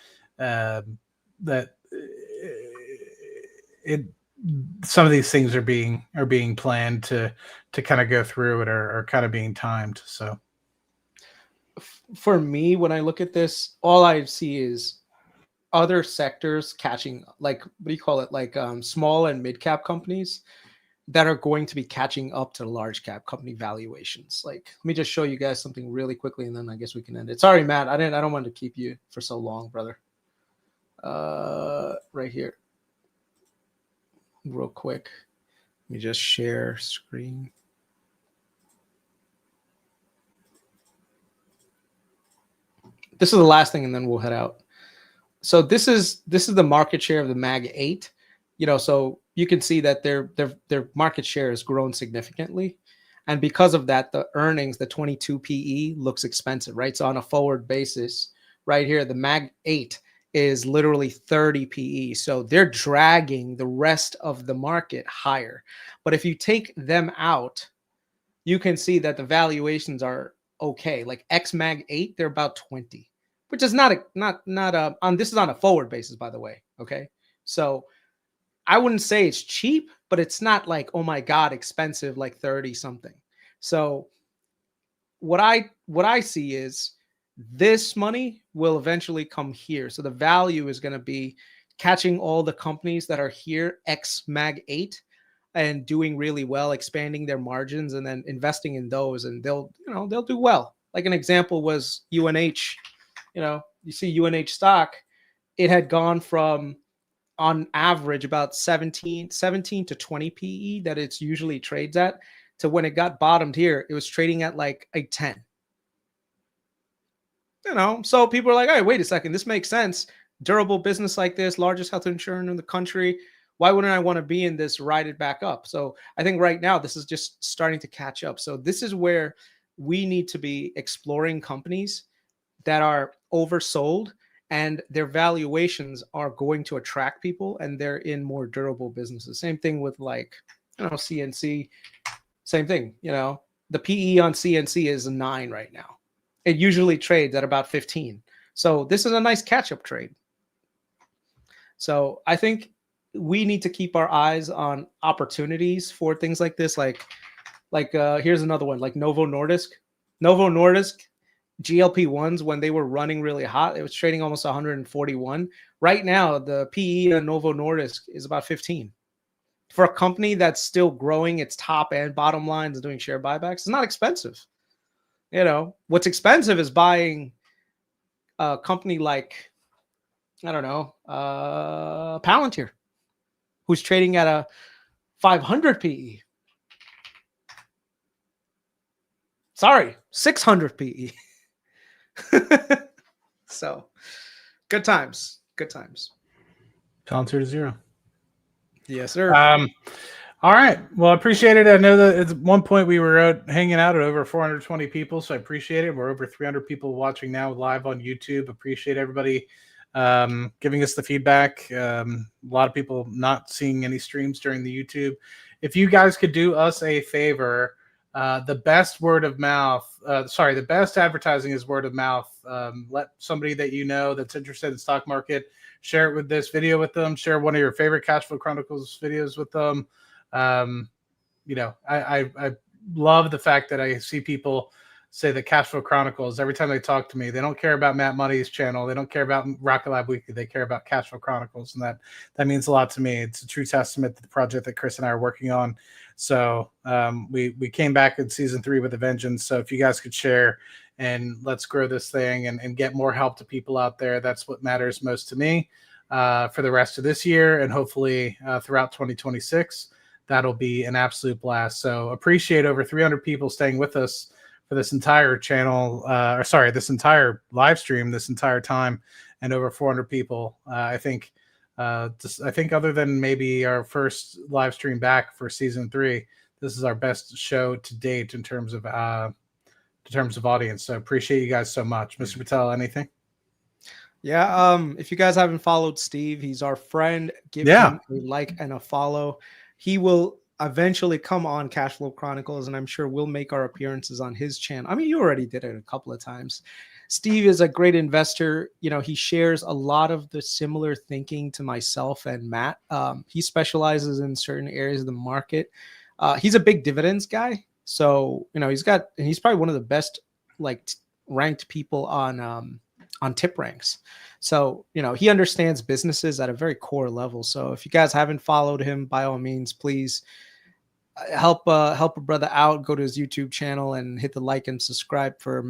some of these things are being planned to kind of go through it, or kind of being timed. So for me, when I look at this, all I see is other sectors catching, like, what do you call it? Like small and mid cap companies that are going to be catching up to large cap company valuations. Like, let me just show you guys something really quickly, and then I guess we can end it. Sorry, Matt, I don't want to keep you for so long, brother. Right here, real quick. Let me just share screen. This is the last thing, and then we'll head out. So this is the market share of the Mag 8. So you can see that their market share has grown significantly, and because of that, the earnings, the 22 PE, looks expensive, right? So on a forward basis, right here, the Mag 8 is literally 30 PE. So they're dragging the rest of the market higher. But if you take them out, you can see that the valuations are okay. Like X Mag 8, they're about 20, which is not this is on a forward basis, by the way. Okay. So I wouldn't say it's cheap, but it's not like, oh my God, expensive, like 30 something. So what I see is this money will eventually come here. So the value is going to be catching all the companies that are here, X Mag 8, and doing really well, expanding their margins, and then investing in those, and they'll do well. Like an example was UNH. You see UNH stock, it had gone from, on average, about 17 to 20 PE that it's usually trades at, to when it got bottomed here, it was trading at like a 10. So people are like, hey, wait a second, this makes sense. Durable business like this, largest health insurer in the country. Why wouldn't I want to be in this, ride it back up? So I think right now this is just starting to catch up. So this is where we need to be exploring companies that are oversold and their valuations are going to attract people, and they're in more durable businesses. Same thing with like, CNC, same thing, the PE on CNC is 9 right now. It usually trades at about 15. So this is a nice catch-up trade. So I think we need to keep our eyes on opportunities for things like this. Like here's another one, like Novo Nordisk. Novo Nordisk, GLP-1s, when they were running really hot, it was trading almost 141. Right now, the PE on Novo Nordisk is about 15. For a company that's still growing its top and bottom lines and doing share buybacks, it's not expensive. What's expensive is buying a company like, Palantir, who's trading at a 500 PE. Sorry, 600 PE. So, good times. Good times. Palantir to 0. Yes, sir. All right. Well, I appreciate it. I know that at one point we were hanging out at over 420 people, so I appreciate it. We're over 300 people watching now live on YouTube. Appreciate everybody giving us the feedback. A lot of people not seeing any streams during the YouTube. If you guys could do us a favor, the best the best advertising is word of mouth. Let somebody that that's interested in the stock market share it with this video with them. Share one of your favorite Cashflow Chronicles videos with them. I love the fact that I see people say that Cashflow Chronicles, every time they talk to me, they don't care about Matt Money's channel. They don't care about Rocket Lab Weekly. They care about Cashflow Chronicles. And that means a lot to me. It's a true testament to the project that Chris and I are working on. So we came back in season 3 with a vengeance. So if you guys could share, and let's grow this thing and get more help to people out there. That's what matters most to me for the rest of this year, and hopefully throughout 2026. That'll be an absolute blast. So appreciate over 300 people staying with us for this entire channel, this entire live stream, this entire time, and over 400 people. I think other than maybe our first live stream back for season 3, this is our best show to date in terms of audience. So appreciate you guys so much. Mr. Patel, anything? Yeah. If you guys haven't followed Steve, he's our friend. Give him a like and a follow. He will eventually come on Cashflow Chronicles, and I'm sure we'll make our appearances on his channel. I mean, you already did it a couple of times. Steve is a great investor. He shares a lot of the similar thinking to myself and Matt. He specializes in certain areas of the market. He's a big dividends guy. So, he's probably one of the best ranked people on tip ranks. So, he understands businesses at a very core level. So if you guys haven't followed him, by all means, please help a brother out. Go to his YouTube channel and hit the like and subscribe for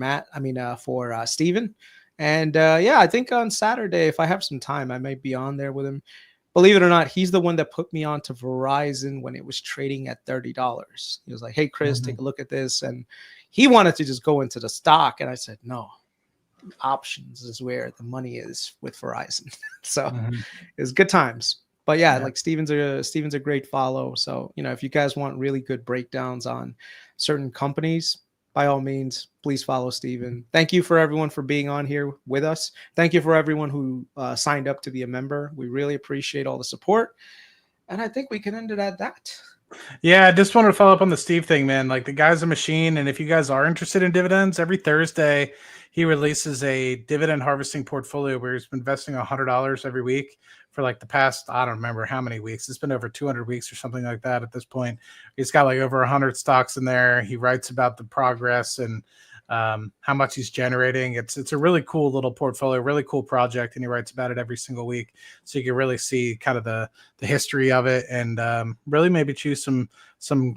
for Steven. And I think on Saturday, if I have some time, I might be on there with him. Believe it or not, he's the one that put me on to Verizon when it was trading at $30. He was like, hey, Chris, take a look at this. And he wanted to just go into the stock. And I said, no, options is where the money is with Verizon. So it was good times. But like Steven's a great follow. So, if you guys want really good breakdowns on certain companies, by all means, please follow Steven. Thank you for everyone for being on here with us. Thank you for everyone who signed up to be a member. We really appreciate all the support. And I think we can end it at that. Yeah, I just wanted to follow up on the Steve thing, man. Like, the guy's a machine. And if you guys are interested in dividends, every Thursday he releases a dividend harvesting portfolio where he's been investing $100 every week for like the past, I don't remember how many weeks. It's been over 200 weeks or something like that at this point. He's got like over 100 stocks in there. He writes about the progress and how much he's generating. It's a really cool little portfolio, really cool project, and he writes about it every single week. So you can really see kind of the history of it and really maybe choose some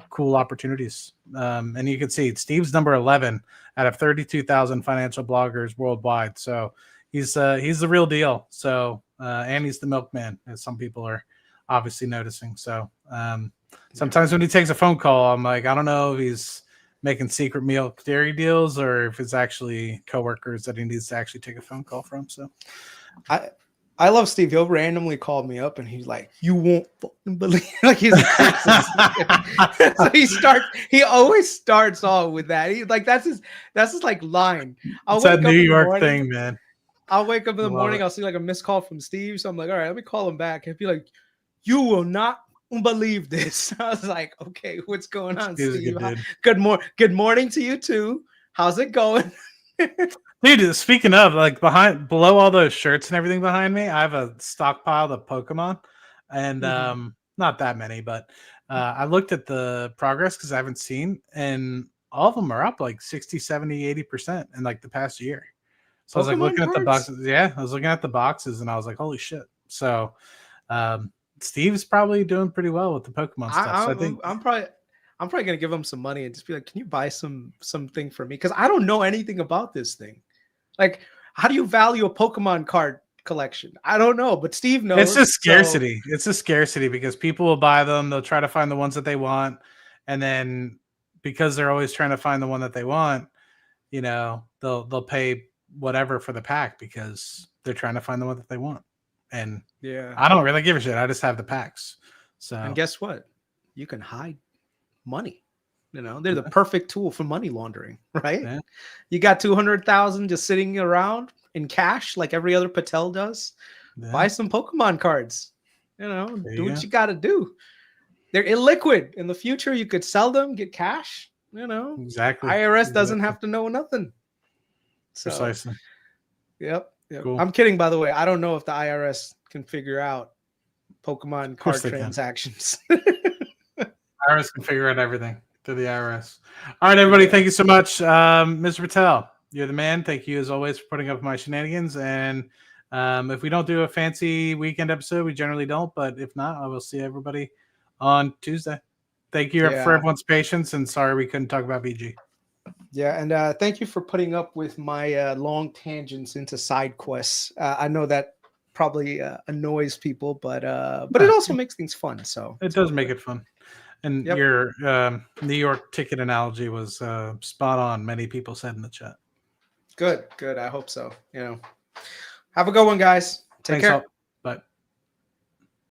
cool opportunities. And you can see Steve's number 11 out of 32,000 financial bloggers worldwide. So he's the real deal. So and he's the milkman, as some people are obviously noticing. So sometimes when he takes a phone call, I'm like, I don't know if he's making secret milk dairy deals or if it's actually coworkers that he needs to actually take a phone call from. So I love Steve. He'll randomly call me up and he's like, you won't fucking believe like he's so he always starts off with that. He like that's his like line. It's that New York thing, man. I'll wake up in the Love morning. it. I'll see like a missed call from Steve. So I'm like, all right, let me call him back. He'll be like, you will not believe this. I was like, okay, what's going on, Steve's a Steve? good dude. Good morning to you too. How's it going? Dude, speaking of, like below all those shirts and everything behind me, I have a stockpile of Pokemon, and not that many, but I looked at the progress because I haven't seen, and all of them are up like 60, 70, 80% in like the past year. So I was like looking at the boxes. Yeah, I was looking at the boxes, and I was like, holy shit. So Steve's probably doing pretty well with the Pokemon stuff. So I think I'm probably gonna give him some money and just be like, can you buy something for me? Because I don't know anything about this thing. Like, how do you value a Pokemon card collection? I don't know, but Steve knows. it's a scarcity. It's a scarcity because people will buy them. They'll try to find the ones that they want, and then because they're always trying to find the one that they want, you know, they'll pay whatever for the pack because they're trying to find the one that they want. And yeah, I don't really give a shit. I just have the packs. So and guess what? You can hide money. You know, they're the perfect tool for money laundering, right? Yeah. You got 200,000 just sitting around in cash, like every other Patel does. Yeah. Buy some Pokemon cards. You know, do what go. you got to do. They're illiquid. In the future, you could sell them, get cash. You know, Exactly. IRS doesn't have to know nothing. So, Precisely. Yep. Cool. I'm kidding, by the way. I don't know if the IRS can figure out Pokemon card they can. transactions. IRS can figure out everything to the IRS. All right, everybody. Thank you so much. Mr. Patel, you're the man. Thank you as always for putting up with my shenanigans. And if we don't do a fancy weekend episode, we generally don't. But if not, I will see everybody on Tuesday. Thank you for everyone's patience. And sorry we couldn't talk about VG. Yeah, and thank you for putting up with my long tangents into side quests. I know that probably annoys people, but it also makes things fun. So it does make it fun. And your New York ticket analogy was spot on. Many people said in the chat. Good. I hope so. You know, have a good one, guys. Take care. All.